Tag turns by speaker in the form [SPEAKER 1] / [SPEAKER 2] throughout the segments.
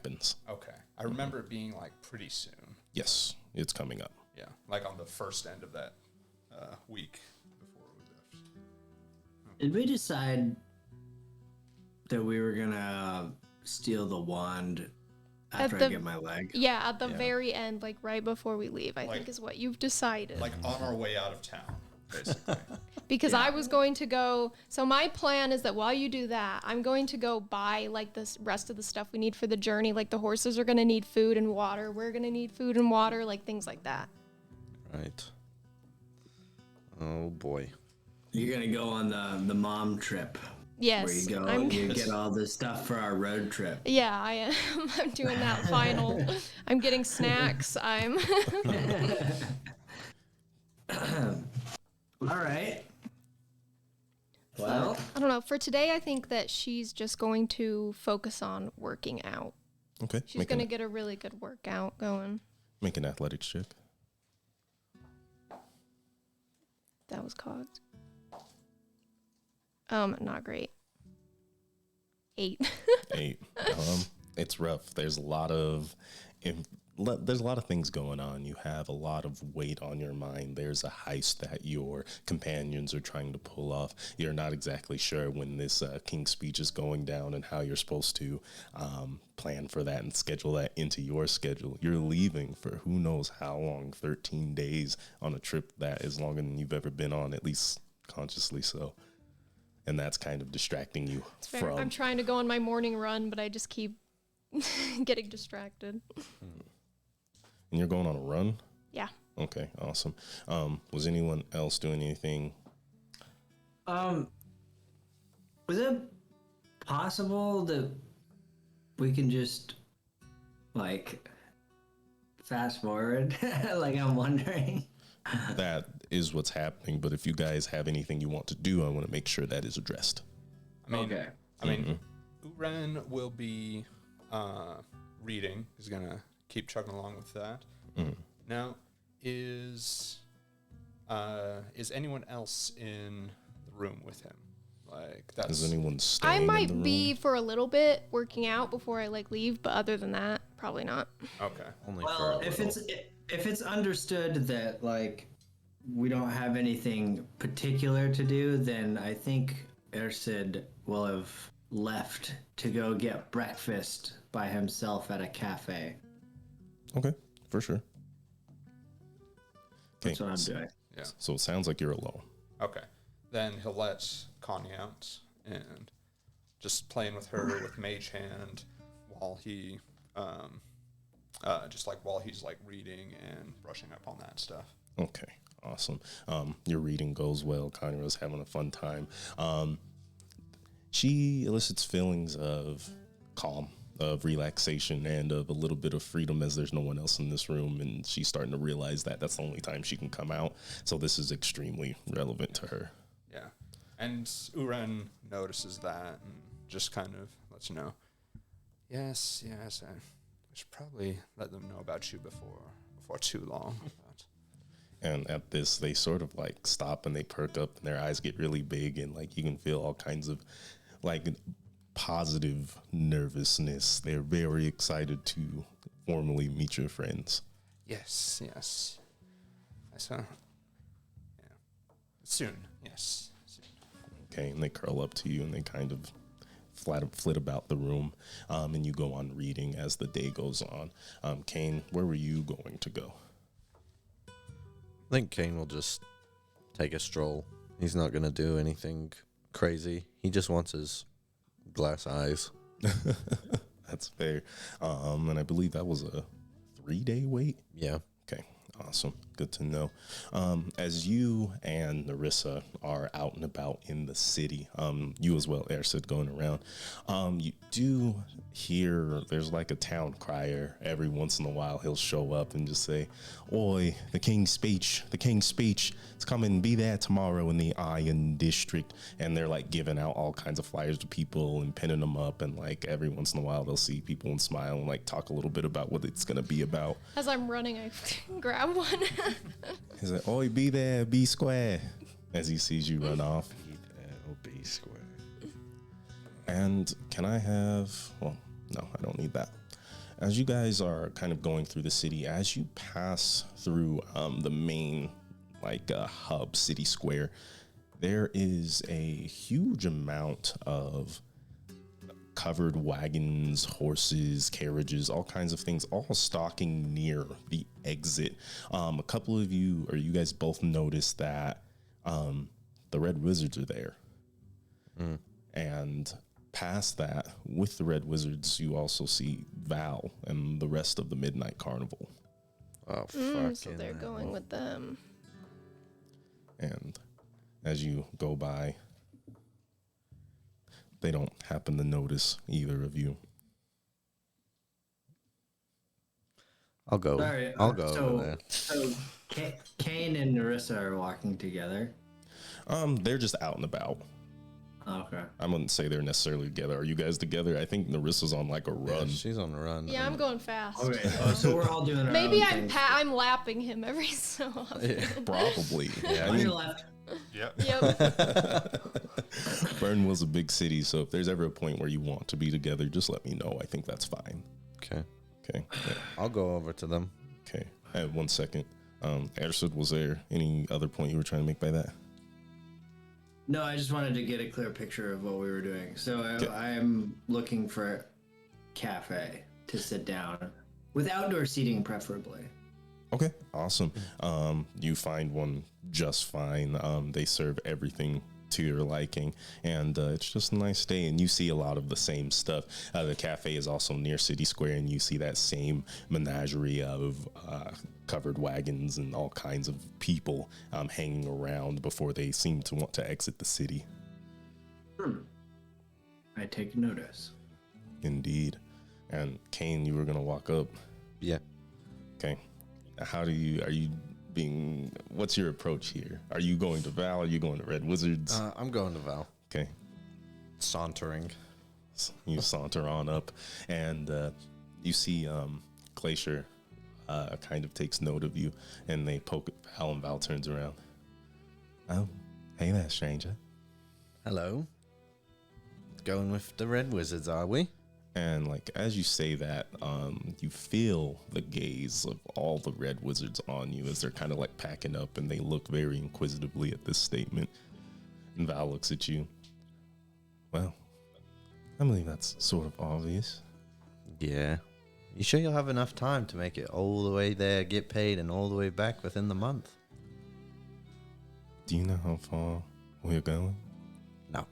[SPEAKER 1] happens.
[SPEAKER 2] Okay. I remember it being like pretty soon.
[SPEAKER 1] Yes, it's coming up.
[SPEAKER 2] Yeah, like on the first end of that week before we left.
[SPEAKER 3] Did we decide that we were gonna steal the wand after I get my leg?
[SPEAKER 4] Yeah, at the very end, like right before we leave, I think is what you've decided.
[SPEAKER 2] Like on our way out of town, basically.
[SPEAKER 4] Because I was going to go, so my plan is that while you do that, I'm going to go buy like the rest of the stuff we need for the journey. Like the horses are going to need food and water. We're going to need food and water, like things like that.
[SPEAKER 5] Right. Oh boy.
[SPEAKER 3] You're gonna go on the mom trip.
[SPEAKER 4] Yes.
[SPEAKER 3] Where you go, you get all the stuff for our road trip.
[SPEAKER 4] Yeah, I am. I'm doing that final. I'm getting snacks. I'm.
[SPEAKER 3] All right. Well,
[SPEAKER 4] I don't know. For today, I think that she's just going to focus on working out.
[SPEAKER 1] Okay.
[SPEAKER 4] She's going to get a really good workout going.
[SPEAKER 1] Make an athletics check.
[SPEAKER 4] That was cocked. Not great. 8.
[SPEAKER 1] 8. It's rough. There's a lot of things going on. You have a lot of weight on your mind. There's a heist that your companions are trying to pull off. You're not exactly sure when this King's Speech is going down and how you're supposed to plan for that and schedule that into your schedule. You're leaving for who knows how long, 13 days on a trip that is longer than you've ever been on, at least consciously so. And that's kind of distracting you from...
[SPEAKER 4] I'm trying to go on my morning run, but I just keep getting distracted.
[SPEAKER 1] And you're going on a run?
[SPEAKER 4] Yeah.
[SPEAKER 1] Okay, awesome. Was anyone else doing anything?
[SPEAKER 3] was it possible that we can just, like, fast forward? Like, I'm wondering.
[SPEAKER 1] That is what's happening, but if you guys have anything you want to do, I want to make sure that is addressed.
[SPEAKER 2] Uren will be reading. He's going to keep chugging along with that. Now, is anyone else in the room with him? Like, that's...
[SPEAKER 1] Is anyone staying
[SPEAKER 4] I
[SPEAKER 1] in the
[SPEAKER 4] might
[SPEAKER 1] room?
[SPEAKER 4] be for a little bit working out before I like leave, but other than that, probably not.
[SPEAKER 2] Okay.
[SPEAKER 5] Only for a
[SPEAKER 3] Well,
[SPEAKER 5] little.
[SPEAKER 3] if it's understood that, like, we don't have anything particular to do, then I think Ersid will have left to go get breakfast by himself at a cafe.
[SPEAKER 1] Okay, for sure.
[SPEAKER 3] That's what I'm doing.
[SPEAKER 2] Yeah.
[SPEAKER 1] So it sounds like you're alone.
[SPEAKER 2] Okay. Then he'll let Connie out and just playing with her with Mage Hand while he, while he's like reading and brushing up on that stuff.
[SPEAKER 1] Okay, awesome. Your reading goes well. Conra's having a fun time. She elicits feelings of calm, of relaxation, and of a little bit of freedom as there's no one else in this room, and she's starting to realize that that's the only time she can come out. So this is extremely relevant to her.
[SPEAKER 2] Yeah. And Uren notices that and just kind of lets you know, yes, I should probably let them know about you before too long.
[SPEAKER 1] And at this, they sort of like stop and they perk up and their eyes get really big, and like you can feel all kinds of like positive nervousness. They're very excited to formally meet your friends.
[SPEAKER 2] Yes. I saw. Yeah. Soon. Yes. Soon.
[SPEAKER 1] Okay, and they curl up to you and they kind of flit about the room, and you go on reading as the day goes on. Kane, where were you going to go?
[SPEAKER 5] I think Kane will just take a stroll. He's not going to do anything crazy. He just wants his glass eyes.
[SPEAKER 1] That's fair. And I believe that was a 3-day wait.
[SPEAKER 5] Yeah.
[SPEAKER 1] Okay, awesome. Good to know. As you and Narissa are out and about in the city, you as well, Ersid, going around, you do hear there's like a town crier. Every once in a while he'll show up and just say, "Oi, the King's Speech, it's coming, be there tomorrow in the Iron District." And they're like giving out all kinds of flyers to people and pinning them up, and like every once in a while they'll see people and smile and like talk a little bit about what it's gonna be about.
[SPEAKER 4] As I'm running, I grab one.
[SPEAKER 1] He's like, "Oi, be there, be square," as he sees you run off.
[SPEAKER 5] Be square.
[SPEAKER 1] And can I have, well, no, I don't need that. as you guys are kind of going through the city, as you pass through the main hub city square, there is a huge amount of covered wagons, horses, carriages, all kinds of things, all stalking near the exit. A couple of you, or you guys both noticed that the Red Wizards are there. And past that, with the Red Wizards, you also see Val and the rest of the Midnight Carnival.
[SPEAKER 5] Oh, fuck.
[SPEAKER 4] So they're going with them.
[SPEAKER 1] And as you go by, they don't happen to notice either of you.
[SPEAKER 5] I'll go.
[SPEAKER 3] Sorry,
[SPEAKER 5] I'll go over there.
[SPEAKER 3] So Kane and Narissa are walking together.
[SPEAKER 1] They're just out and about.
[SPEAKER 3] Okay.
[SPEAKER 1] I wouldn't say they're necessarily together. Are you guys together? I think Narissa's on like a
[SPEAKER 5] Yeah,
[SPEAKER 1] run.
[SPEAKER 5] she's on a run.
[SPEAKER 4] Yeah, I'm going fast.
[SPEAKER 3] Okay. So we're all doing our
[SPEAKER 4] Maybe
[SPEAKER 3] own
[SPEAKER 4] I'm
[SPEAKER 3] things.
[SPEAKER 4] I'm lapping him every so often.
[SPEAKER 1] Probably. Yeah,
[SPEAKER 3] On your left.
[SPEAKER 2] Yep.
[SPEAKER 4] Yep.
[SPEAKER 1] Burnwell's a big city, so if there's ever a point where you want to be together, just let me know. I think that's fine.
[SPEAKER 5] Okay.
[SPEAKER 1] Okay. Yeah.
[SPEAKER 5] I'll go over to them.
[SPEAKER 1] Okay. I have 1 second. Ersid, was there any other point you were trying to make by that?
[SPEAKER 3] No, I just wanted to get a clear picture of what we were doing. So
[SPEAKER 1] Okay.
[SPEAKER 3] I'm looking for a cafe to sit down with outdoor seating, preferably.
[SPEAKER 1] Okay, awesome. You find one just fine. They serve everything to your liking, and it's just a nice day. And you see a lot of the same stuff. The cafe is also near City Square, and you see that same menagerie of covered wagons and all kinds of people hanging around before they seem to want to exit the city.
[SPEAKER 3] I take notice.
[SPEAKER 1] Indeed. And Kane, you were gonna walk up.
[SPEAKER 5] Yeah.
[SPEAKER 1] Okay. Are you being, what's your approach here? Are you going to Val? Are you going to Red Wizards?
[SPEAKER 5] I'm going to Val.
[SPEAKER 1] Okay.
[SPEAKER 5] Sauntering.
[SPEAKER 1] You saunter on up, and you see Glacier kind of takes note of you, and they poke at Val, and Val turns around. Oh, hey there, stranger.
[SPEAKER 5] Hello. Going with the Red Wizards, are we?
[SPEAKER 1] And as you say that, you feel the gaze of all the Red Wizards on you as they're kind of packing up, and they look very inquisitively at this statement. And Val looks at you. Well, I believe that's sort of obvious.
[SPEAKER 5] Yeah. You sure you'll have enough time to make it all the way there, get paid, and all the way back within the month?
[SPEAKER 1] Do you know how far we're going?
[SPEAKER 5] No.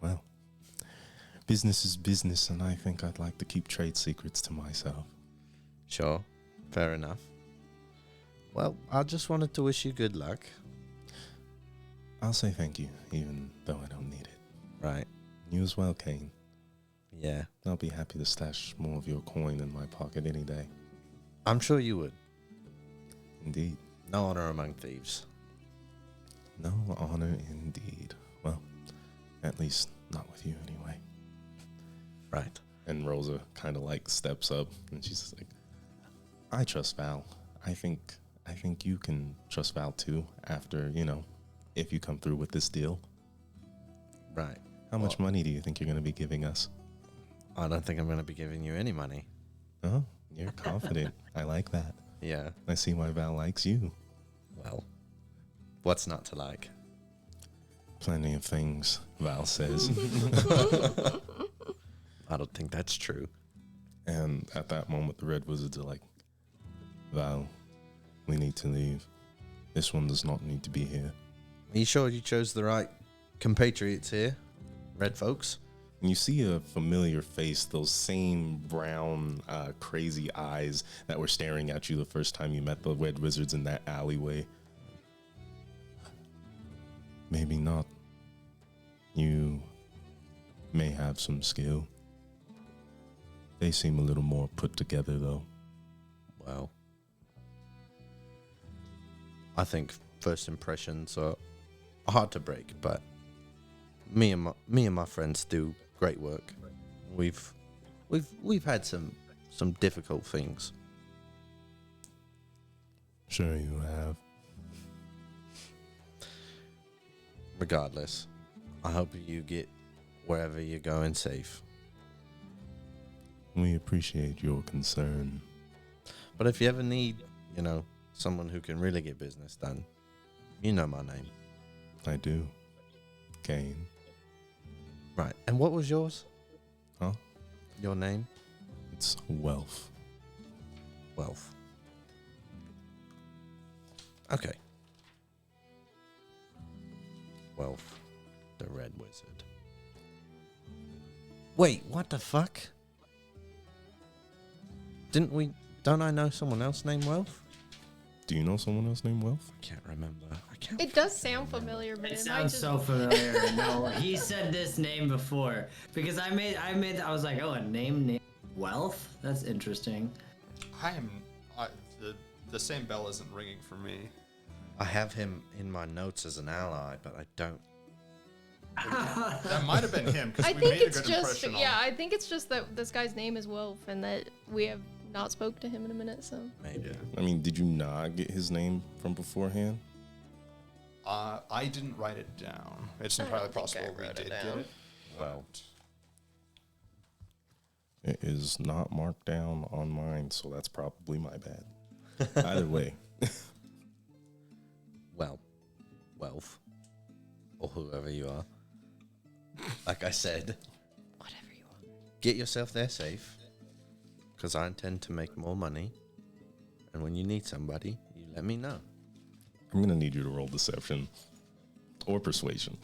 [SPEAKER 1] Well, business is business, and I think I'd like to keep trade secrets to myself.
[SPEAKER 5] Sure. Fair enough. Well, I just wanted to wish you good luck.
[SPEAKER 1] I'll say thank you, even though I don't need it.
[SPEAKER 5] Right.
[SPEAKER 1] You as well, Kane.
[SPEAKER 5] Yeah.
[SPEAKER 1] I'll be happy to stash more of your coin in my pocket any day.
[SPEAKER 5] I'm sure you would.
[SPEAKER 1] Indeed.
[SPEAKER 5] No honor among thieves.
[SPEAKER 1] No honor indeed. Well, at least not with you anyway.
[SPEAKER 5] Right.
[SPEAKER 1] And Rosa kind of steps up, and she's just I trust Val. I think you can trust Val too after, if you come through with this deal.
[SPEAKER 5] Right.
[SPEAKER 1] How much money do you think you're going to be giving us?
[SPEAKER 5] I don't think I'm going to be giving you any money.
[SPEAKER 1] Oh, you're confident. I like that.
[SPEAKER 5] Yeah.
[SPEAKER 1] I see why Val likes you.
[SPEAKER 5] Well, what's not to like?
[SPEAKER 1] Plenty of things, Val says.
[SPEAKER 5] I don't think that's true.
[SPEAKER 1] And at that moment, the Red Wizards are Val, we need to leave. This one does not need to be here.
[SPEAKER 5] Are you sure you chose the right compatriots here? Red folks?
[SPEAKER 1] And you see a familiar face, those same brown, crazy eyes that were staring at you the first time you met the Red Wizards in that alleyway. Maybe not. You may have some skill. They seem a little more put together, though.
[SPEAKER 5] Well, I think first impressions are hard to break, but me and my friends do great work. We've had some difficult things.
[SPEAKER 1] Sure you have.
[SPEAKER 5] Regardless, I hope you get wherever you're going safe.
[SPEAKER 1] We appreciate your concern.
[SPEAKER 5] But if you ever need, someone who can really get business done, you know my name.
[SPEAKER 1] I do. Kane.
[SPEAKER 5] Right. And what was yours?
[SPEAKER 1] Huh?
[SPEAKER 5] Your name?
[SPEAKER 1] It's Wealth.
[SPEAKER 5] Wealth. Okay. Wealth, the Red Wizard. Wait, what the fuck? Don't I know someone else named Wealth?
[SPEAKER 1] Do you know someone else named Wealth?
[SPEAKER 5] I can't remember.
[SPEAKER 4] It does sound familiar, but
[SPEAKER 3] It
[SPEAKER 4] it might
[SPEAKER 3] sounds
[SPEAKER 4] just
[SPEAKER 3] so familiar. No, he said this name before because I was like, oh, a name Wealth? That's interesting.
[SPEAKER 2] The same bell isn't ringing for me.
[SPEAKER 5] I have him in my notes as an ally, but I don't.
[SPEAKER 2] That might have been him because
[SPEAKER 4] I
[SPEAKER 2] we
[SPEAKER 4] think
[SPEAKER 2] made a
[SPEAKER 4] it's
[SPEAKER 2] good
[SPEAKER 4] just
[SPEAKER 2] impression
[SPEAKER 4] I think it's just that this guy's name is Wolf and that we have not spoke to him in a minute. So
[SPEAKER 5] Maybe.
[SPEAKER 1] I mean, did you not get his name from beforehand?
[SPEAKER 2] I didn't write it down. It's
[SPEAKER 4] I don't
[SPEAKER 2] entirely
[SPEAKER 4] think
[SPEAKER 2] possible
[SPEAKER 4] I
[SPEAKER 2] we
[SPEAKER 4] wrote
[SPEAKER 2] did
[SPEAKER 4] it
[SPEAKER 2] get
[SPEAKER 4] down.
[SPEAKER 2] it.
[SPEAKER 5] Well,
[SPEAKER 1] It is not marked down on mine, so that's probably my bad. Either way.
[SPEAKER 5] Wealth, or whoever you are. Like I said,
[SPEAKER 4] whatever you want.
[SPEAKER 5] get yourself there safe, because I intend to make more money. And when you need somebody, you let me know.
[SPEAKER 1] I'm going to need you to roll deception or persuasion.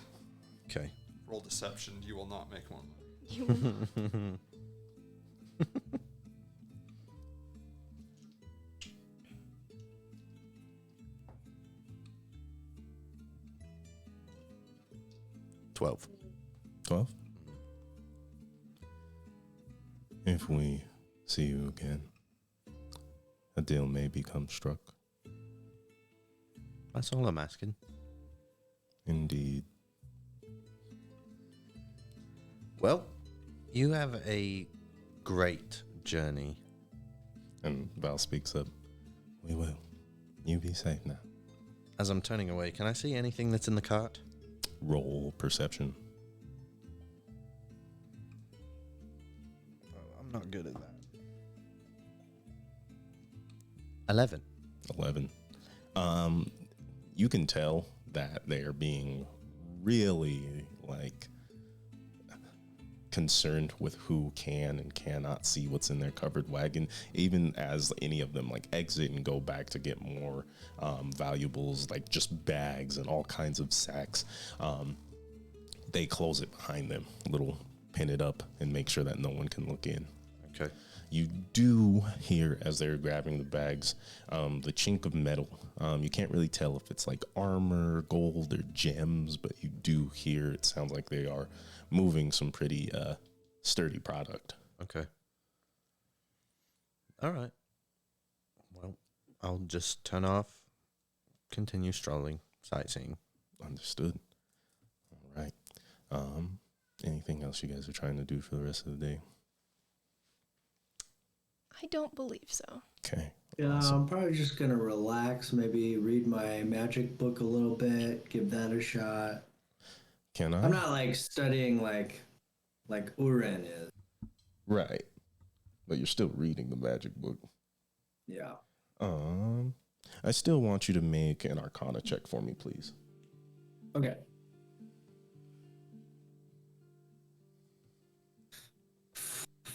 [SPEAKER 5] Okay.
[SPEAKER 2] Roll deception. You will not make one.
[SPEAKER 4] You
[SPEAKER 5] 12.
[SPEAKER 1] 12? If we see you again, a deal may become struck.
[SPEAKER 5] That's all I'm asking.
[SPEAKER 1] Indeed.
[SPEAKER 5] Well, you have a great journey.
[SPEAKER 1] And Val speaks up. We will. You be safe now.
[SPEAKER 5] As I'm turning away, can I see anything that's in the cart?
[SPEAKER 1] Roll perception.
[SPEAKER 5] Oh, I'm not good at that. 11.
[SPEAKER 1] 11. You can tell that they're being really concerned with who can and cannot see what's in their covered wagon, even as any of them exit and go back to get more valuables, like just bags and all kinds of sacks. They close it behind them, pin it up and make sure that no one can look in.
[SPEAKER 5] Okay.
[SPEAKER 1] You do hear, as they're grabbing the bags, the chink of metal. You can't really tell if it's armor, gold, or gems, but you do hear it sounds like they are moving some pretty sturdy product.
[SPEAKER 5] Okay. All right. Well, I'll just turn off, continue strolling, sightseeing.
[SPEAKER 1] Understood. All right. Anything else you guys are trying to do for the rest of the day?
[SPEAKER 4] I don't believe so.
[SPEAKER 1] Okay.
[SPEAKER 3] Yeah,
[SPEAKER 1] Awesome.
[SPEAKER 3] I'm probably just gonna relax, maybe read my magic book a little bit, give that a shot.
[SPEAKER 1] Can I?
[SPEAKER 3] I'm not studying like Uren is.
[SPEAKER 1] Right. But you're still reading the magic book.
[SPEAKER 3] Yeah.
[SPEAKER 1] I still want you to make an Arcana check for me, please.
[SPEAKER 3] Okay.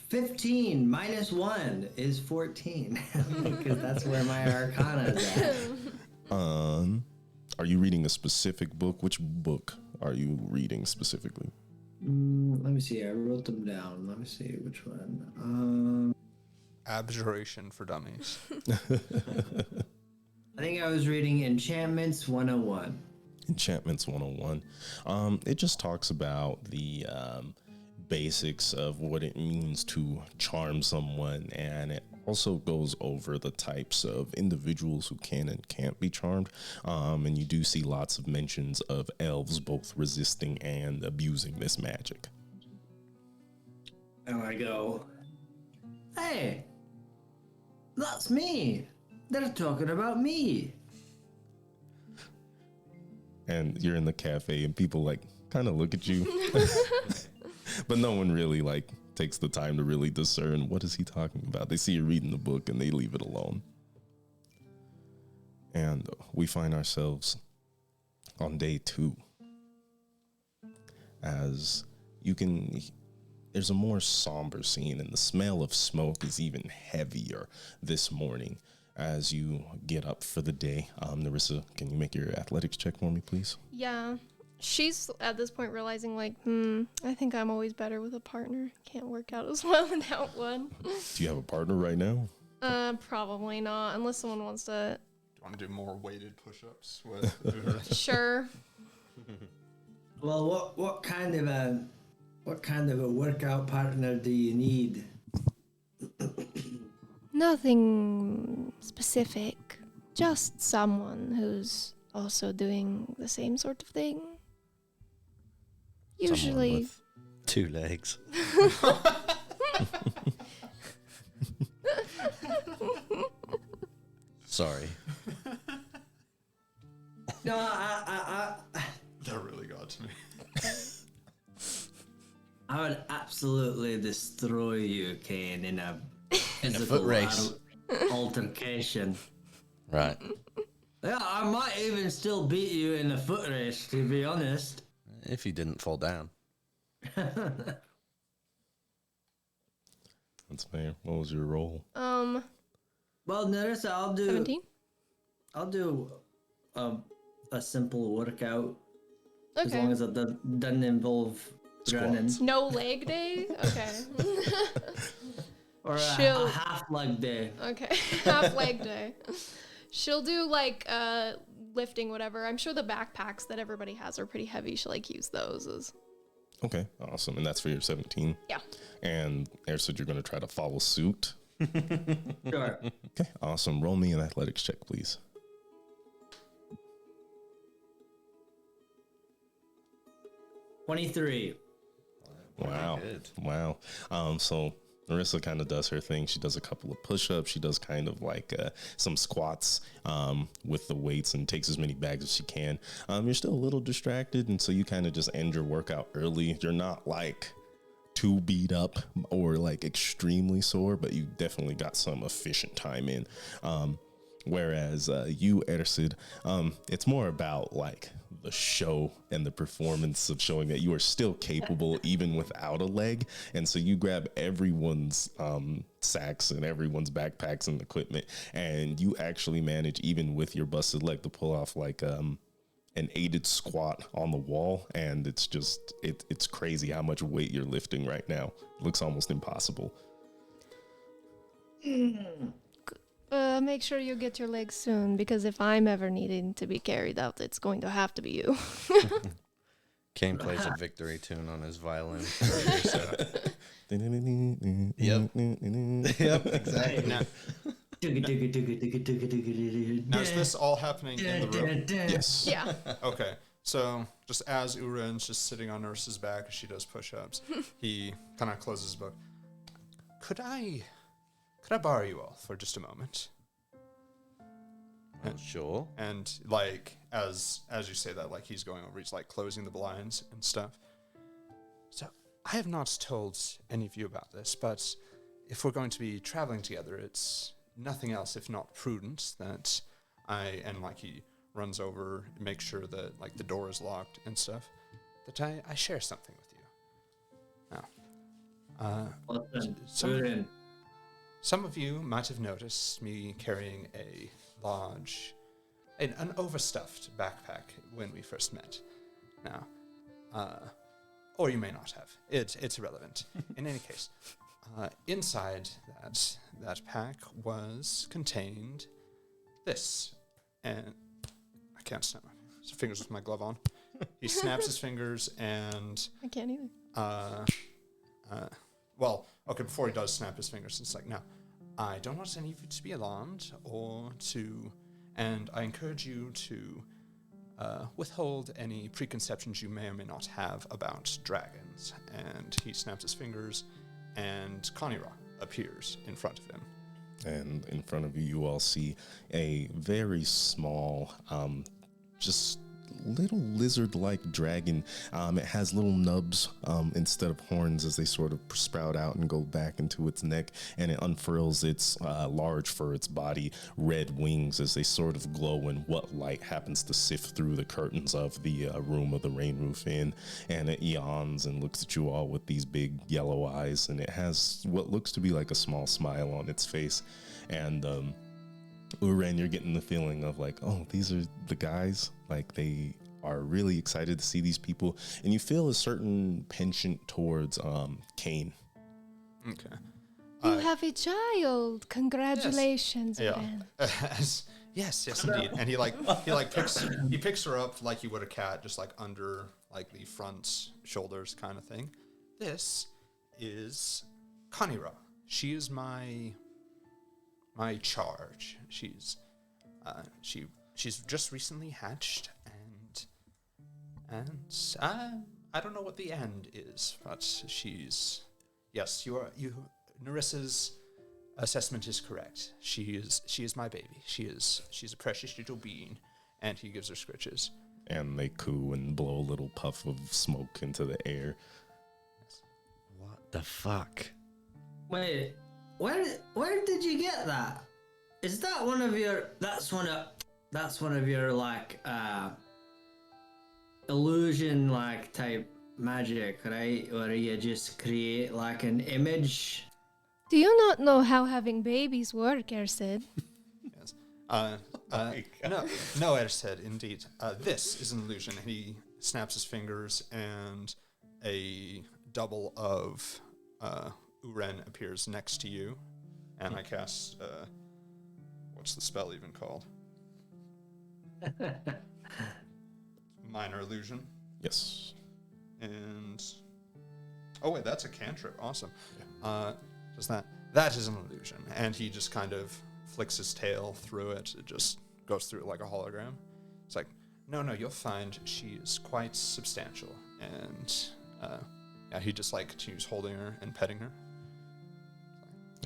[SPEAKER 3] 15 minus 1 is 14 because that's where my Arcana is at.
[SPEAKER 1] Are you reading a specific book? Which book are you reading specifically?
[SPEAKER 3] Let me see. I wrote them down. Let me see which one.
[SPEAKER 2] Abjuration for Dummies.
[SPEAKER 3] I think I was reading Enchantments 101.
[SPEAKER 1] Enchantments 101. It just talks about the basics of what it means to charm someone, and it also goes over the types of individuals who can and can't be charmed. And you do see lots of mentions of elves both resisting and abusing this magic.
[SPEAKER 3] And I go, hey, that's me. They're talking about me.
[SPEAKER 1] And you're in the cafe and people kind of look at you, but no one really takes the time to really discern what is he talking about. They see you reading the book and they leave it alone. And we find ourselves on day 2. As you can, there's a more somber scene, and the smell of smoke is even heavier this morning as you get up for the day. Narissa, can you make your athletics check for me, please?
[SPEAKER 4] Yeah. She's at this point realizing, like, I think I'm always better with a partner. Can't work out as well without one.
[SPEAKER 1] Do you have a partner right now?
[SPEAKER 4] Probably not, unless someone wants to.
[SPEAKER 2] Do you want to do more weighted push-ups with
[SPEAKER 4] Sure.
[SPEAKER 3] Well, what kind of a workout partner do you need?
[SPEAKER 4] Nothing specific. Just someone who's also doing the same sort of thing.
[SPEAKER 5] Someone
[SPEAKER 4] Usually.
[SPEAKER 5] with 2 legs. Sorry.
[SPEAKER 3] No, I
[SPEAKER 2] That really got to me.
[SPEAKER 3] would absolutely destroy you, Kane, in a
[SPEAKER 5] foot race.
[SPEAKER 3] altercation.
[SPEAKER 5] Right.
[SPEAKER 3] Yeah, I might even still beat you in a foot race, to be honest.
[SPEAKER 5] If you didn't fall down.
[SPEAKER 1] That's fair. What was your role?
[SPEAKER 3] Well, Narissa, I'll do
[SPEAKER 4] 17?
[SPEAKER 3] I'll do a simple workout as
[SPEAKER 4] Okay.
[SPEAKER 3] long as it doesn't involve running.
[SPEAKER 4] No leg day? Okay.
[SPEAKER 3] Or a
[SPEAKER 4] Chill.
[SPEAKER 3] half leg day.
[SPEAKER 4] Okay. Half leg day. She'll do like lifting, whatever. I'm sure the backpacks that everybody has are pretty heavy. She'll like use those as.
[SPEAKER 1] Okay, awesome. And that's for your 17?
[SPEAKER 4] Yeah.
[SPEAKER 1] And Air said you're going to try to follow suit.
[SPEAKER 3] Sure.
[SPEAKER 1] Okay, awesome. Roll me an athletics check, please.
[SPEAKER 3] 23.
[SPEAKER 1] Wow.
[SPEAKER 5] good.
[SPEAKER 1] Wow. So Marissa kind of does her thing. She does a couple of push-ups. She does kind of like some squats with the weights and takes as many bags as she can. You're still a little distracted, and so you kind of just end your workout early. You're not like too beat up or like extremely sore, but you definitely got some efficient time in. Whereas you, Ersid, it's more about like the show and the performance of showing that you are still capable even without a leg. And so you grab everyone's sacks and everyone's backpacks and equipment, and you actually manage, even with your busted leg, to pull off like an aided squat on the wall. And it's just, it's crazy how much weight you're lifting right now. It looks almost impossible.
[SPEAKER 4] Make sure you get your legs soon, because if I'm ever needing to be carried out, it's going to have to be you.
[SPEAKER 5] Kane plays a victory tune on his violin.
[SPEAKER 1] Yep.
[SPEAKER 5] Yep, exactly.
[SPEAKER 2] Now, now is this all happening in the room?
[SPEAKER 1] Yes.
[SPEAKER 4] Yeah.
[SPEAKER 2] Okay, so just as Uren's just sitting on Nurse's back as she does push-ups, he kind of closes his book. Could I borrow you all for just a moment?
[SPEAKER 5] Oh, sure.
[SPEAKER 2] And like as you say that, like he's going over, he's like closing the blinds and stuff. So I have not told any of you about this, but if we're going to be traveling together, it's nothing else if not prudent that and like he runs over and makes sure that like the door is locked and stuff, that I share something with you. Now, some of you might have noticed me carrying an overstuffed backpack when we first met. Now, or you may not have. It's irrelevant. In any case, inside that pack was contained this, and I can't snap my fingers with my glove on. He snaps his fingers and
[SPEAKER 4] I can't either.
[SPEAKER 2] well, okay, before he does snap his fingers, it's like, now, I don't want any of you to be alarmed and I encourage you to withhold any preconceptions you may or may not have about dragons. And he snaps his fingers, and Conira appears in front of him.
[SPEAKER 1] And in front of you, you all see a very small, just little lizard-like dragon. It has little nubs instead of horns as they sort of sprout out and go back into its neck, and it unfurls its large for its body red wings as they sort of glow in what light happens to sift through the curtains of the room of the rain roof inn, and it yawns and looks at you all with these big yellow eyes, and it has what looks to be like a small smile on its face. And Uren, you're getting the feeling of like, oh, these are the guys. Like, they are really excited to see these people, and you feel a certain penchant towards Kane.
[SPEAKER 2] Okay.
[SPEAKER 4] You have a child. Congratulations,
[SPEAKER 2] Yeah.
[SPEAKER 4] Ben.
[SPEAKER 2] Yes, indeed. And he picks her up like you would a cat, just like under like the front shoulders kind of thing. This is Kanira. She is my charge. She's just recently hatched, and I don't know what the end is, but she's Narissa's assessment is correct. She is my baby. She's a precious little being, and he gives her scritches.
[SPEAKER 1] And they coo and blow a little puff of smoke into the air.
[SPEAKER 5] What the fuck?
[SPEAKER 3] Wait, where did you get that? Is that one of your? That's one of your like illusion like type magic, right? Where you just create like an image.
[SPEAKER 4] Do you not know how having babies work, Ersid?
[SPEAKER 2] Yes. No, Ersid, indeed. This is an illusion. He snaps his fingers, and a double of Uren appears next to you, and I cast. What's the spell even called? Minor illusion.
[SPEAKER 1] Yes.
[SPEAKER 2] And oh wait, that's a cantrip. Awesome. Just that is an illusion, and he just kind of flicks his tail through it. It just goes through it like a hologram. It's like, no, you'll find she is quite substantial, and he just like continues holding her and petting her.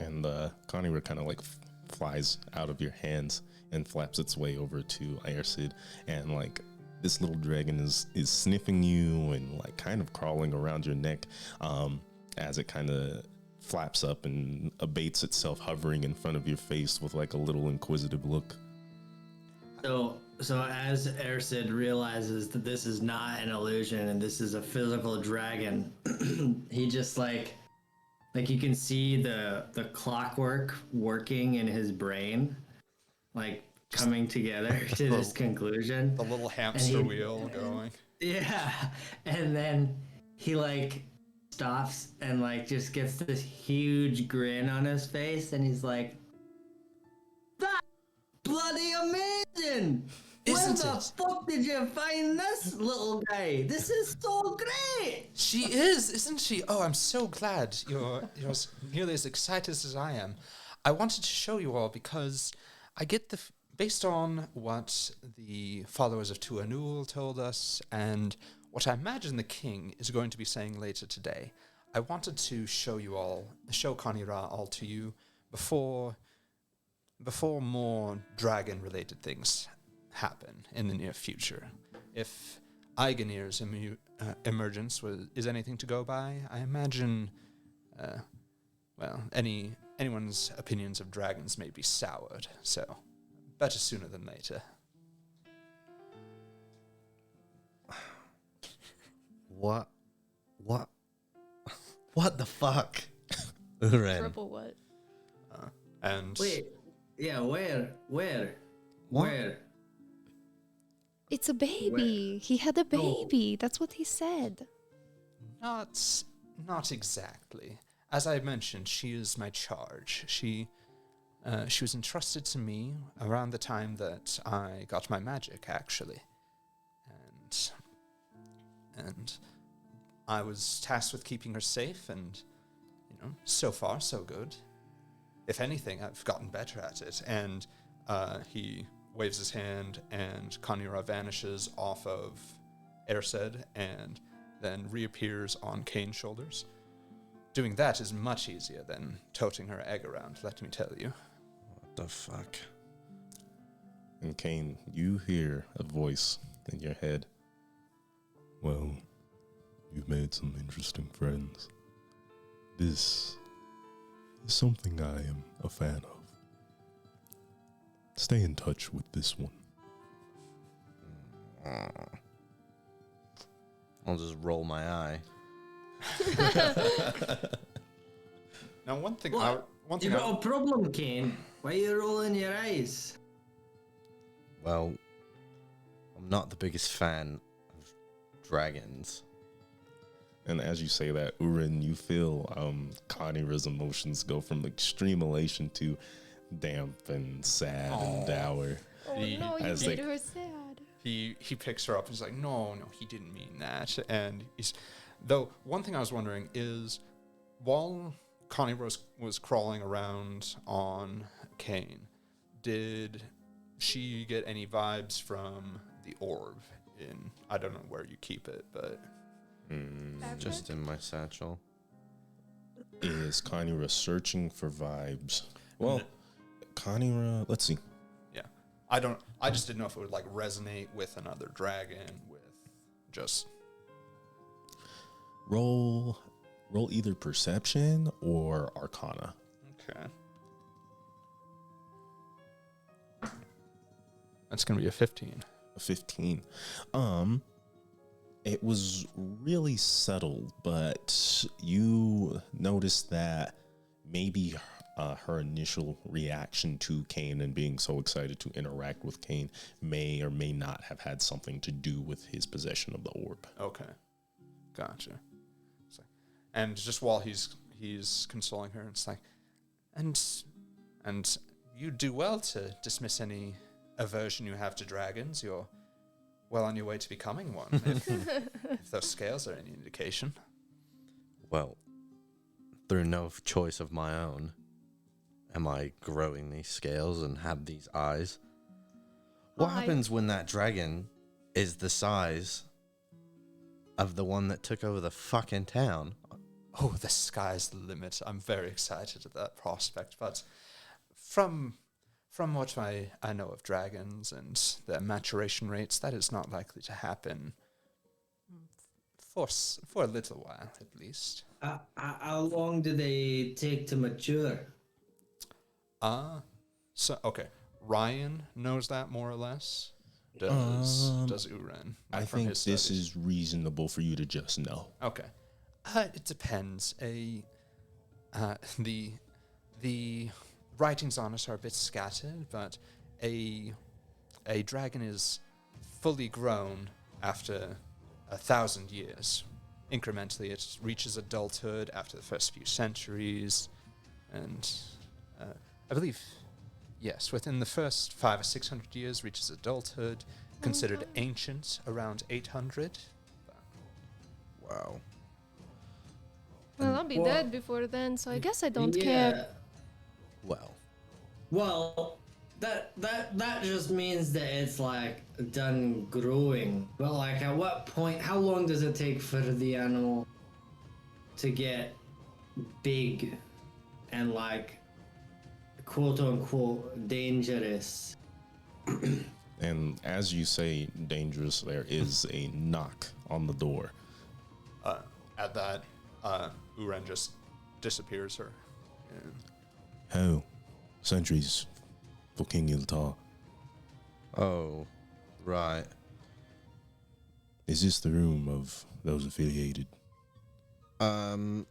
[SPEAKER 1] And Connie kind of like flies out of your hands and flaps its way over to Airsid, and like this little dragon is sniffing you and like kind of crawling around your neck as it kind of flaps up and abates itself, hovering in front of your face with like a little inquisitive look.
[SPEAKER 3] So as Ersid realizes that this is not an illusion and this is a physical dragon, he just like you can see the clockwork working in his brain, like coming together to this conclusion.
[SPEAKER 2] The little hamster wheel going.
[SPEAKER 3] Yeah, and then he like stops and like just gets this huge grin on his face, and he's like, "That's bloody amazing! Where the fuck did you find this little guy? This is so great!"
[SPEAKER 2] She is, isn't she? Oh, I'm so glad you're nearly as excited as I am. I wanted to show you all because I get based on what the followers of Tuanul told us and what I imagine the king is going to be saying later today, I wanted to show Kanira all to you before more dragon-related things happen in the near future. If Aiganir's emergence is anything to go by, I imagine, anyone's opinions of dragons may be soured, so better sooner than later.
[SPEAKER 5] What the fuck? Uren.
[SPEAKER 4] Triple what?
[SPEAKER 2] And
[SPEAKER 3] Wait, yeah, where?
[SPEAKER 5] What?
[SPEAKER 3] Where?
[SPEAKER 4] It's a baby. He had a baby. That's what he said.
[SPEAKER 2] not exactly. As I mentioned, she is my charge. She was entrusted to me around the time that I got my magic, actually. And I was tasked with keeping her safe, and, so far, so good. If anything, I've gotten better at it. And he waves his hand, and Kanira vanishes off of Ersid and then reappears on Kane's shoulders. Doing that is much easier than toting her egg around, let me tell you.
[SPEAKER 5] What the fuck?
[SPEAKER 1] And Kane, you hear a voice in your head. Well, you've made some interesting friends. This is something I am a fan of. Stay in touch with this one.
[SPEAKER 5] I'll just roll my eye.
[SPEAKER 2] Now, one thing.
[SPEAKER 3] You got a problem, Kane. Why are you rolling your eyes?
[SPEAKER 5] Well, I'm not the biggest fan of dragons.
[SPEAKER 1] And as you say that, Urin, you feel Conira's emotions go from extreme elation to damp and sad and dour.
[SPEAKER 4] Oh no, you
[SPEAKER 1] as
[SPEAKER 4] made
[SPEAKER 1] they-
[SPEAKER 4] her sad.
[SPEAKER 2] He picks her up and he's like, no, he didn't mean that. And though one thing I was wondering is, while Connie was crawling around on Kane, did she get any vibes from the orb I don't know where you keep it, but
[SPEAKER 5] Just in my satchel.
[SPEAKER 1] Is Conira searching for vibes? Well, Conira, let's see.
[SPEAKER 2] yeah. I just didn't know if it would like resonate with another dragon, with just
[SPEAKER 1] Roll either perception or arcana.
[SPEAKER 2] okay. That's gonna be a 15.
[SPEAKER 1] A 15. It was really subtle, but you noticed that maybe her initial reaction to Kane and being so excited to interact with Kane may or may not have had something to do with his possession of the orb.
[SPEAKER 2] Okay, gotcha. And just while he's consoling her, it's like, and you do well to dismiss any aversion you have to dragons. You're well on your way to becoming one, if those scales are any indication.
[SPEAKER 5] Well, through no choice of my own, am I growing these scales and have these eyes? What
[SPEAKER 4] Hi.
[SPEAKER 5] happens when that dragon is the size of the one that took over the fucking town?
[SPEAKER 2] Oh, the sky's the limit. I'm very excited at that prospect, but from what I know of dragons and their maturation rates, that is not likely to happen for a little while, at least.
[SPEAKER 3] How long do they take to mature?
[SPEAKER 2] So okay, Ryan knows that more or less. Does Uren?
[SPEAKER 1] I think this is reasonable for you to just know.
[SPEAKER 2] Okay. It depends. The writings on it are a bit scattered, but a dragon is fully grown after 1,000 years. Incrementally, it reaches adulthood after the first few centuries, and I believe, yes, within the first 500 or 600 years, reaches adulthood. Considered ancient, around 800.
[SPEAKER 5] Wow.
[SPEAKER 4] Well, I'll be
[SPEAKER 3] Well,
[SPEAKER 4] dead before then, so I guess I don't care.
[SPEAKER 5] Well,
[SPEAKER 3] That just means that it's like done growing. But like, at what point? How long does it take for the animal to get big and like quote unquote dangerous?
[SPEAKER 1] And as you say dangerous, there is a knock on the door.
[SPEAKER 2] At that, Uren just disappears her. And
[SPEAKER 1] Oh, sentries for King Iltar.
[SPEAKER 5] oh, right.
[SPEAKER 1] Is this the room of those affiliated?
[SPEAKER 3] Sorry,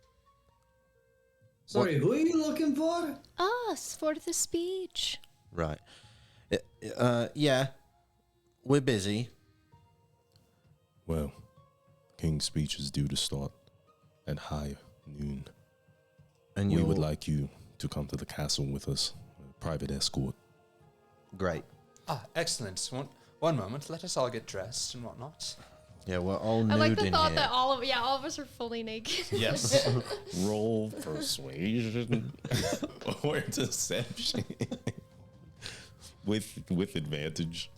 [SPEAKER 3] who are you looking for?
[SPEAKER 4] Us for the speech.
[SPEAKER 5] Right. Yeah. We're busy.
[SPEAKER 1] Well, King's speech is due to start at high noon.
[SPEAKER 5] And
[SPEAKER 1] We
[SPEAKER 5] you
[SPEAKER 1] would like you to come to the castle with us. A private escort.
[SPEAKER 5] Great.
[SPEAKER 2] excellent. One moment, let us all get dressed and whatnot.
[SPEAKER 5] Yeah, we're all nude
[SPEAKER 4] I like the
[SPEAKER 5] in
[SPEAKER 4] thought
[SPEAKER 5] here.
[SPEAKER 4] that all of us are fully naked.
[SPEAKER 2] Yes.
[SPEAKER 1] Roll persuasion or deception with advantage.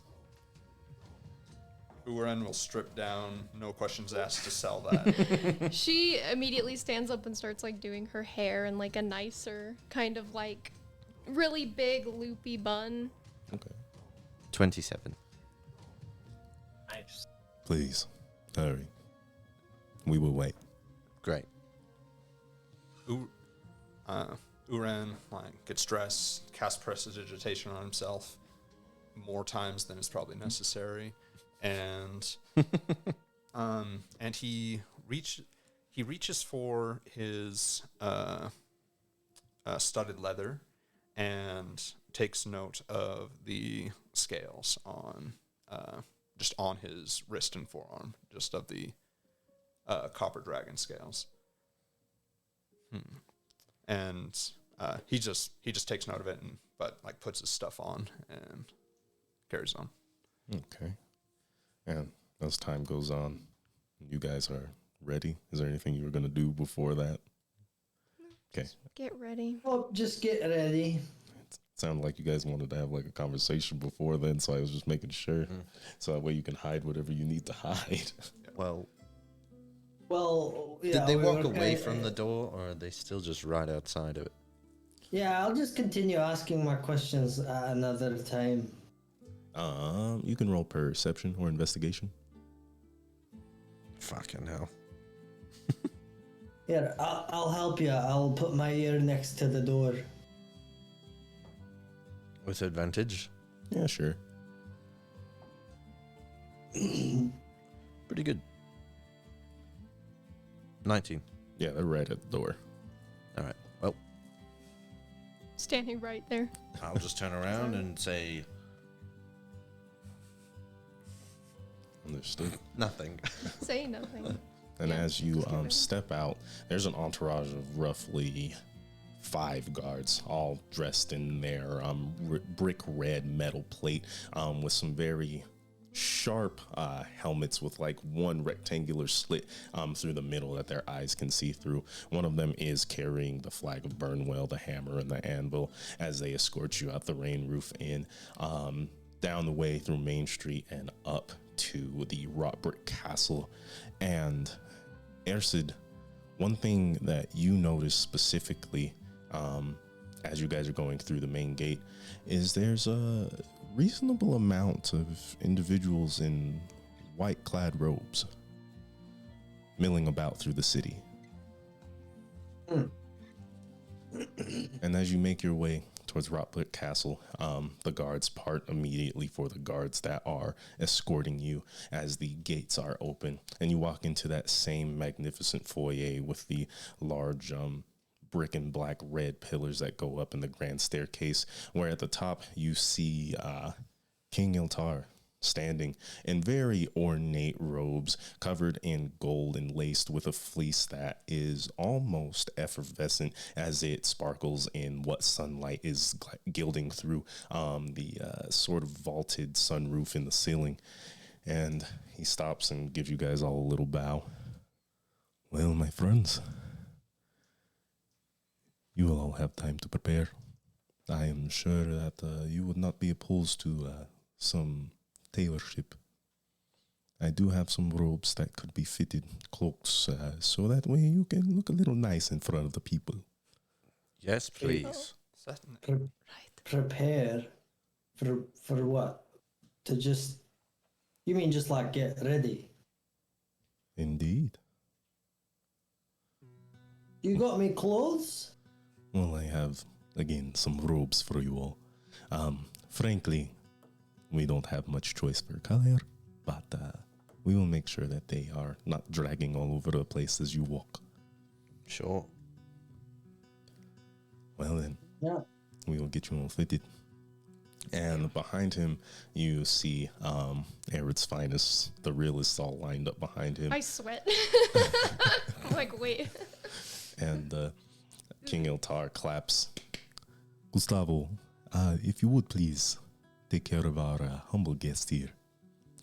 [SPEAKER 2] Uren will strip down, no questions asked, to sell that.
[SPEAKER 4] She immediately stands up and starts like doing her hair in like a nicer kind of like really big loopy bun.
[SPEAKER 1] Okay.
[SPEAKER 5] 27.
[SPEAKER 3] Nice.
[SPEAKER 1] Please, hurry. We will wait.
[SPEAKER 5] Great.
[SPEAKER 2] Uran gets dressed, casts prestidigitation on himself more times than is probably necessary, and and he reaches for his studded leather and takes note of the scales on just on his wrist and forearm, just of the copper dragon scales. And he just takes note of it, but puts his stuff on and carries on.
[SPEAKER 1] Okay. And as time goes on, you guys are ready. Is there anything you were going to do before that? Okay.
[SPEAKER 4] Get ready.
[SPEAKER 3] Well, just get ready.
[SPEAKER 1] It sounded like you guys wanted to have a conversation before then, so I was just making sure. So that way you can hide whatever you need to hide.
[SPEAKER 5] Well,
[SPEAKER 3] Yeah,
[SPEAKER 5] did they
[SPEAKER 3] we
[SPEAKER 5] walk
[SPEAKER 3] were
[SPEAKER 5] away
[SPEAKER 3] kinda-
[SPEAKER 5] from the door, or are they still just right outside of it?
[SPEAKER 3] Yeah, I'll just continue asking my questions at another time.
[SPEAKER 1] You can roll perception or investigation.
[SPEAKER 5] Fucking hell.
[SPEAKER 3] Here, I'll help you. I'll put my ear next to the door.
[SPEAKER 5] With advantage?
[SPEAKER 1] Yeah, sure.
[SPEAKER 5] Pretty good. 19.
[SPEAKER 1] Yeah, they're right at the door.
[SPEAKER 5] All right. Well,
[SPEAKER 4] Standing right there.
[SPEAKER 5] I'll just turn around and say
[SPEAKER 1] Understood.
[SPEAKER 5] nothing.
[SPEAKER 4] Say nothing.
[SPEAKER 1] And
[SPEAKER 4] Yeah,
[SPEAKER 1] as you
[SPEAKER 4] just get ready.
[SPEAKER 1] step out, there's an entourage of roughly 5 guards, all dressed in their brick red metal plate, with some very sharp helmets with one rectangular slit through the middle that their eyes can see through. One of them is carrying the flag of Burnwell, the hammer and the anvil, as they escort you out the rain roof inn, down the way through Main Street and up to the wrought brick castle. And Ersid, one thing that you notice specifically as you guys are going through the main gate is there's a reasonable amount of individuals in white clad robes milling about through the city. And as you make your way towards Rotblick Castle, the guards part immediately for the guards that are escorting you as the gates are open, and you walk into that same magnificent foyer with the large brick and black red pillars that go up in the grand staircase, where at the top you see King Iltar standing in very ornate robes covered in gold and laced with a fleece that is almost effervescent as it sparkles in what sunlight is gilding through the sort of vaulted sunroof in the ceiling. And he stops and gives you guys all a little bow. Well, my friends, you will all have time to prepare. I am sure that you would not be opposed to some tailorship. I do have some robes that could be fitted, cloaks, so that way you can look a little nice in front of the people.
[SPEAKER 5] Yes, please.
[SPEAKER 2] Certainly.
[SPEAKER 3] Prepare for what? To just... You mean just get ready?
[SPEAKER 1] Indeed.
[SPEAKER 3] You got me clothes?
[SPEAKER 1] Well, I have, again, some robes for you all. Frankly, we don't have much choice for color, but we will make sure that they are not dragging all over the place as you walk.
[SPEAKER 5] Sure.
[SPEAKER 1] Well then,
[SPEAKER 3] Yeah.
[SPEAKER 1] we will get you all fitted. And behind him, you see Arid's finest, the realists all lined up behind him.
[SPEAKER 4] I sweat. I'm like, wait.
[SPEAKER 1] And King Iltar claps. Gustavo, if you would please take care of our humble guest here.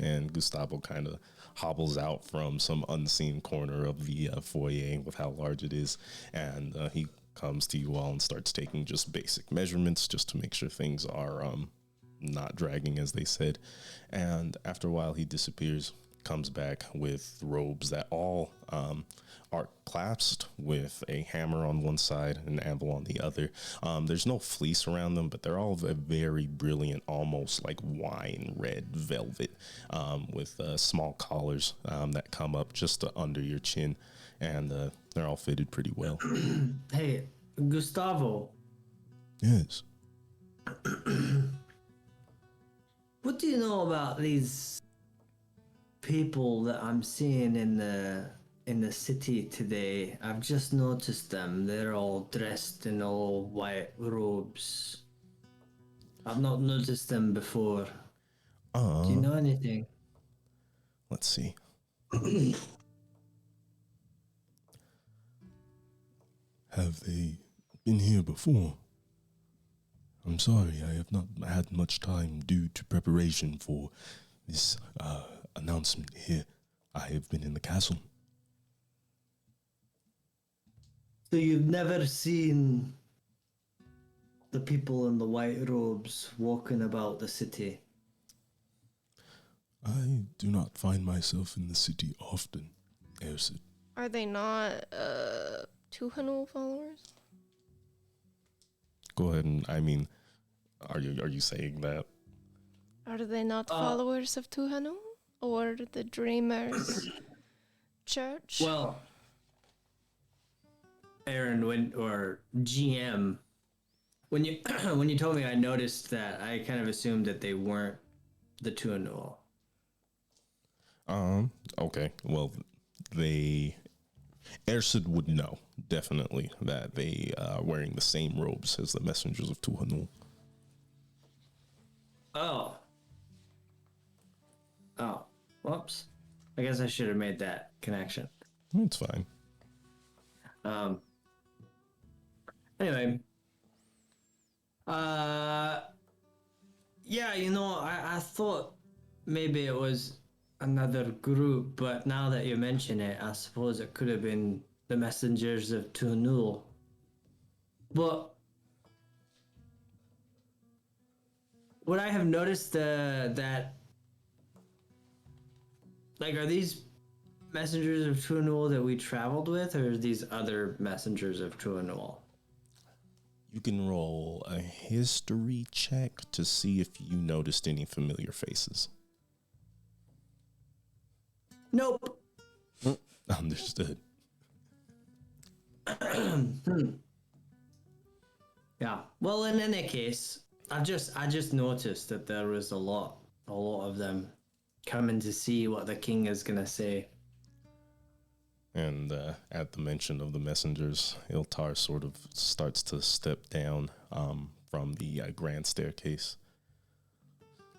[SPEAKER 1] And Gustavo kind of hobbles out from some unseen corner of the foyer with how large it is. And he comes to you all and starts taking just basic measurements just to make sure things are not dragging, as they said. And after a while, he disappears. comes back with robes that all are clasped with a hammer on one side and an anvil on the other. There's no fleece around them, but they're all a very brilliant, almost like wine red velvet, with small collars that come up just under your chin, and they're all fitted pretty well.
[SPEAKER 3] Hey, Gustavo,
[SPEAKER 1] Yes.
[SPEAKER 3] what do you know about these people that I'm seeing in the city today? I've just noticed them. They're all dressed in all white robes. I've not noticed them before. Do you know anything?
[SPEAKER 1] Let's see. Have they been here before? I'm sorry, I have not had much time due to preparation for this announcement here. I have been in the castle.
[SPEAKER 3] So you've never seen the people in the white robes walking about the city?
[SPEAKER 1] I do not find myself in the city often, Ersid.
[SPEAKER 4] Are they not Tuhanu followers?
[SPEAKER 1] Go ahead and, are you saying that?
[SPEAKER 4] Are they not followers of Tuhanu? Or the Dreamers Church?
[SPEAKER 3] Well, Aaron, or GM, when you when you told me, I noticed that I kind of assumed that they weren't the Tuanul.
[SPEAKER 1] Okay. Well, Ersid would know, definitely, that they are wearing the same robes as the messengers of Tuhanul.
[SPEAKER 3] Oh. Whoops. I guess I should have made that connection.
[SPEAKER 1] It's fine.
[SPEAKER 3] Anyway. Yeah, I thought maybe it was another group, but now that you mention it, I suppose it could have been the messengers of Tuanul. But would I have noticed that, like, are these messengers of Tuanul that we traveled with, or are these other messengers of Tuanul?
[SPEAKER 1] You can roll a history check to see if you noticed any familiar faces.
[SPEAKER 3] Nope.
[SPEAKER 1] Understood.
[SPEAKER 3] Yeah. Well, in any case, I just noticed that there was a lot of them coming to see what the king is gonna say.
[SPEAKER 1] And at the mention of the messengers, Iltar sort of starts to step down from the grand staircase.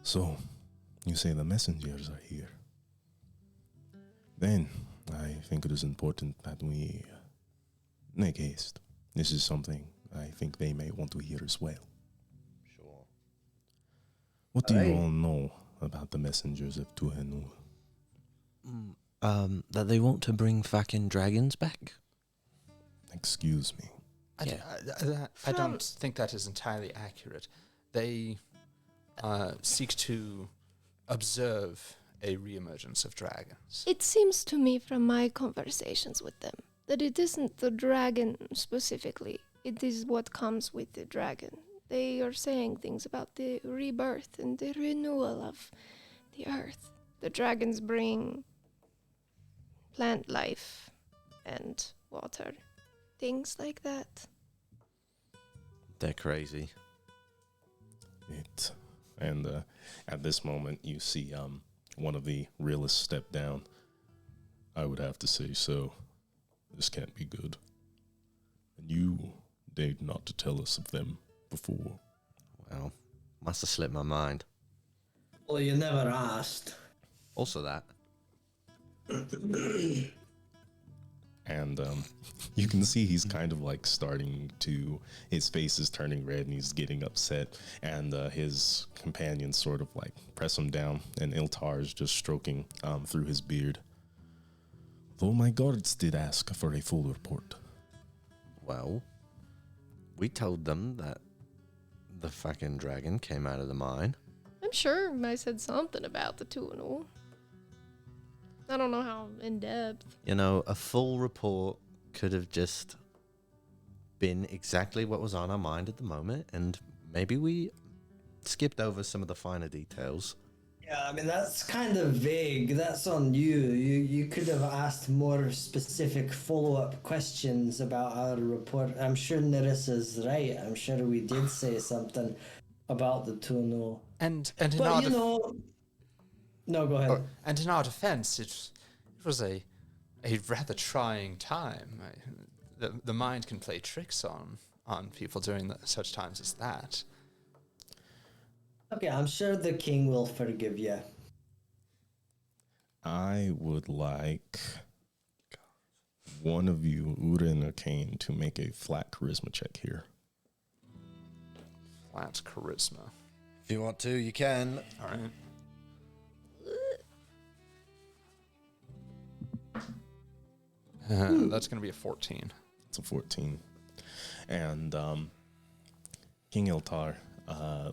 [SPEAKER 1] So, you say the messengers are here. Then, I think it is important that we make haste. This is something I think they may want to hear as well.
[SPEAKER 5] Sure.
[SPEAKER 1] What do you all know about the messengers of Tuhanu?
[SPEAKER 5] That they want to bring fucking dragons back.
[SPEAKER 1] Excuse me.
[SPEAKER 2] I don't think that is entirely accurate. They seek to observe a reemergence of dragons.
[SPEAKER 4] It seems to me from my conversations with them that it isn't the dragon specifically. It is what comes with the dragon. They are saying things about the rebirth and the renewal of the earth. The dragons bring plant life and water, things like that.
[SPEAKER 5] They're crazy.
[SPEAKER 1] And at this moment, you see one of the realists step down. I would have to say so. This can't be good. And you dared not to tell us of them before.
[SPEAKER 5] Well, must have slipped my mind.
[SPEAKER 3] Well, you never asked.
[SPEAKER 5] Also that.
[SPEAKER 1] And you can see he's kind of like his face is turning red and he's getting upset. And his companions sort of like press him down. And Iltar is just stroking through his beard. Though my guards did ask for a full report.
[SPEAKER 5] Well, we told them that the fucking dragon came out of the mine.
[SPEAKER 4] I'm sure I said something about the Tuanul. I don't know how in depth.
[SPEAKER 5] You know, a full report could have just been exactly what was on our mind at the moment, and maybe we skipped over some of the finer details.
[SPEAKER 3] Yeah, I mean that's kind of vague. That's on you. You could have asked more specific follow-up questions about our report. I'm sure Nerissa's right. I'm sure we did say something about the tunnel.
[SPEAKER 2] And in
[SPEAKER 3] But
[SPEAKER 2] our
[SPEAKER 3] you know, no, go ahead.
[SPEAKER 2] and in our defense, it was a rather trying time. The mind can play tricks on people during such times as that.
[SPEAKER 3] Okay, I'm sure the king will forgive you.
[SPEAKER 1] I would like one of you, Urin or Kane, to make a flat charisma check here.
[SPEAKER 2] Flat charisma.
[SPEAKER 5] If you want to, you can.
[SPEAKER 2] All right. That's going to be a 14.
[SPEAKER 1] It's a 14. And King Iltar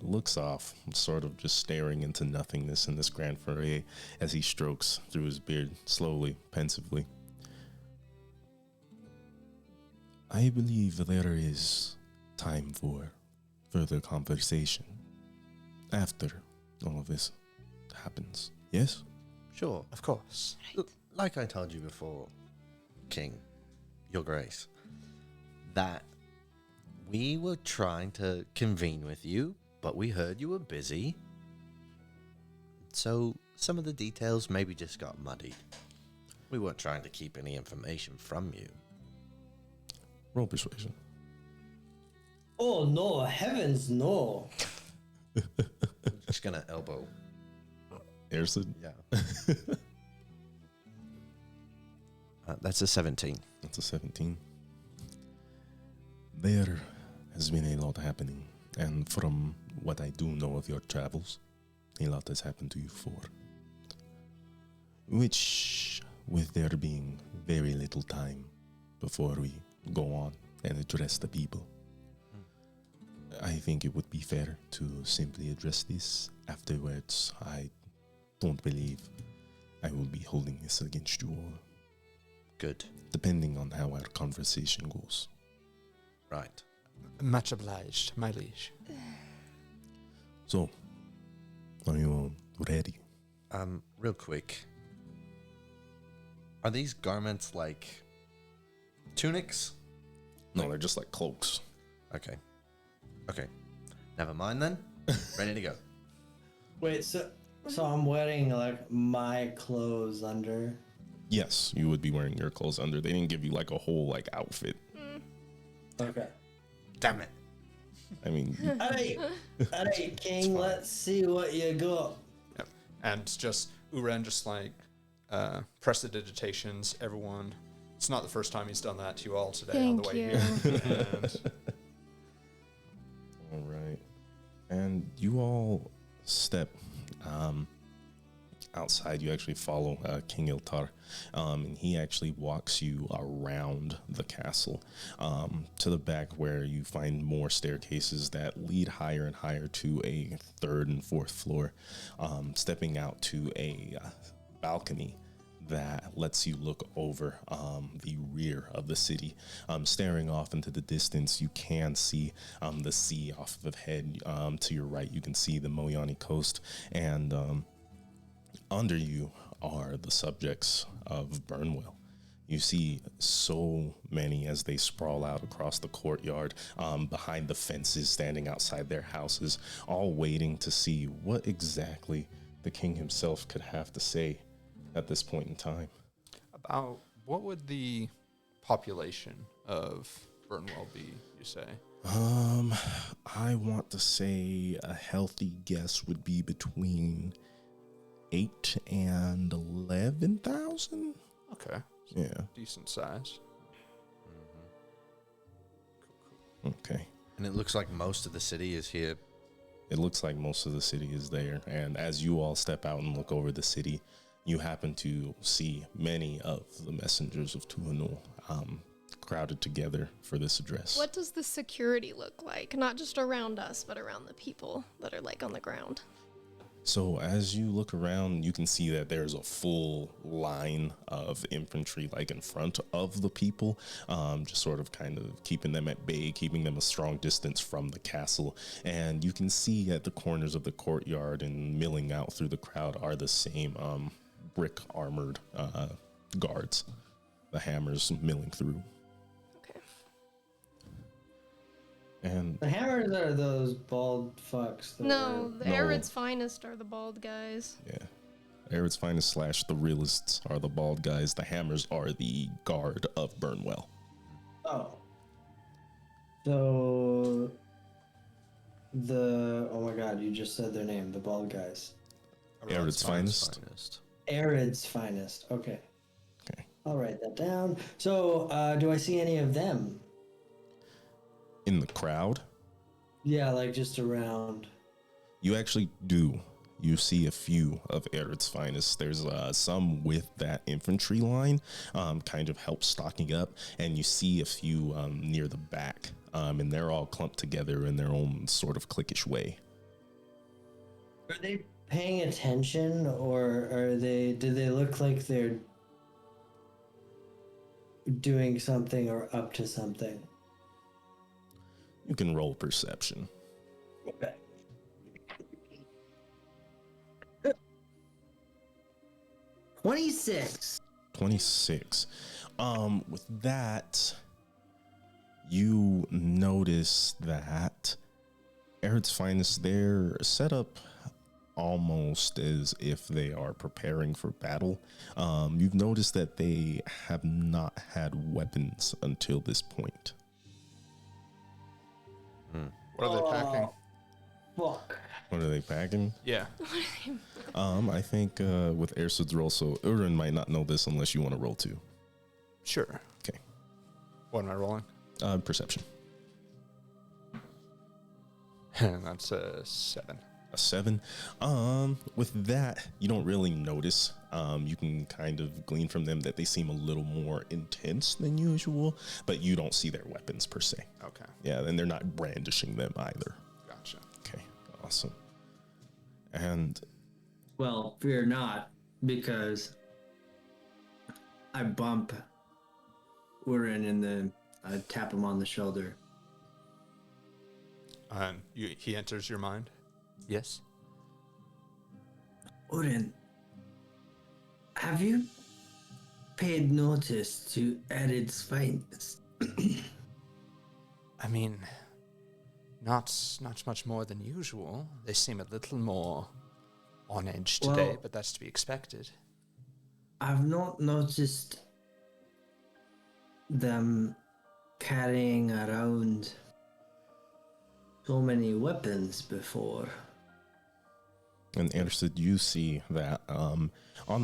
[SPEAKER 1] looks off, sort of just staring into nothingness in this grand foray as he strokes through his beard slowly, pensively. I believe there is time for further conversation after all of this happens. Yes?
[SPEAKER 5] Sure.
[SPEAKER 2] Of course.
[SPEAKER 5] Like I told you before, King, Your Grace, that we were trying to convene with you, but we heard you were busy. So some of the details maybe just got muddied. We weren't trying to keep any information from you.
[SPEAKER 1] Roll persuasion.
[SPEAKER 3] Oh no, heavens no.
[SPEAKER 5] Just gonna elbow.
[SPEAKER 1] Erson?
[SPEAKER 5] Yeah. That's a 17.
[SPEAKER 1] That's a 17. There has been a lot happening, and from what I do know of your travels, a lot has happened to you before. Which, with there being very little time before we go on and address the people, I think it would be fair to simply address this afterwards. I don't believe I will be holding this against you all,
[SPEAKER 5] Good.
[SPEAKER 1] depending on how our conversation goes.
[SPEAKER 5] Right.
[SPEAKER 2] Much obliged, my liege.
[SPEAKER 1] So, are you all ready?
[SPEAKER 5] Real quick. Are these garments like tunics?
[SPEAKER 1] No, they're just like cloaks.
[SPEAKER 5] Okay. Okay. Never mind then. Ready to go.
[SPEAKER 3] Wait, so I'm wearing like my clothes under.
[SPEAKER 1] Yes, you would be wearing your clothes under. They didn't give you like a whole like outfit.
[SPEAKER 3] Okay.
[SPEAKER 5] Damn it.
[SPEAKER 1] I mean,
[SPEAKER 3] All right, King. Let's see what you got.
[SPEAKER 2] Yep. And just Uren just like prestidigitations everyone. It's not the first time he's done that to you all today on the
[SPEAKER 4] Thank
[SPEAKER 2] way
[SPEAKER 4] you.
[SPEAKER 2] here. And
[SPEAKER 1] all right. And you all step outside. You actually follow King Iltar, and he actually walks you around the castle to the back, where you find more staircases that lead higher and higher to a third and fourth floor, stepping out to a balcony that lets you look over the rear of the city. Staring off into the distance, you can see the sea off of head. To your right, you can see the Moyani coast, and under you are the subjects of Burnwell. You see so many as they sprawl out across the courtyard, behind the fences, standing outside their houses, all waiting to see what exactly the king himself could have to say at this point in time.
[SPEAKER 2] about what would the population of Burnwell be, you say?
[SPEAKER 1] I want to say a healthy guess would be between 8 and 11,000.
[SPEAKER 2] Okay.
[SPEAKER 1] Yeah.
[SPEAKER 2] Decent size.
[SPEAKER 1] Okay.
[SPEAKER 5] And it looks like most of the city is here.
[SPEAKER 1] It looks like most of the city is there, and as you all step out and look over the city, you happen to see many of the messengers of Tuhanul crowded together for this address.
[SPEAKER 4] What does the security look like? Not just around us, but around the people that are like on the ground.
[SPEAKER 1] So as you look around, you can see that there's a full line of infantry like in front of the people, just sort of kind of keeping them at bay, keeping them a strong distance from the castle. And you can see at the corners of the courtyard and milling out through the crowd are the same brick armored guards, the hammers milling through.
[SPEAKER 4] Okay.
[SPEAKER 1] And
[SPEAKER 3] The hammers are those bald fucks. That
[SPEAKER 4] No, the
[SPEAKER 1] No.
[SPEAKER 4] Arid's finest are the bald guys.
[SPEAKER 1] yeah, Arid's finest / the realists are the bald guys. The hammers are the guard of Burnwell.
[SPEAKER 3] Oh. So oh my god, you just said their name, the bald guys.
[SPEAKER 1] Arid's finest.
[SPEAKER 3] Arid's finest. Okay.
[SPEAKER 1] Okay.
[SPEAKER 3] I'll write that down. So, do I see any of them?
[SPEAKER 1] In the crowd,
[SPEAKER 3] Yeah, like just around.
[SPEAKER 1] you actually do. You see a few of Arid's finest. There's some with that infantry line, kind of help stocking up, and you see a few near the back, and they're all clumped together in their own sort of cliquish way.
[SPEAKER 3] Are they paying attention, or do they look like they're doing something or up to something?
[SPEAKER 1] You can roll perception.
[SPEAKER 3] Okay. $26.
[SPEAKER 1] 26. With that, you notice that Arid's finest, they're set up almost as if they are preparing for battle. You've noticed that they have not had weapons until this point.
[SPEAKER 2] What are they packing?
[SPEAKER 3] Fuck.
[SPEAKER 1] What are they packing?
[SPEAKER 2] Yeah.
[SPEAKER 1] I think with Ersid's roll, so Urin might not know this unless you want to roll too.
[SPEAKER 2] Sure.
[SPEAKER 1] Okay.
[SPEAKER 2] What am I rolling?
[SPEAKER 1] Perception.
[SPEAKER 2] That's a 7.
[SPEAKER 1] A 7. With that, you don't really notice. You can kind of glean from them that they seem a little more intense than usual, but you don't see their weapons per se.
[SPEAKER 2] Okay.
[SPEAKER 1] Yeah, and they're not brandishing them either.
[SPEAKER 2] Gotcha.
[SPEAKER 1] Okay, awesome. And
[SPEAKER 3] Well, fear not, because I bump Urin and I tap him on the shoulder.
[SPEAKER 2] He enters your mind? Yes.
[SPEAKER 3] Urin, have you paid notice to Arid's finest?
[SPEAKER 2] I mean, not much more than usual. They seem a little more on edge today,
[SPEAKER 3] Well-
[SPEAKER 2] but that's to be expected.
[SPEAKER 3] I've not noticed them carrying around so many weapons before.
[SPEAKER 1] And Anderson, you see that on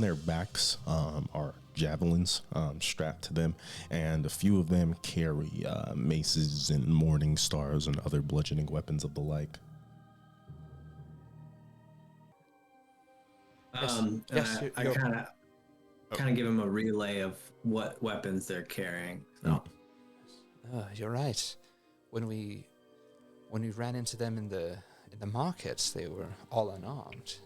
[SPEAKER 1] their backs are javelins strapped to them, and a few of them carry maces and morning stars and other bludgeoning weapons of the like.
[SPEAKER 2] Yes,
[SPEAKER 3] I
[SPEAKER 2] you're-
[SPEAKER 3] kind of give him a relay of what weapons they're carrying. So.
[SPEAKER 2] You're right. When we ran into them in the markets, they were all unarmed.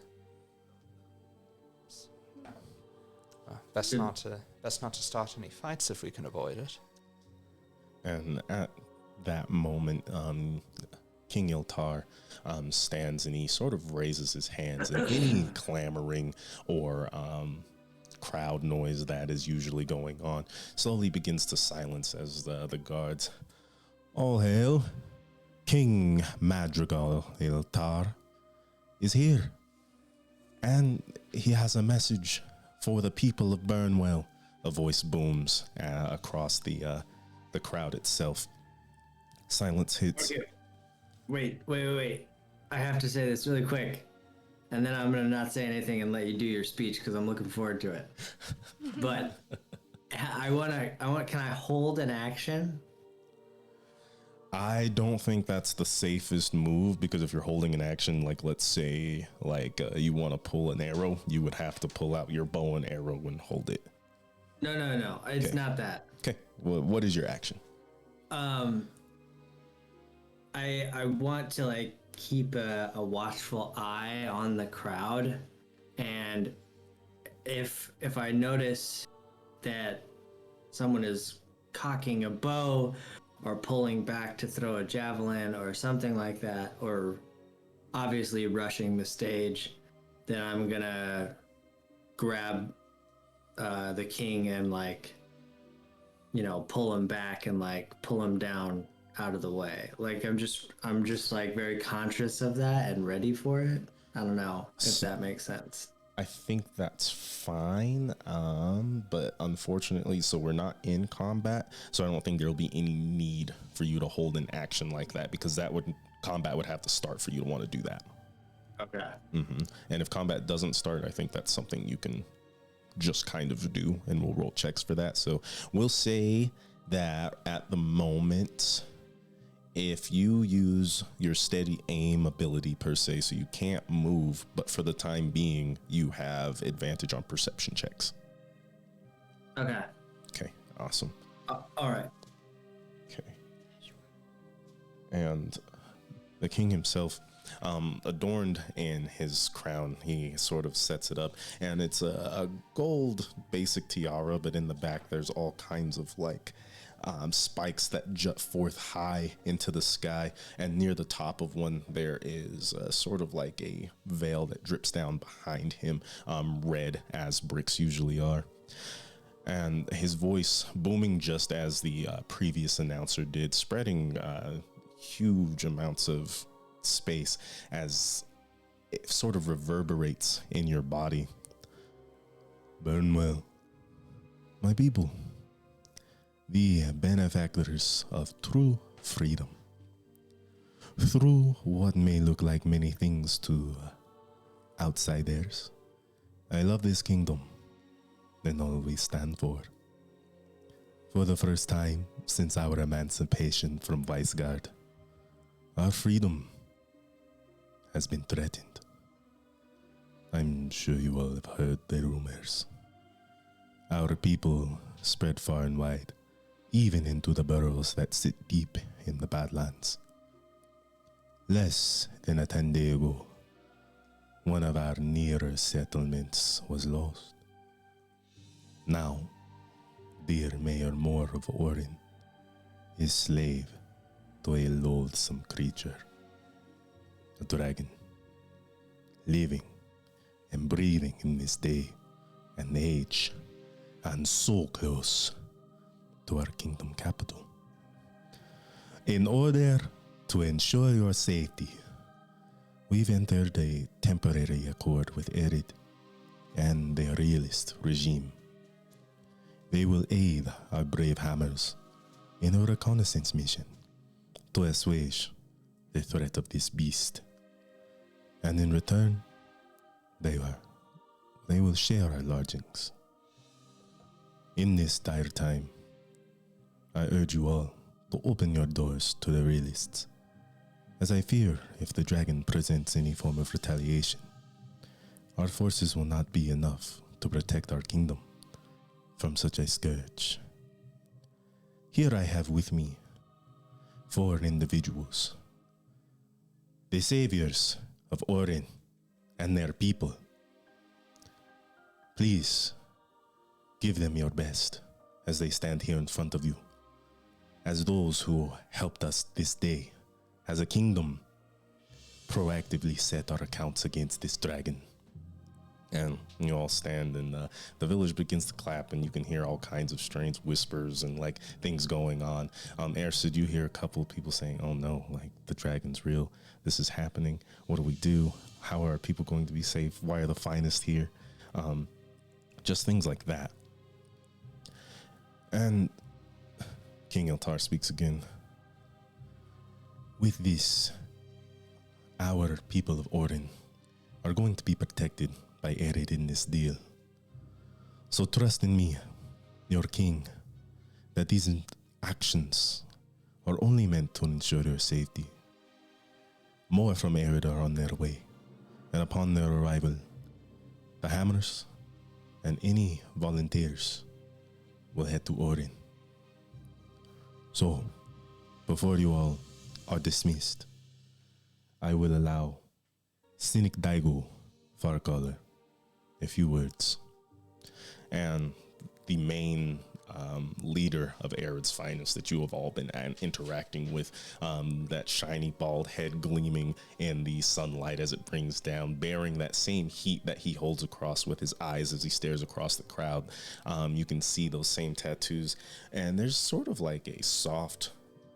[SPEAKER 2] Best not to start any fights if we can avoid it.
[SPEAKER 1] And at that moment, King Iltar stands and he sort of raises his hands, and any clamoring or crowd noise that is usually going on slowly begins to silence as the guards, all hail, King Madrigal Iltar is here, and he has a message for the people of Burnwell. A voice booms across the crowd itself. Silence hits.
[SPEAKER 3] Okay. Wait. I have to say this really quick. And then I'm going to not say anything and let you do your speech because I'm looking forward to it. But can I hold an action?
[SPEAKER 1] I don't think that's the safest move, because if you're holding an action, like let's say you want to pull an arrow, you would have to pull out your bow and arrow and hold it.
[SPEAKER 3] No. It's
[SPEAKER 1] Okay.
[SPEAKER 3] not that.
[SPEAKER 1] Okay, well, what is your action?
[SPEAKER 3] I want to keep a watchful eye on the crowd, and if I notice that someone is cocking a bow or pulling back to throw a javelin or something like that, or obviously rushing the stage, then I'm gonna grab the king and like, you know, pull him back and like pull him down out of the way. Like I'm just like very conscious of that and ready for it. I don't know if that makes sense.
[SPEAKER 1] I think that's fine, but unfortunately, so we're not in combat, so I don't think there'll be any need for you to hold an action like that, because combat would have to start for you to want to do that.
[SPEAKER 3] Okay.
[SPEAKER 1] And if combat doesn't start, I think that's something you can just kind of do, and we'll roll checks for that. So we'll say that at the moment, if you use your steady aim ability per se, so you can't move, but for the time being, you have advantage on perception checks.
[SPEAKER 3] Okay.
[SPEAKER 1] Okay, awesome.
[SPEAKER 3] All right.
[SPEAKER 1] Okay. And the king himself, adorned in his crown, he sort of sets it up, and it's a gold basic tiara, but in the back there's all kinds of like spikes that jut forth high into the sky, and near the top of one there is sort of like a veil that drips down behind him, red as bricks usually are. And his voice booming just as the previous announcer did, spreading huge amounts of space as it sort of reverberates in your body. Burnwell, my people, the benefactors of true freedom. Through what may look like many things to outsiders, I love this kingdom and all we stand for. For the first time since our emancipation from Weisgard, our freedom has been threatened. I'm sure you all have heard the rumors. Our people spread far and wide, even into the burrows that sit deep in the Badlands. Less than a 10-day ago, one of our nearer settlements was lost. Now, dear Mayor Moore of Orin is slave to a loathsome creature, a dragon, living and breathing in this day and age, and so close to our kingdom capital. In order to ensure your safety, we've entered a temporary accord with Erid and the realist regime. They will aid our brave hammers in a reconnaissance mission to assuage the threat of this beast. And in return, they will share our lodgings. In this dire time, I urge you all to open your doors to the realists, as I fear if the dragon presents any form of retaliation, our forces will not be enough to protect our kingdom from such a scourge. Here I have with me 4 individuals, the saviors of Orin and their people. Please give them your best as they stand here in front of you, as those who helped us this day as a kingdom proactively set our accounts against this dragon. And you all stand, and the village begins to clap, and you can hear all kinds of strange whispers and like things going on. Ersid, you hear a couple of people saying, "Oh no, like the dragon's real. This is happening. What do we do? How are our people going to be safe? Why are the finest here?" Just things like that. And King Eltar speaks again. With this, our people of Orin are going to be protected by Erid in this deal. So trust in me, your king, that these actions are only meant to ensure your safety. More from Erid are on their way, and upon their arrival, the Hammers and any volunteers will head to Orin. So, before you all are dismissed, I will allow Cynic Daigo Farcaller a few words. And the main leader of Arid's finest that you have all been interacting with, that shiny bald head gleaming in the sunlight as it brings down, bearing that same heat that he holds across with his eyes as he stares across the crowd. You can see those same tattoos, and there's sort of like a soft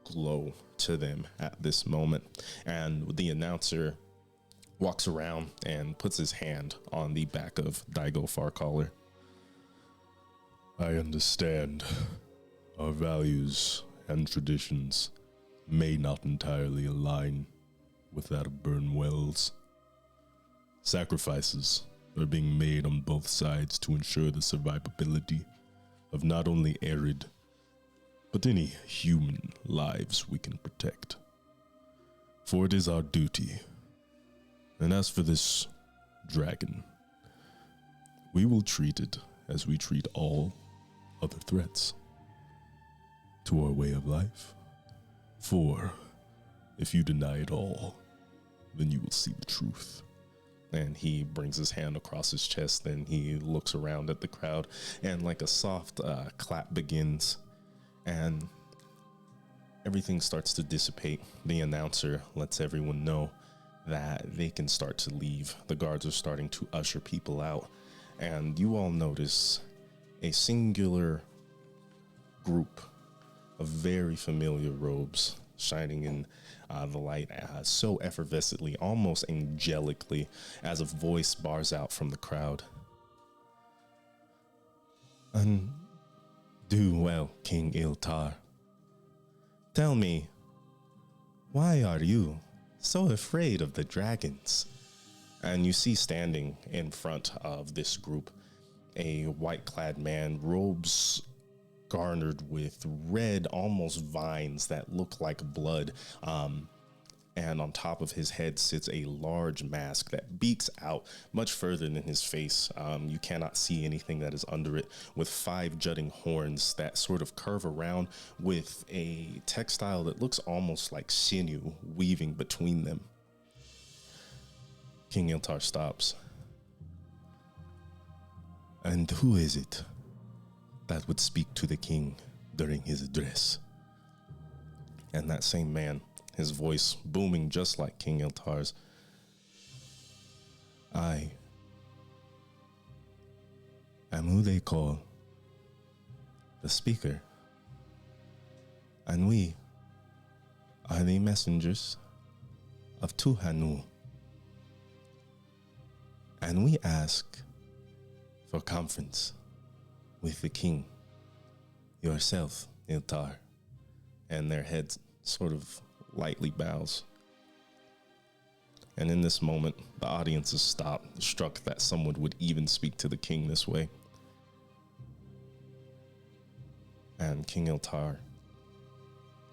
[SPEAKER 1] glow to them at this moment. And the announcer walks around and puts his hand on the back of Daigo Farcaller. I understand our values and traditions may not entirely align with that of Burnwell's. Sacrifices are being made on both sides to ensure the survivability of not only Arid, but any human lives we can protect. For it is our duty. And as for this dragon, we will treat it as we treat all other threats to our way of life. For if you deny it all, then you will see the truth. And he brings his hand across his chest, and he looks around at the crowd, and like a soft clap begins, and everything starts to dissipate. The announcer lets everyone know that they can start to leave. The guards are starting to usher people out, and you all notice a singular group of very familiar robes shining in the light so effervescently, almost angelically, as a voice bars out from the crowd. Do well, King Iltar. Tell me, why are you so afraid of the dragons? And you see standing in front of this group a white-clad man, robes garnered with red, almost vines that look like blood. And on top of his head sits a large mask that beaks out much further than his face. You cannot see anything that is under it, with 5 jutting horns that sort of curve around with a textile that looks almost like sinew weaving between them. King Iltar stops. And who is it that would speak to the king during his address? And that same man, his voice booming just like King Iltar's. I am who they call the speaker. And we are the messengers of Tuhanu. And we ask for conference with the king, yourself, Iltar. And their heads sort of lightly bows. And in this moment, the audience is stopped, struck that someone would even speak to the king this way. And King Iltar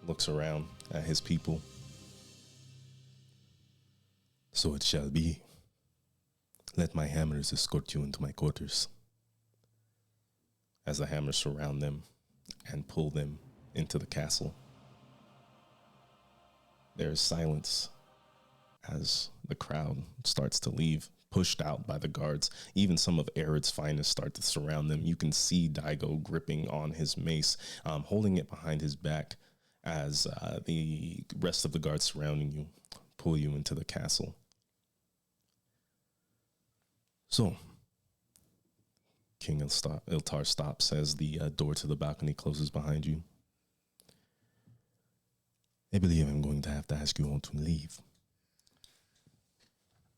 [SPEAKER 1] looks around at his people. So it shall be. Let my hammers escort you into my quarters. As the hammers surround them and pull them into the castle, there is silence as the crowd starts to leave, pushed out by the guards. Even some of Arid's finest start to surround them. You can see Daigo gripping on his mace, holding it behind his back as the rest of the guards surrounding you pull you into the castle. So, King Iltar stops as the door to the balcony closes behind you. I believe I'm going to have to ask you all to leave.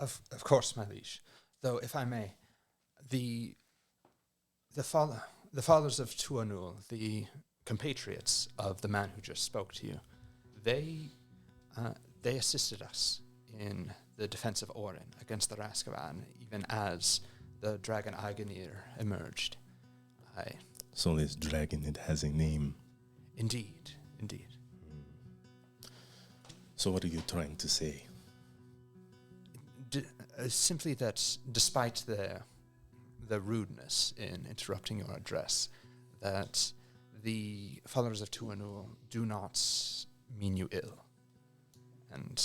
[SPEAKER 2] Of course, my liege. Though, if I may, the fathers of Tuanul, the compatriots of the man who just spoke to you, they assisted us in the defense of Orin against the Raskavan, even as the dragon Aganir emerged.
[SPEAKER 1] So this dragon, it has a name.
[SPEAKER 2] Indeed.
[SPEAKER 1] So what are you trying to say?
[SPEAKER 2] Simply that despite the rudeness in interrupting your address, that the followers of Tuanul do not mean you ill. And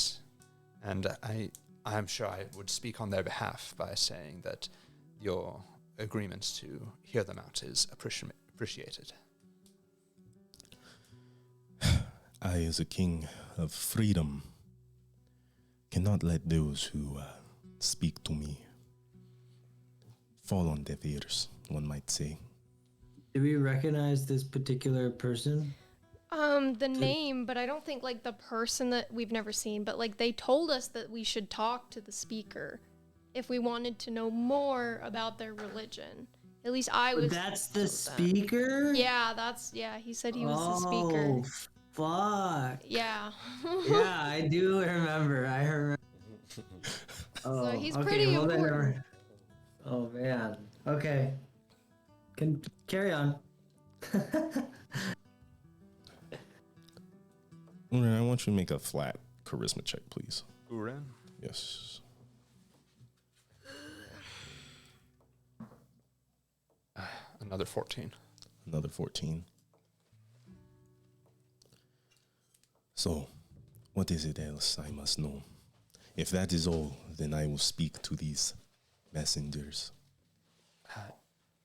[SPEAKER 2] And I'm sure I would speak on their behalf by saying that your agreement to hear them out is appreciated.
[SPEAKER 1] I, as a king of freedom, cannot let those who speak to me fall on deaf ears, one might say.
[SPEAKER 3] Do we recognize this particular person?
[SPEAKER 4] The name, but I don't think like the person that we've never seen, but like they told us that we should talk to the speaker if we wanted to know more about their religion. At least I was.
[SPEAKER 3] That's the
[SPEAKER 4] told that.
[SPEAKER 3] speaker?
[SPEAKER 4] Yeah, he said he was the speaker.
[SPEAKER 3] Oh, fuck.
[SPEAKER 4] Yeah.
[SPEAKER 3] Yeah, I do remember. I remember.
[SPEAKER 4] So he's pretty important.
[SPEAKER 3] Oh, man. Okay. Can carry on.
[SPEAKER 1] I want you to make a flat charisma check, please.
[SPEAKER 2] Uren?
[SPEAKER 1] Yes.
[SPEAKER 2] Another 14.
[SPEAKER 1] Another 14. So, what is it else I must know? If that is all, then I will speak to these messengers.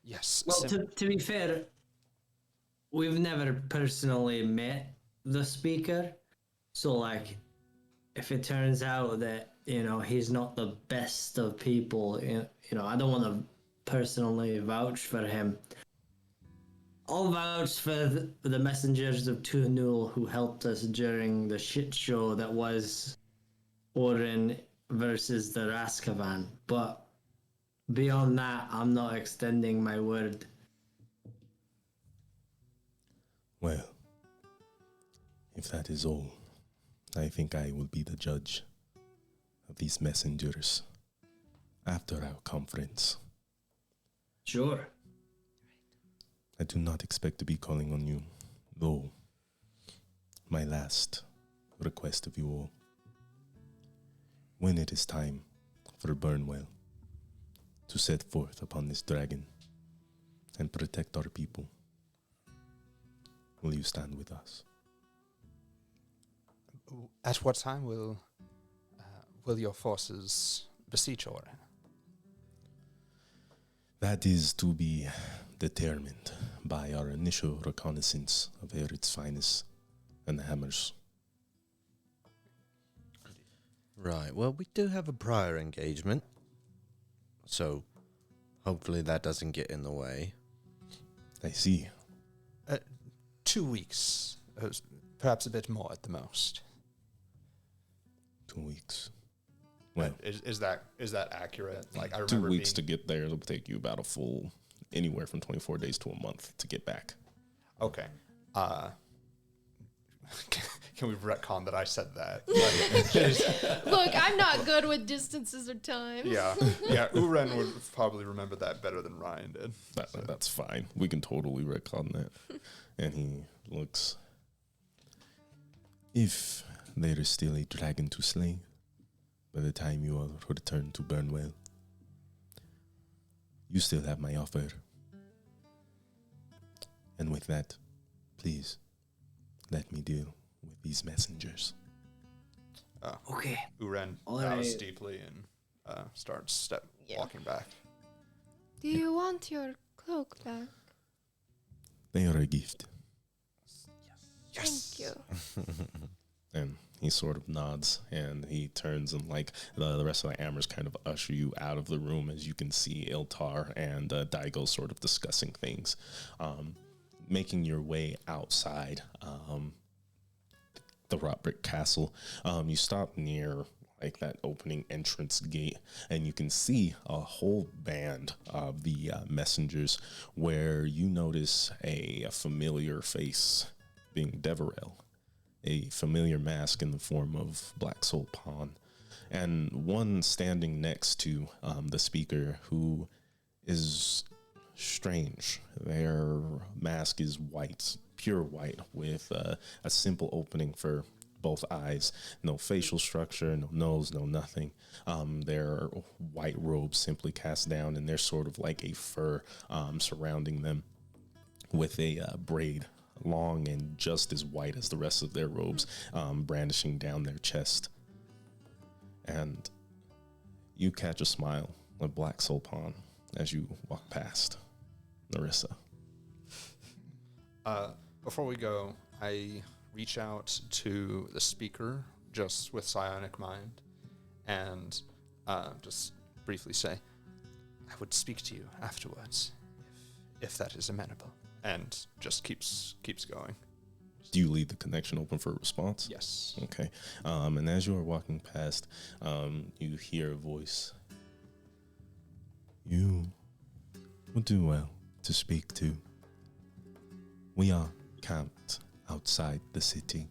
[SPEAKER 2] Yes.
[SPEAKER 3] Well, to be fair, we've never personally met the speaker. So, like, if it turns out that, he's not the best of people, I don't want to personally vouch for him. I'll vouch for the messengers of Tuhnul who helped us during the shit show that was Orin versus the Raskavan. But beyond that, I'm not extending my word.
[SPEAKER 1] Well, if that is all, I think I will be the judge of these messengers after our conference.
[SPEAKER 3] Sure.
[SPEAKER 1] I do not expect to be calling on you, though. My last request of you all. When it is time for Burnwell to set forth upon this dragon and protect our people, will you stand with us?
[SPEAKER 2] At what time will your forces besiege Orin?
[SPEAKER 1] That is to be determined by our initial reconnaissance of Erit's finest and the hammers.
[SPEAKER 5] Right, well, we do have a prior engagement, so hopefully that doesn't get in the way.
[SPEAKER 1] I see.
[SPEAKER 2] 2 weeks, perhaps a bit more at the most.
[SPEAKER 1] 2 weeks. Well,
[SPEAKER 2] is that accurate? Like I
[SPEAKER 1] 2
[SPEAKER 2] remember
[SPEAKER 1] weeks to get there. It'll take you about a full, anywhere from 24 days to a month to get back.
[SPEAKER 2] Okay. Can we retcon that I said that?
[SPEAKER 4] Look, I'm not good with distances or time.
[SPEAKER 2] Yeah. Uren would probably remember that better than Ryan did.
[SPEAKER 1] That's fine. We can totally retcon that. And he looks. If there is still a dragon to slay, by the time you all return to Burnwell, you still have my offer. And with that, please, let me deal with these messengers.
[SPEAKER 3] Okay.
[SPEAKER 2] Uren bows deeply and starts walking back.
[SPEAKER 4] Do you want your cloak back?
[SPEAKER 1] They are a gift.
[SPEAKER 2] Yes.
[SPEAKER 4] Thank you.
[SPEAKER 1] And he sort of nods and he turns and like the rest of the Amers kind of usher you out of the room as you can see Iltar and Daigo sort of discussing things. Making your way outside the Rot Brick Castle, you stop near like that opening entrance gate and you can see a whole band of the messengers where you notice a familiar face being Deverell, a familiar mask in the form of Black Soul Pawn, and one standing next to the speaker who is strange. Their mask is white, pure white, with a simple opening for both eyes. No facial structure, no nose, no nothing. Their white robes simply cast down, and they're sort of like a fur surrounding them with a braid, long and just as white as the rest of their robes, brandishing down their chest. And you catch a smile of Black Soul Pawn as you walk past Narissa.
[SPEAKER 2] Before we go, I reach out to the speaker just with psionic mind and just briefly say, I would speak to you afterwards if that is amenable. And just keeps going.
[SPEAKER 1] Do you leave the connection open for a response?
[SPEAKER 2] Yes.
[SPEAKER 1] Okay. And as you are walking past, you hear a voice. You would do well to speak to. We are camped outside the city.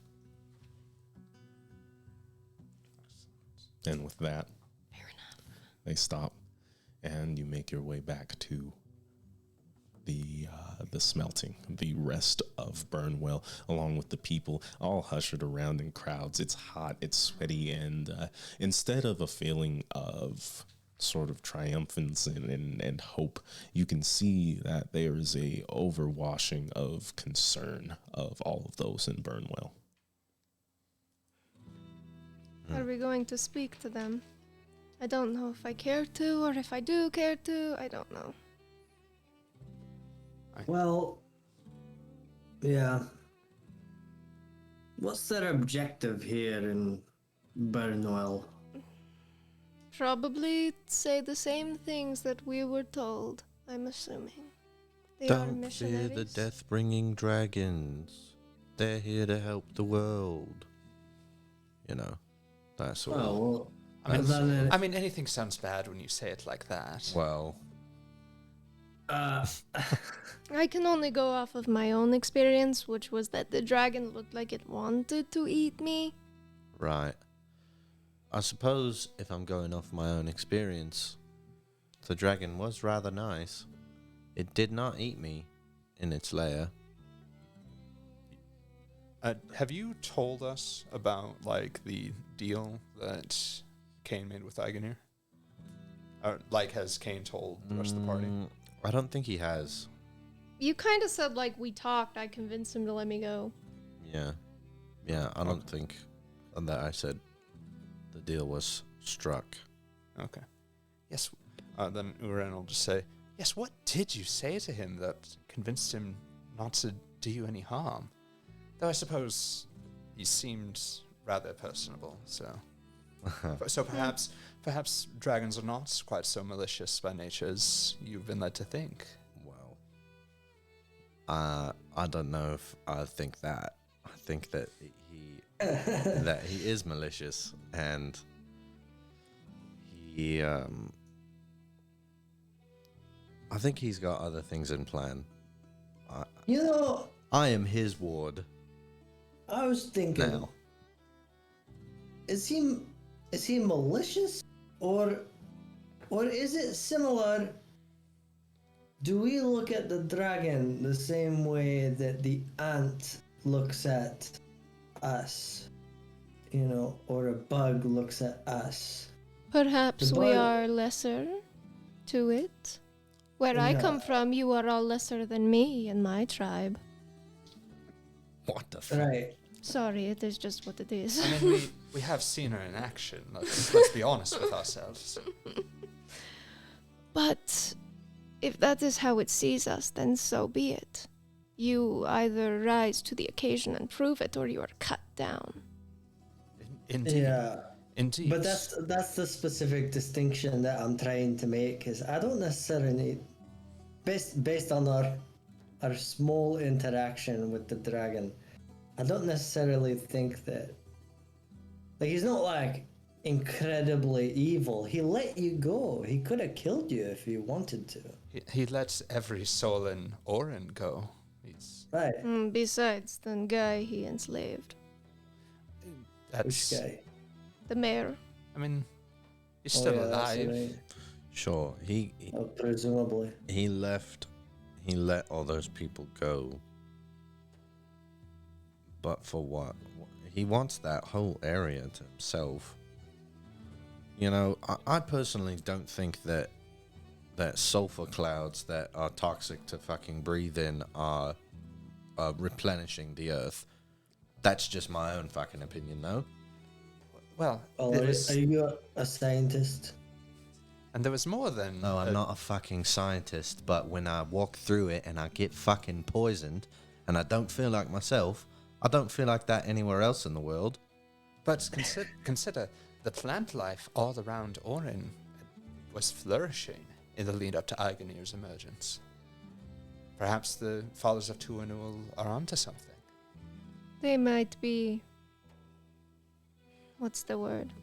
[SPEAKER 1] And with that, they stop, and you make your way back to the smelting, the rest of Burnwell, along with the people, all hushed around in crowds. It's hot, it's sweaty, and instead of a feeling of sort of triumphance and hope, you can see that there is a overwashing of concern of all of those in Burnwell.
[SPEAKER 4] Are we going to speak to them? I don't know if I care to, or if I do care to. I don't know.
[SPEAKER 3] Well, yeah. What's their objective here in Burnwell?
[SPEAKER 4] Probably say the same things that we were told, I'm assuming. They are
[SPEAKER 5] Don't
[SPEAKER 4] missionaries.
[SPEAKER 5] fear the death-bringing dragons. They're here to help the world. You know, that sort of...
[SPEAKER 3] Well,
[SPEAKER 2] I mean, anything sounds bad when you say it like that.
[SPEAKER 5] Well,
[SPEAKER 4] I can only go off of my own experience, which was that the dragon looked like it wanted to eat me.
[SPEAKER 5] right. I suppose if I'm going off my own experience, the dragon was rather nice. It did not eat me in its lair.
[SPEAKER 2] Have you told us about, like, the deal that Kane made with Igonir? Or, like, has Kane told the rest of the party?
[SPEAKER 5] I don't think he has.
[SPEAKER 4] You kind of said, like, we talked. I convinced him to let me go.
[SPEAKER 5] Yeah. Yeah, I don't think that I said the deal was struck.
[SPEAKER 2] Okay. Yes. Then Uren will just say, yes, what did you say to him that convinced him not to do you any harm? Though I suppose he seemed rather personable, so... So perhaps dragons are not quite so malicious by nature as you've been led to think.
[SPEAKER 5] Well, I don't know if I think that. I think that he is malicious, and he I think he's got other things in plan.
[SPEAKER 3] you know,
[SPEAKER 5] I am his ward
[SPEAKER 3] I was thinking,
[SPEAKER 5] now.
[SPEAKER 3] is he malicious, or is it similar? Do we look at the dragon the same way that the ant looks at us? You know, or a bug looks at us?
[SPEAKER 4] Perhaps
[SPEAKER 3] The
[SPEAKER 4] we
[SPEAKER 3] bug-
[SPEAKER 4] are lesser to it. Where I come from, you are all lesser than me and my tribe.
[SPEAKER 5] What the fuck?
[SPEAKER 3] Right.
[SPEAKER 4] Sorry, it is just what it is.
[SPEAKER 2] I mean, we have seen her in action. Let's be honest with ourselves.
[SPEAKER 4] But if that is how it sees us, then so be it. You either rise to the occasion and prove it, or you are cut down.
[SPEAKER 2] Indeed.
[SPEAKER 3] Yeah.
[SPEAKER 2] Indeed.
[SPEAKER 3] But that's the specific distinction that I'm trying to make, is I don't necessarily need, based on our small interaction with the dragon, I don't necessarily think that, like, he's not like incredibly evil. He let you go. He could have killed you if he wanted to.
[SPEAKER 2] He lets every soul in Orin go. He's
[SPEAKER 3] Right.
[SPEAKER 4] Besides the guy he enslaved.
[SPEAKER 3] Which
[SPEAKER 2] that's.
[SPEAKER 3] guy?
[SPEAKER 4] The mayor.
[SPEAKER 2] I mean, he's
[SPEAKER 3] Oh,
[SPEAKER 2] still
[SPEAKER 3] yeah, that's
[SPEAKER 2] alive.
[SPEAKER 3] right.
[SPEAKER 5] Sure, he
[SPEAKER 3] Oh, presumably.
[SPEAKER 5] he let all those people go. But for what? He wants that whole area to himself. You know, I personally don't think that sulfur clouds that are toxic to fucking breathe in are replenishing the earth. That's just my own fucking opinion, though.
[SPEAKER 2] Well,
[SPEAKER 3] Oh,
[SPEAKER 2] there
[SPEAKER 3] are
[SPEAKER 2] was,
[SPEAKER 3] you a scientist?
[SPEAKER 2] and there was more than.
[SPEAKER 5] No, I'm not a fucking scientist, but when I walk through it and I get fucking poisoned and I don't feel like myself, I don't feel like that anywhere else in the world.
[SPEAKER 2] But consider the plant life all around Orin was flourishing in the lead up to Aiganir's emergence. Perhaps the Fathers of Tuanul are onto something.
[SPEAKER 4] They might be. What's the word?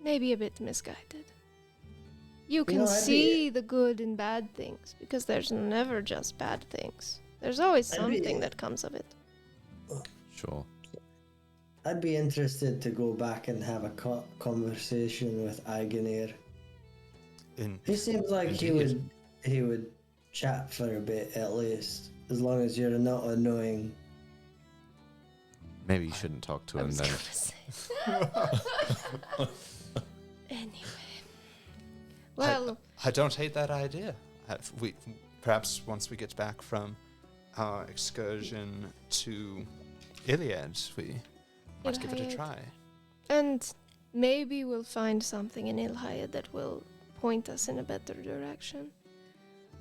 [SPEAKER 4] Maybe a bit misguided. You can see the good and bad things because there's never just bad things. There's always something that comes of it.
[SPEAKER 5] Sure.
[SPEAKER 3] I'd be interested to go back and have a conversation with Aiganir. He seems like he would chat for a bit at least, as long as you're not annoying.
[SPEAKER 5] Maybe you shouldn't talk to him then.
[SPEAKER 4] Anyway. Well,
[SPEAKER 2] I don't hate that idea. We perhaps once we get back from our excursion to Iliad, we might give it a
[SPEAKER 4] Iliad.
[SPEAKER 2] try.
[SPEAKER 4] and maybe we'll find something in Ilhaya that will point us in a better direction.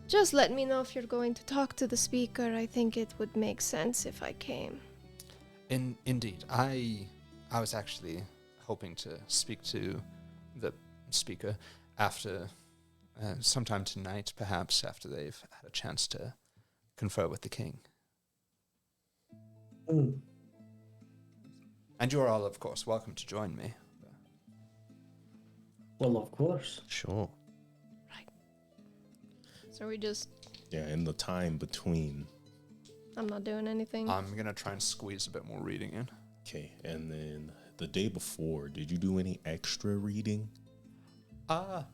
[SPEAKER 4] Just let me know if you're going to talk to the speaker. I think it would make sense if I came.
[SPEAKER 2] Indeed, I was actually hoping to speak to the speaker after sometime tonight, perhaps after they've had a chance to confer with the king.
[SPEAKER 3] Mm.
[SPEAKER 2] And you're all, of course, welcome to join me.
[SPEAKER 3] Well, of course.
[SPEAKER 5] Sure.
[SPEAKER 4] So we just...
[SPEAKER 1] Yeah, in the time between.
[SPEAKER 4] I'm not doing anything.
[SPEAKER 2] I'm going to try and squeeze a bit more reading in.
[SPEAKER 1] Okay, and then the day before, did you do any extra reading?
[SPEAKER 2] I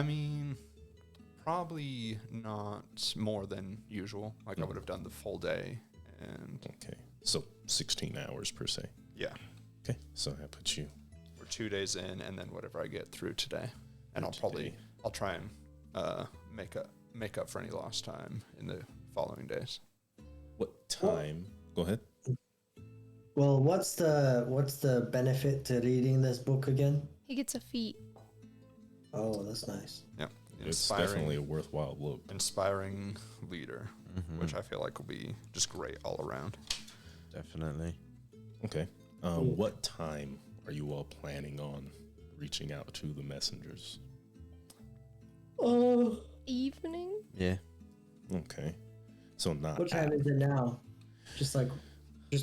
[SPEAKER 2] mean, probably not more than usual. Like, I would have done the full day. And
[SPEAKER 1] Okay, so 16 hours per se.
[SPEAKER 2] yeah,
[SPEAKER 1] Okay, so that puts you.
[SPEAKER 2] we're 2 days in, and then whatever I get through today. And
[SPEAKER 1] Today.
[SPEAKER 2] I'll try and make up for any lost time in the following days.
[SPEAKER 1] What time? Go ahead.
[SPEAKER 3] Well, what's the benefit to reading this book again?
[SPEAKER 4] He gets a feat.
[SPEAKER 3] Oh, that's nice.
[SPEAKER 2] Yeah,
[SPEAKER 1] It's definitely a worthwhile look.
[SPEAKER 2] inspiring leader,
[SPEAKER 5] Mhm.
[SPEAKER 2] which I feel like will be just great all around.
[SPEAKER 5] Definitely.
[SPEAKER 1] Okay. What time are you all planning on reaching out to the messengers?
[SPEAKER 3] Oh,
[SPEAKER 4] Evening?
[SPEAKER 5] Yeah.
[SPEAKER 1] Okay. So not.
[SPEAKER 3] what time is it now? Just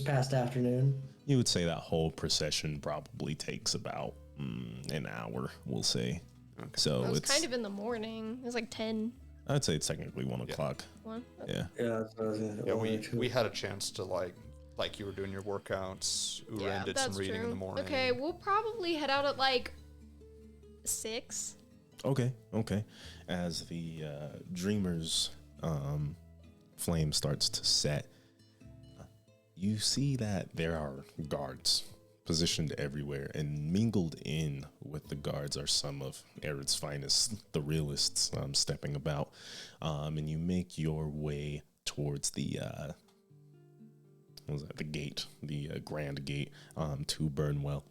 [SPEAKER 3] past afternoon.
[SPEAKER 1] You would say that whole procession probably takes about an hour, we'll say.
[SPEAKER 2] Okay.
[SPEAKER 1] So
[SPEAKER 4] It was
[SPEAKER 1] it's
[SPEAKER 4] kind of in the morning. It was like 10.
[SPEAKER 1] I'd say it's technically 1 o'clock.
[SPEAKER 4] 1.
[SPEAKER 1] Yeah.
[SPEAKER 3] Yeah, that's what I was gonna.
[SPEAKER 2] Yeah,
[SPEAKER 3] one or two.
[SPEAKER 2] we had a chance to like you were doing your workouts. Uren did some reading in the morning.
[SPEAKER 4] Okay, we'll probably head out at like 6.
[SPEAKER 1] Okay. As the dreamer's flame starts to set, you see that there are guards positioned everywhere, and mingled in with the guards are some of Ered's finest, the realists, stepping about. And you make your way towards the the gate, the grand gate to Burnwell.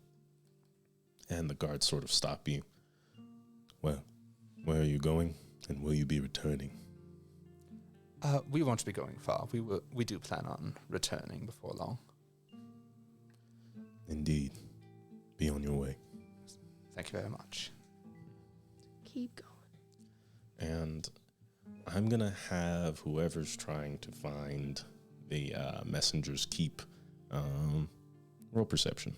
[SPEAKER 1] And the guards sort of stop you. Well, where are you going, and will you be returning?
[SPEAKER 2] We won't be going far. We do plan on returning before long.
[SPEAKER 1] Indeed. Be on your way.
[SPEAKER 2] Thank you very much.
[SPEAKER 4] Keep going.
[SPEAKER 1] And I'm going to have whoever's trying to find the messenger's keep roll perception.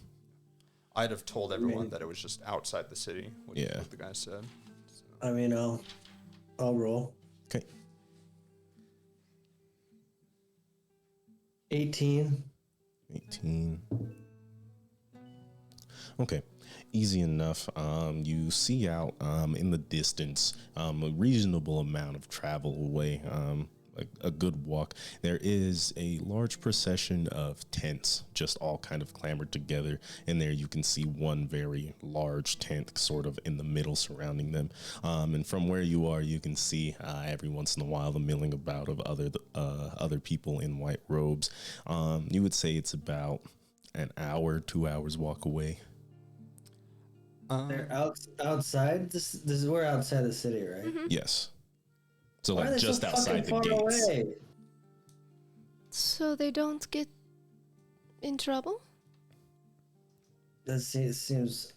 [SPEAKER 2] I'd have told everyone that it was just outside the city. What the guy said. So.
[SPEAKER 3] I mean, I'll roll.
[SPEAKER 1] Okay.
[SPEAKER 3] 18.
[SPEAKER 1] 18. Okay, easy enough. You see out in the distance a reasonable amount of travel away, a good walk. There is a large procession of tents just all kind of clamored together, and there you can see one very large tent sort of in the middle surrounding them. And from where you are, you can see every once in a while the milling about of other people in white robes. You would say it's about an hour, 2 hours walk away.
[SPEAKER 3] They're outside. This is we're outside the city, right?
[SPEAKER 1] Yes. So
[SPEAKER 3] Why are
[SPEAKER 1] like
[SPEAKER 3] they
[SPEAKER 1] just
[SPEAKER 3] so
[SPEAKER 1] outside the
[SPEAKER 3] fucking far
[SPEAKER 1] gates.
[SPEAKER 3] away?
[SPEAKER 4] So they don't get in trouble?
[SPEAKER 3] That seems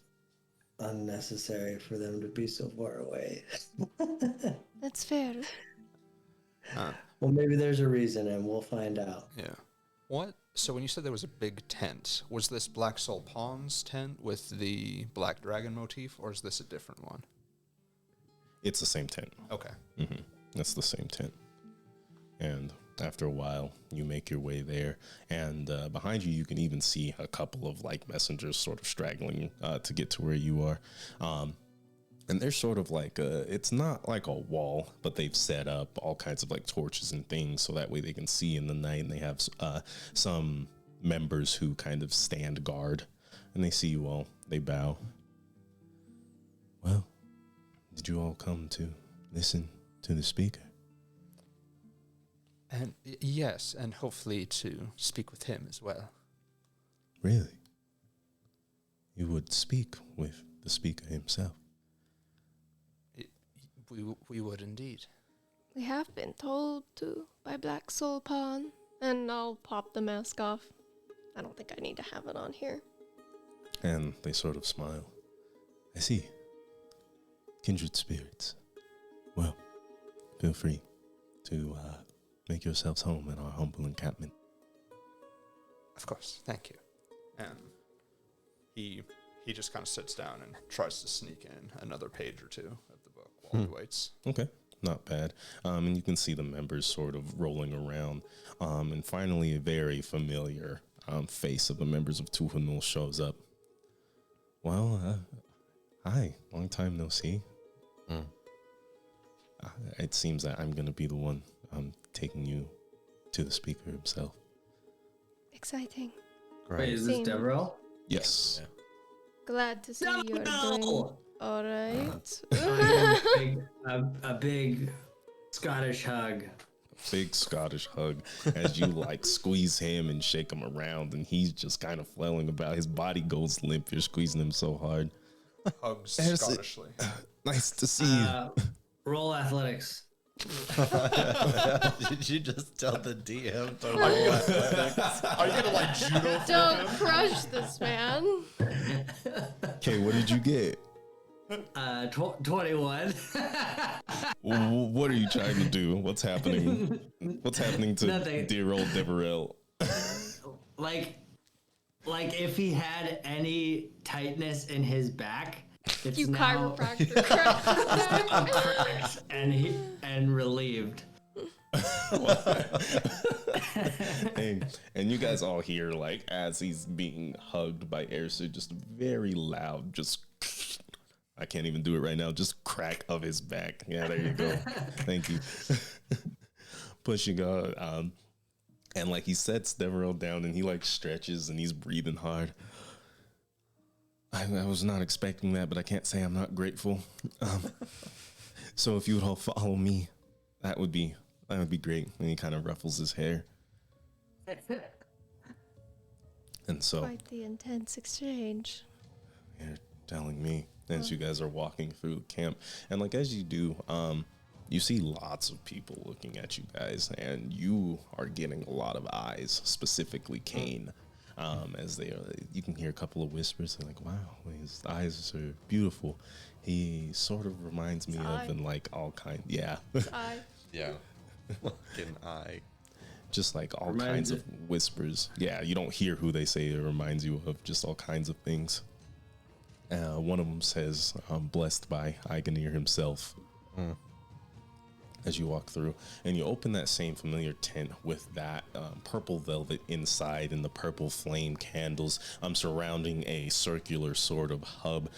[SPEAKER 3] unnecessary for them to be so far away.
[SPEAKER 4] That's fair.
[SPEAKER 3] Well, maybe there's a reason, and we'll find out.
[SPEAKER 2] Yeah. What? So when you said there was a big tent, was this Black Soul Pawn's tent with the Black Dragon motif, or is this a different one?
[SPEAKER 1] It's the same tent.
[SPEAKER 2] Okay.
[SPEAKER 1] That's the same tent. And after a while, you make your way there, and behind you, you can even see a couple of like messengers sort of straggling to get to where you are. And they're sort of like it's not like a wall, but they've set up all kinds of like torches and things so that way they can see in the night. And they have some members who kind of stand guard, and they see you all. They bow. Well, did you all come to listen to the speaker?
[SPEAKER 2] And yes, and hopefully to speak with him as well.
[SPEAKER 1] Really? You would speak with the speaker himself?
[SPEAKER 2] We would indeed.
[SPEAKER 4] We have been told to by Black Soul Pawn. And I'll pop the mask off. I don't think I need to have it on here.
[SPEAKER 1] And they sort of smile. I see. Kindred spirits. Well, feel free to make yourselves home in our humble encampment.
[SPEAKER 2] Of course. Thank you. And he just kind of sits down and tries to sneak in another page or two of the book while he waits.
[SPEAKER 1] Okay, not bad. And you can see the members sort of rolling around. And finally, a very familiar face of the members of Tuhanul shows up. Well, hi. Long time no see. It seems that I'm going to be the one taking you to the speaker himself.
[SPEAKER 4] Exciting.
[SPEAKER 3] Wait, is this
[SPEAKER 4] Same.
[SPEAKER 3] Devereaux?
[SPEAKER 1] Yes.
[SPEAKER 5] Yeah.
[SPEAKER 4] Glad to see you're doing all right.
[SPEAKER 3] A big Scottish hug.
[SPEAKER 1] Big Scottish hug as you like squeeze him and shake him around, and he's just kind of flailing about. His body goes limp. You're squeezing him so hard.
[SPEAKER 2] Hugs
[SPEAKER 1] There's it.
[SPEAKER 2] Scottishly.
[SPEAKER 1] Nice to see you.
[SPEAKER 3] Roll athletics.
[SPEAKER 5] Did you just tell the DM to roll?
[SPEAKER 2] Are you gonna like judo?
[SPEAKER 4] Don't crush this man.
[SPEAKER 1] Okay, what did you get?
[SPEAKER 3] 21.
[SPEAKER 1] What are you trying to do? What's happening? What's happening to
[SPEAKER 3] Nothing.
[SPEAKER 1] dear old Deverell?
[SPEAKER 3] like if he had any tightness in his back, it's
[SPEAKER 4] You
[SPEAKER 3] now
[SPEAKER 4] chiropractor crap.
[SPEAKER 3] cracked and relieved.
[SPEAKER 1] And you guys all hear, like, as he's being hugged by Ersa, just very loud, just I can't even do it right now, just crack of his back. Yeah, there you go. Thank you. Pushing on. And like he sets Deverell down and he like stretches and he's breathing hard. I was not expecting that, but I can't say I'm not grateful. So if you would all follow me, that would be great. And he kind of ruffles his hair. And so
[SPEAKER 4] Quite the intense exchange.
[SPEAKER 1] you're telling me as you guys are walking through camp, and like as you do, you see lots of people looking at you guys, and you are getting a lot of eyes, specifically Kane. As they are, you can hear a couple of whispers. They're like, "Wow, his eyes are beautiful." He sort of reminds me of, in like all kind, yeah,
[SPEAKER 4] I
[SPEAKER 5] Yeah. Fucking eye.
[SPEAKER 1] just like all
[SPEAKER 3] Reminds
[SPEAKER 1] kinds
[SPEAKER 3] you-
[SPEAKER 1] of whispers. Yeah, you don't hear who they say. It reminds you of just all kinds of things. One of them says, "Blessed by Iganir himself." As you walk through, and you open that same familiar tent with that purple velvet inside and the purple flame candles surrounding a circular sort of hub,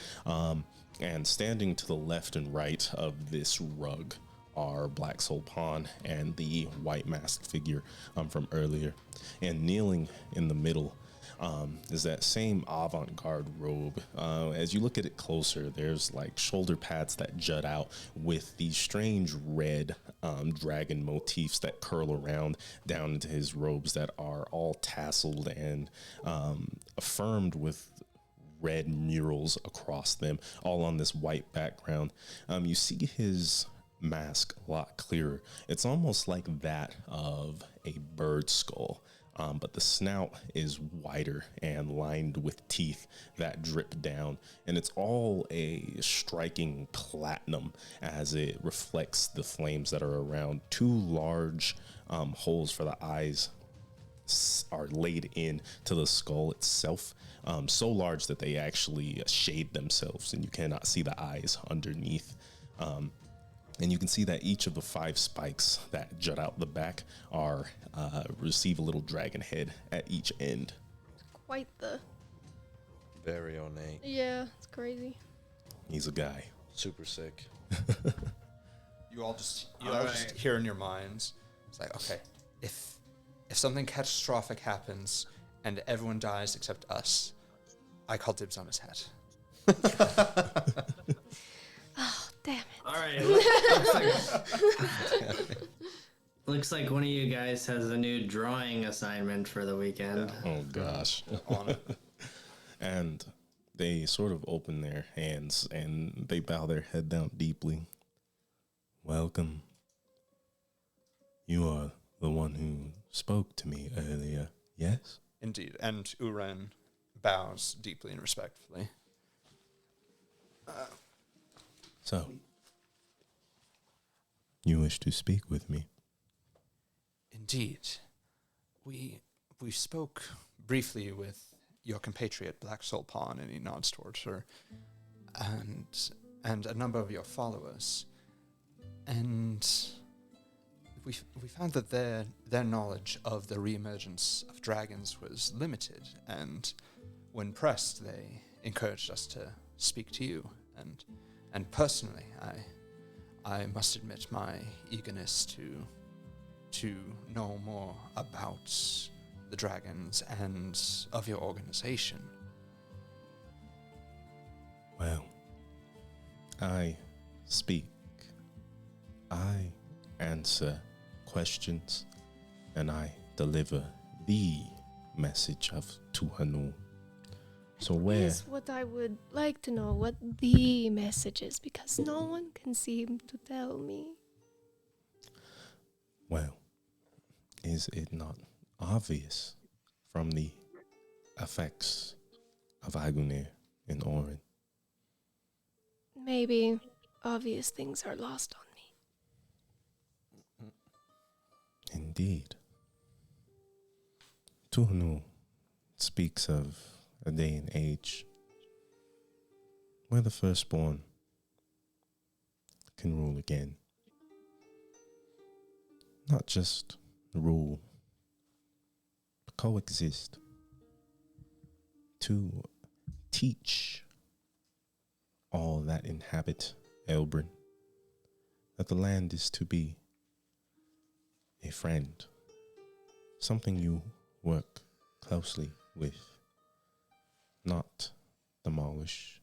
[SPEAKER 1] and standing to the left and right of this rug are Black Soul Pawn and the white masked figure from earlier, and kneeling in the middle is that same avant-garde robe. As you look at it closer, there's like shoulder pads that jut out with these strange red dragon motifs that curl around down into his robes that are all tasseled and affirmed with red murals across them, all on this white background. You see his mask a lot clearer. It's almost like that of a bird skull. But the snout is wider and lined with teeth that drip down, and it's all a striking platinum as it reflects the flames that are around. Two large holes for the eyes are laid in to the skull itself, so large that they actually shade themselves, and you cannot see the eyes underneath. And you can see that each of the 5 spikes that jut out the back are receive a little dragon head at each end.
[SPEAKER 4] Quite the.
[SPEAKER 5] Very ornate.
[SPEAKER 4] Yeah, it's crazy.
[SPEAKER 1] He's a guy.
[SPEAKER 5] Super sick.
[SPEAKER 2] You all just hear in your minds. It's like, okay, if something catastrophic happens and everyone dies except us, I call dibs on his head.
[SPEAKER 4] Oh, damn it.
[SPEAKER 3] All right. Looks like one of you guys has a new drawing assignment for the weekend.
[SPEAKER 1] Oh gosh.
[SPEAKER 2] On it.
[SPEAKER 1] And they sort of open their hands and they bow their head down deeply. Welcome. You are the one who spoke to me earlier, yes?
[SPEAKER 2] Indeed. And Uren bows deeply and respectfully.
[SPEAKER 1] So, you wish to speak with me?
[SPEAKER 2] Indeed. We spoke briefly with your compatriot Black Soul Pawn, and he nods towards her, and a number of your followers. And we found that their knowledge of the reemergence of dragons was limited, and when pressed, they encouraged us to speak to you. And personally, I must admit my eagerness to know more about the dragons and of your organization.
[SPEAKER 1] Well, I speak. I answer questions, and I deliver the message of Tuhanu. So where?
[SPEAKER 4] Is what I would like to know what the message is, because no one can seem to tell me.
[SPEAKER 1] Well, is it not obvious from the effects of Agunir in Orin?
[SPEAKER 4] Maybe obvious things are lost on me.
[SPEAKER 1] Indeed. Tuhanu speaks of a day and age where the firstborn can rule again. Not just rule, but coexist. To teach all that inhabit Elbrin that the land is to be a friend, something you work closely with, not demolish,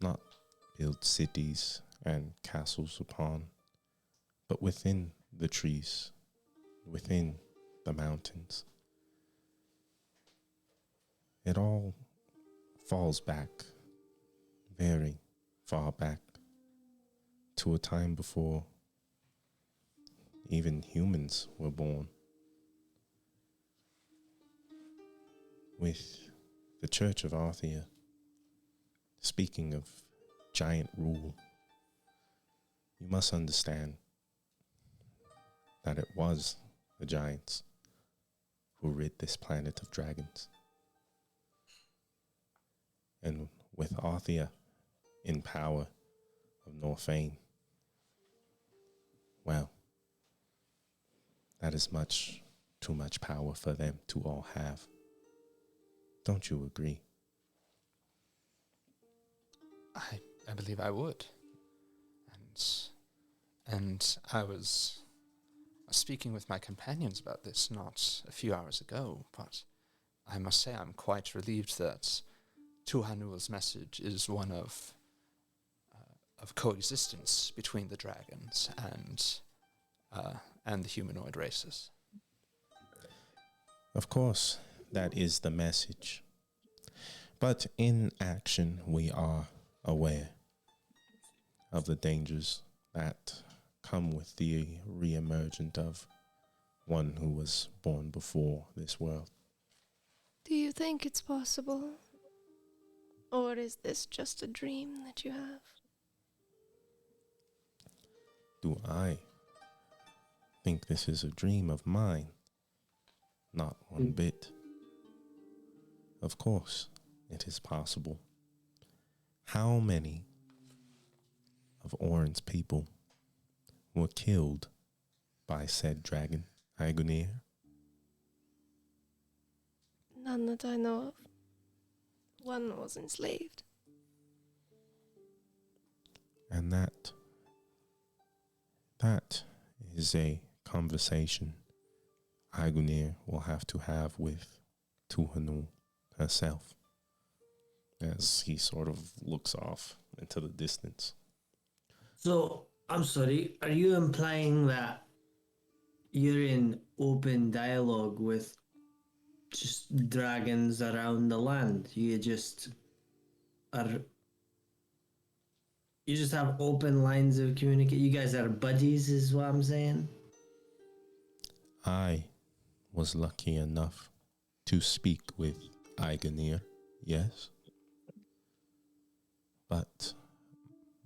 [SPEAKER 1] not build cities and castles upon, but within the trees, within the mountains. It all falls back, very far back, to a time before even humans were born. With the Church of Arthia, speaking of giant rule, you must understand that it was the giants who rid this planet of dragons. And with Arthia in power of Norfain, well, that is much too much power for them to all have. Don't you agree?
[SPEAKER 2] I believe I would. And I was speaking with my companions about this not a few hours ago, but I must say I'm quite relieved that Tuhanul's message is one of coexistence between the dragons and the humanoid races.
[SPEAKER 1] Of course, that is the message. But in action, we are aware of the dangers that come with the re-emergent of one who was born before this world.
[SPEAKER 4] Do you think it's possible? Or is this just a dream that you have?
[SPEAKER 1] Do I think this is a dream of mine? Not one bit. Of course, it is possible. How many of Orin's people were killed by said dragon, Aegonir?
[SPEAKER 4] None that I know of. One was enslaved.
[SPEAKER 1] And that is a conversation Aegonir will have to have with Tuhanul herself, as he sort of looks off into the distance.
[SPEAKER 3] So, I'm sorry, are you implying that you're in open dialogue with just dragons around the land? You just have open lines of communication. You guys are buddies, is what I'm saying.
[SPEAKER 1] I was lucky enough to speak with Aegonir, yes. But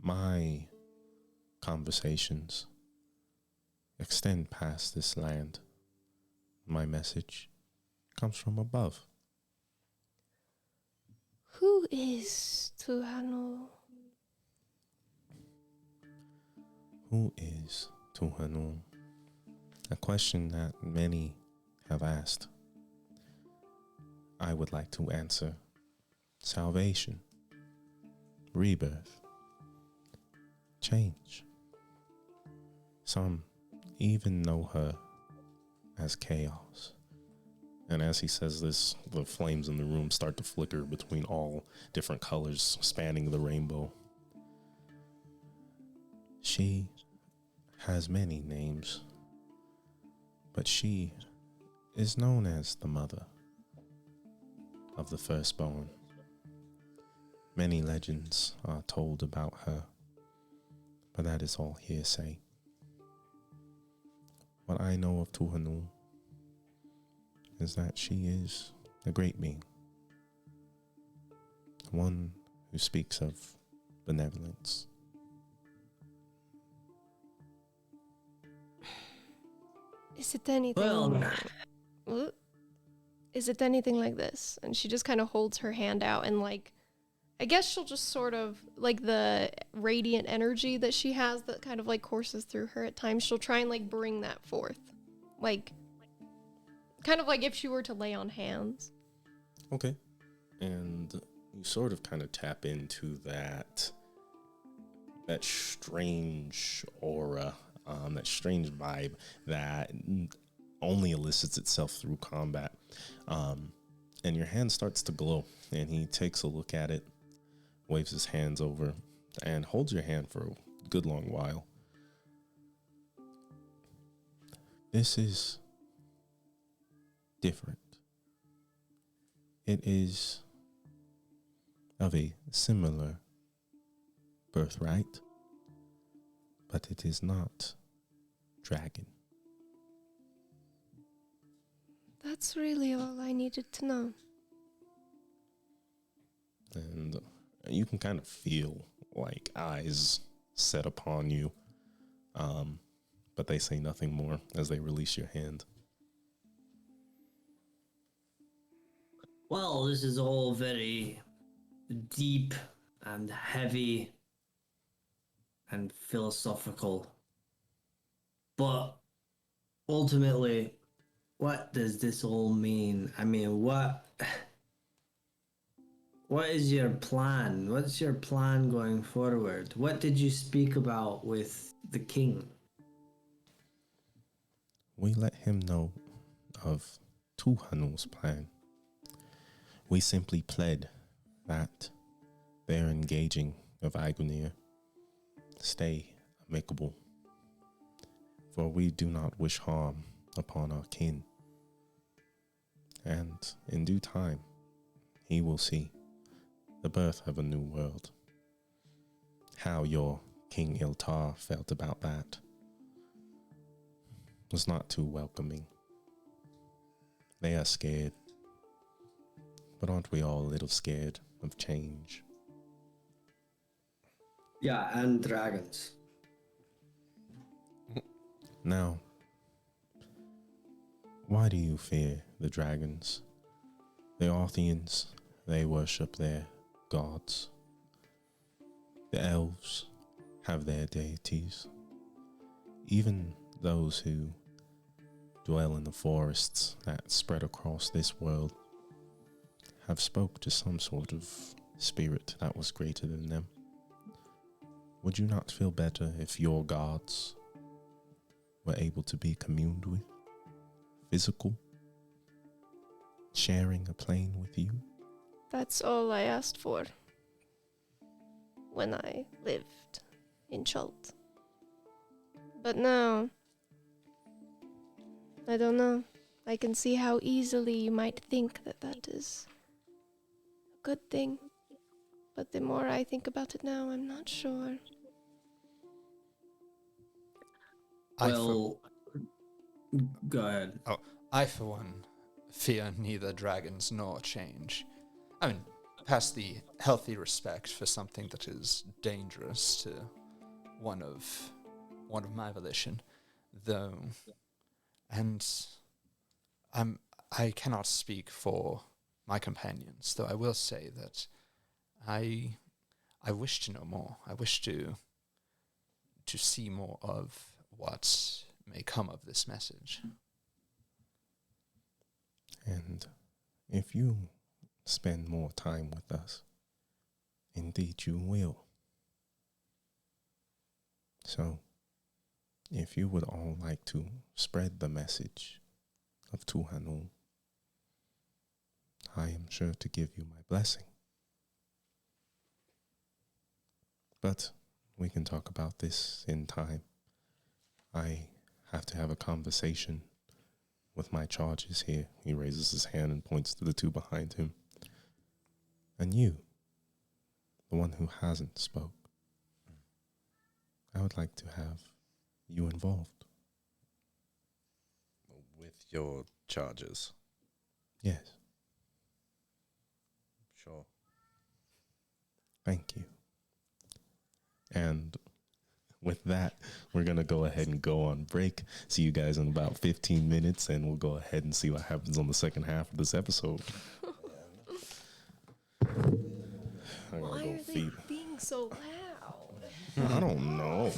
[SPEAKER 1] my conversations extend past this land. My message comes from above.
[SPEAKER 4] Who is Tuhanul?
[SPEAKER 1] Who is Tuhanul? A question that many have asked. I would like to answer. Salvation, rebirth, change. Some even know her as chaos. And as he says this, the flames in the room start to flicker between all different colors spanning the rainbow. She has many names, but she is known as the mother of the firstborn. Many legends are told about her, but that is all hearsay. What I know of Tuhanul is that she is a great being, one who speaks of benevolence.
[SPEAKER 4] Is it anything?
[SPEAKER 3] Well,
[SPEAKER 4] Is it anything like this? And she just kind of holds her hand out and like, I guess she'll just sort of like the radiant energy that she has that kind of like courses through her at times. She'll try and like bring that forth, like kind of like if she were to lay on hands.
[SPEAKER 1] Okay. And you sort of kind of tap into that strange aura, that strange vibe that only elicits itself through combat. And your hand starts to glow, and he takes a look at it, waves his hands over, and holds your hand for a good long while. This is different. It is of a similar birthright, but it is not dragon.
[SPEAKER 4] That's really all I needed to know.
[SPEAKER 1] And you can kind of feel like eyes set upon you, but they say nothing more as they release your hand.
[SPEAKER 3] well, this is all very deep and heavy and philosophical. But ultimately, what does this all mean? I mean, what is your plan? What's your plan going forward? What did you speak about with the king?
[SPEAKER 1] We let him know of Tuhanul's plan, We simply pled that their engaging of Agunir stay amicable, for we do not wish harm upon our kin. And in due time, he will see the birth of a new world. How your King Iltar felt about that was not too welcoming. They are scared, but aren't we all a little scared of change?
[SPEAKER 3] Yeah, and dragons.
[SPEAKER 1] Now, why do you fear the dragons? The Arthians, they worship their gods. The elves have their deities. Even those who dwell in the forests that spread across this world have spoke to some sort of spirit that was greater than them. Would you not feel better if your gods were able to be communed with, physical, sharing a plane with you?
[SPEAKER 4] That's all I asked for when I lived in Chult. But now, I don't know. I can see how easily you might think that that is a good thing. But the more I think about it now, I'm not sure.
[SPEAKER 3] Well, go ahead.
[SPEAKER 2] I, for one, fear neither dragons nor change. I mean, past the healthy respect for something that is dangerous to one of my volition, though, and I cannot speak for my companions, though I will say that I wish to know more. I wish to see more of what may come of this message.
[SPEAKER 1] And if you spend more time with us, indeed you will. So, if you would all like to spread the message of Tuhanul, I am sure to give you my blessing. But we can talk about this in time. I have to have a conversation with my charges here. He raises his hand and points to the two behind him. And you, the one who hasn't spoke, I would like to have you involved.
[SPEAKER 5] With your charges.
[SPEAKER 1] Yes,
[SPEAKER 5] Sure.
[SPEAKER 1] thank you. And with that, we're going to go ahead and go on break. See you guys in about 15 minutes, and we'll go ahead and see what happens on the second half of this episode. I gotta
[SPEAKER 4] Why
[SPEAKER 1] go
[SPEAKER 4] are they
[SPEAKER 1] feed.
[SPEAKER 4] being so loud?
[SPEAKER 1] I don't know.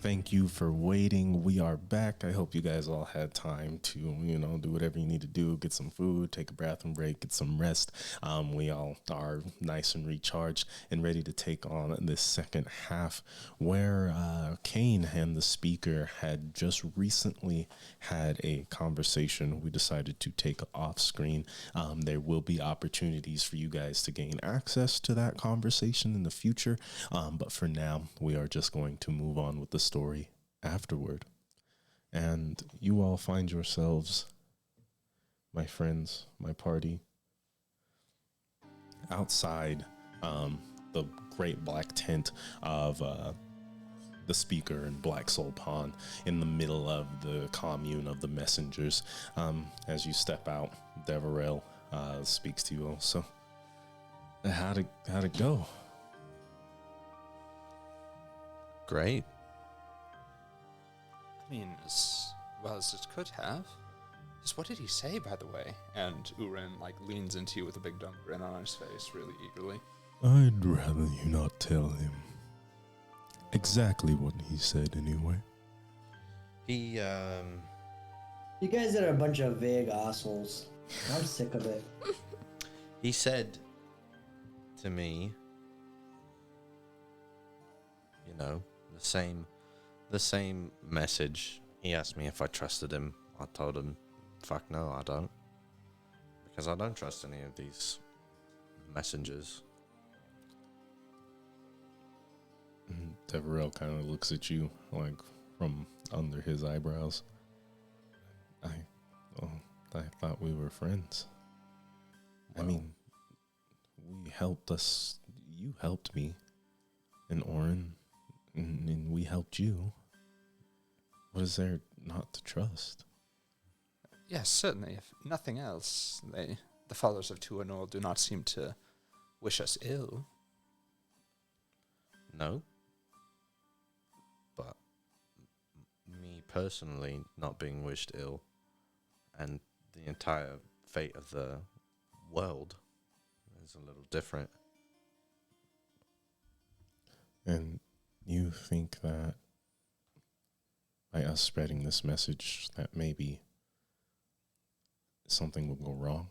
[SPEAKER 1] Thank you for waiting. We are back. I hope you guys all had time to, do whatever you need to do. Get some food, take a bathroom break, get some rest. We all are nice and recharged and ready to take on this second half where Kane and the speaker had just recently had a conversation. We decided to take off screen. There will be opportunities for you guys to gain access to that conversation in the future. But for now, we are just going to move on with the story afterward. And you all find yourselves, my friends, my party, outside the great black tent of the speaker in Black Soul Pond in the middle of the commune of the messengers. As you step out, Deverell speaks to you all. So, how'd it go?
[SPEAKER 5] Great.
[SPEAKER 2] I mean, as well as it could have. Just what did he say, by the way? And Uren, leans into you with a big dumb grin on his face, really eagerly.
[SPEAKER 1] I'd rather you not tell him exactly what he said anyway.
[SPEAKER 5] He,
[SPEAKER 3] You guys are a bunch of vague assholes. I'm sick of it.
[SPEAKER 5] he said to me, the same message. He asked me if I trusted him. I told him, fuck no, I don't. Because I don't trust any of these messengers.
[SPEAKER 1] Deverell kind of looks at you from under his eyebrows. I thought we were friends.
[SPEAKER 5] Well,
[SPEAKER 1] I mean, you helped me and Oren, and we helped you. What is there not to trust?
[SPEAKER 2] Yes, certainly. If nothing else, the followers of Tuanor do not seem to wish us ill.
[SPEAKER 5] No. But me personally not being wished ill and the entire fate of the world is a little different.
[SPEAKER 1] And you think that by us spreading this message that maybe something will go wrong?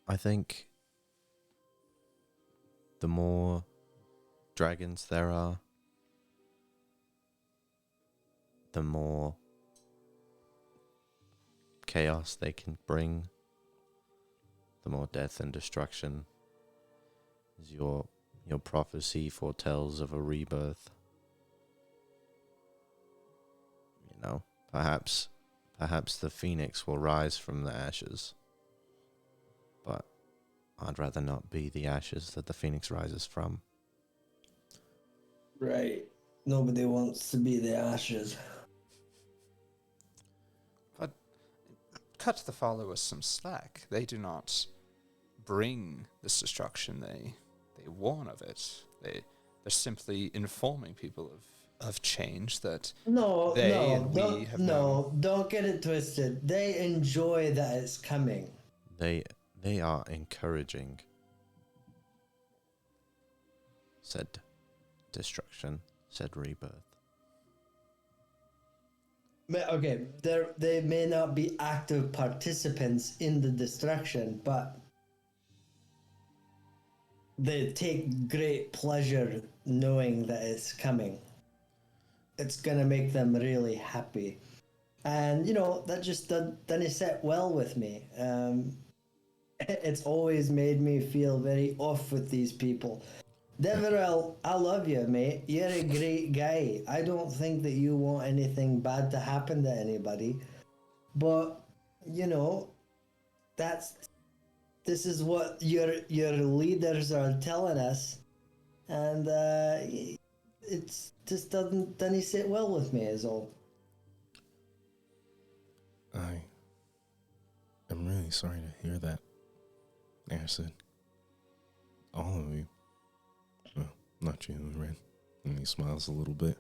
[SPEAKER 5] I think the more dragons there are, the more chaos they can bring, the more death and destruction. As your prophecy foretells of a rebirth. Perhaps the phoenix will rise from the ashes. But I'd rather not be the ashes that the phoenix rises from.
[SPEAKER 3] Right. Nobody wants to be the ashes.
[SPEAKER 2] But cut the followers some slack. They do not bring this destruction. They warn of it. They're simply informing people of change that
[SPEAKER 3] Don't get it twisted. They enjoy that it's coming.
[SPEAKER 5] They are encouraging said destruction, said rebirth.
[SPEAKER 3] Okay, they may not be active participants in the destruction, but they take great pleasure knowing that it's coming. It's gonna make them really happy. And, that just doesn't sit well with me. It's always made me feel very off with these people. Deverell, I love you, mate. You're a great guy. I don't think that you want anything bad to happen to anybody. But, this is what your leaders are telling us. And it's just doesn't sit well with me is all.
[SPEAKER 1] I am really sorry to hear that, Acid. All of you. Well, not you, Ren. And he smiles a little bit.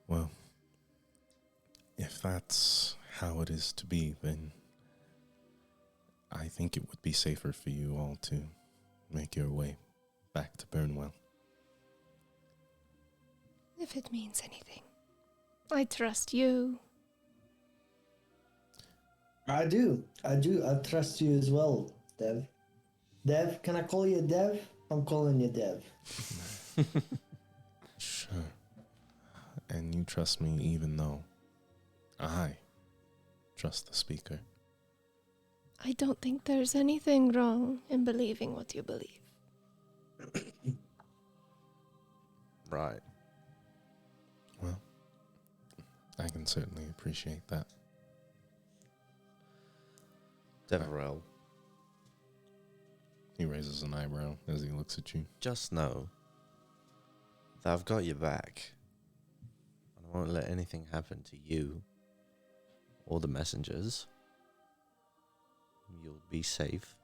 [SPEAKER 1] Well, if that's how it is to be, then I think it would be safer for you all to make your way back to Burnwell.
[SPEAKER 4] If it means anything. I trust you.
[SPEAKER 6] I do. I trust you as well, Dev. Dev, can I call you Dev? I'm calling you Dev.
[SPEAKER 1] Sure. And you trust me even though I trust the speaker.
[SPEAKER 4] I don't think there's anything wrong in believing what you believe.
[SPEAKER 5] Right.
[SPEAKER 1] Well, I can certainly appreciate that.
[SPEAKER 5] Deverell,
[SPEAKER 1] He raises an eyebrow as he looks at you.
[SPEAKER 5] just know that I've got your back. And I won't let anything happen to you or the messengers. You'll be safe.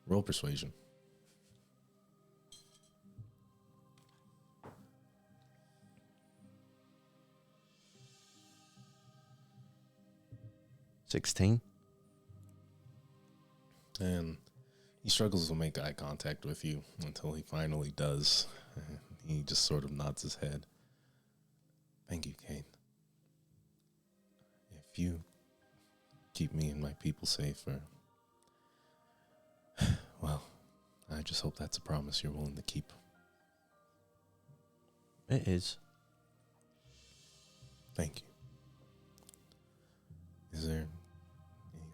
[SPEAKER 1] Roll persuasion.
[SPEAKER 5] $16.
[SPEAKER 1] And he struggles to make eye contact with you until he finally does. He just sort of nods his head. Thank you, Kate. If you keep me and my people safe, well, I just hope that's a promise you're willing to keep.
[SPEAKER 5] It is.
[SPEAKER 1] Thank you. Is there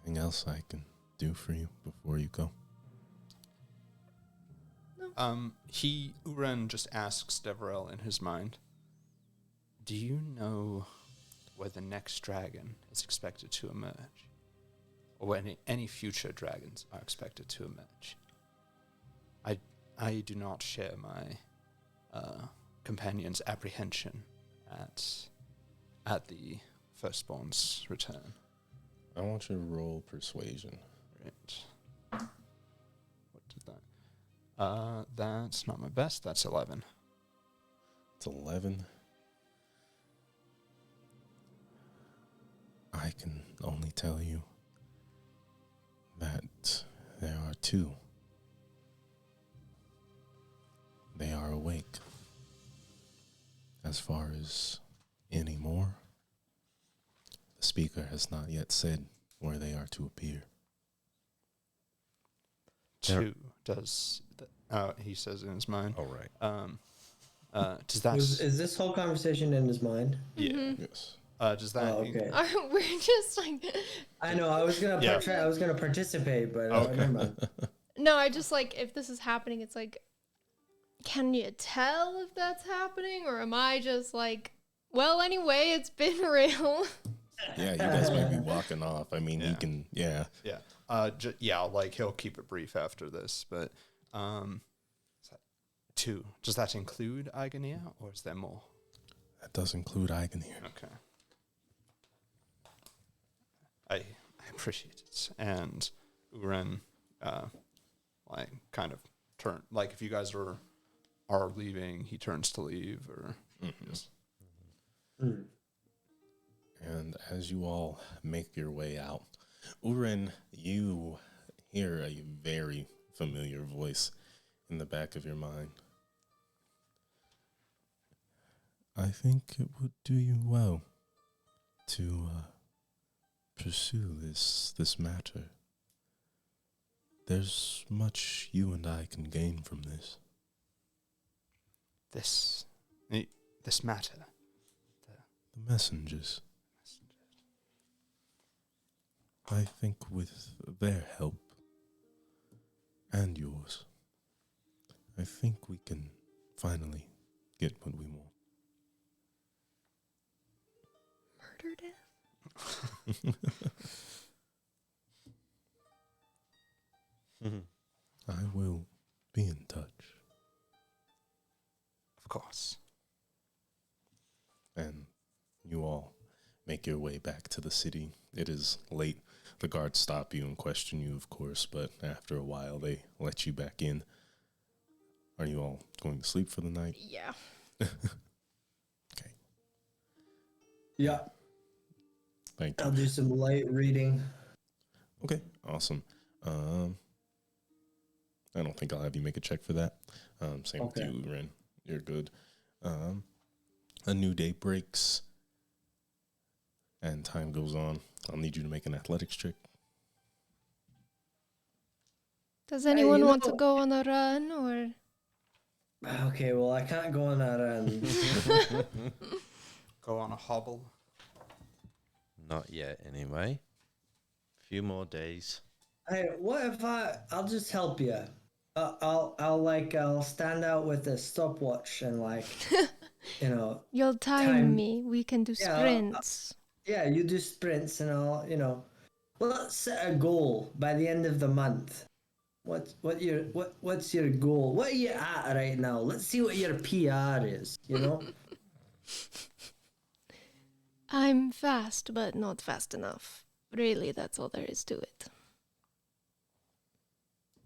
[SPEAKER 1] anything else I can do for you before you go?
[SPEAKER 2] Uren just asks Deverell in his mind, do you know where the next dragon is expected to emerge? Or when any future dragons are expected to emerge? I do not share my companion's apprehension at the firstborn's return.
[SPEAKER 1] I want you to roll persuasion.
[SPEAKER 2] Right. What did that? That's not my best. That's 11.
[SPEAKER 1] It's 11. I can only tell you that there are two. They are awake. As far as any more, the speaker has not yet said where they are to appear.
[SPEAKER 2] Two does. He says in his mind.
[SPEAKER 5] All right.
[SPEAKER 2] Does that?
[SPEAKER 6] Is this whole conversation in his mind?
[SPEAKER 2] Yeah.
[SPEAKER 1] Yes.
[SPEAKER 2] Does that?
[SPEAKER 6] Oh, okay.
[SPEAKER 4] We're just like,
[SPEAKER 6] I know. I was gonna I was gonna participate, but never mind.
[SPEAKER 4] no, I just like, if this is happening, it's like, can you tell if that's happening? Or am I just like, well, anyway, it's been real.
[SPEAKER 1] Yeah, you guys might be walking off. I mean,
[SPEAKER 2] Yeah.
[SPEAKER 1] you can, yeah.
[SPEAKER 2] Yeah. Like he'll keep it brief after this, but is that two? Does that include Igania, or is there more?
[SPEAKER 1] That does include Eigenir.
[SPEAKER 2] Okay. I appreciate it. And Uren, like, kind of turn, like, if you guys are leaving, he turns to leave, or just.
[SPEAKER 1] And as you all make your way out, Uren, you hear a very familiar voice in the back of your mind. I think it would do you well to pursue this matter. There's much you and I can gain from this.
[SPEAKER 2] This matter.
[SPEAKER 1] The messengers. I think with their help and yours, I think we can finally get what we want.
[SPEAKER 4] Murder death?
[SPEAKER 1] I will be in touch.
[SPEAKER 2] Of course.
[SPEAKER 1] And you all make your way back to the city. It is late. The guards stop you and question you, of course, but after a while they let you back in. Are you all going to sleep for the night?
[SPEAKER 4] Yeah.
[SPEAKER 1] Okay.
[SPEAKER 6] Yeah,
[SPEAKER 1] Thank
[SPEAKER 6] I'll
[SPEAKER 1] you.
[SPEAKER 6] do some light reading.
[SPEAKER 1] Okay, awesome. I don't think I'll have you make a check for that. Same
[SPEAKER 6] Okay.
[SPEAKER 1] with you, Ren. You're good. A new day breaks, and time goes on. I'll need you to make an athletics check.
[SPEAKER 4] Does anyone
[SPEAKER 6] you
[SPEAKER 4] want to
[SPEAKER 6] know-
[SPEAKER 4] go on a run or?
[SPEAKER 6] Okay, well, I can't go on that run.
[SPEAKER 2] Go on a hobble.
[SPEAKER 5] Not yet, anyway. Few more days.
[SPEAKER 6] Hey, what if I'll just help you. I'll stand out with a stopwatch and
[SPEAKER 4] You'll time me. We can do
[SPEAKER 6] Yeah,
[SPEAKER 4] sprints.
[SPEAKER 6] yeah, you do sprints and well, let's set a goal by the end of the month. What's your goal? What are you at right now? Let's see what your PR is,
[SPEAKER 4] I'm fast, but not fast enough. Really, that's all there is to it.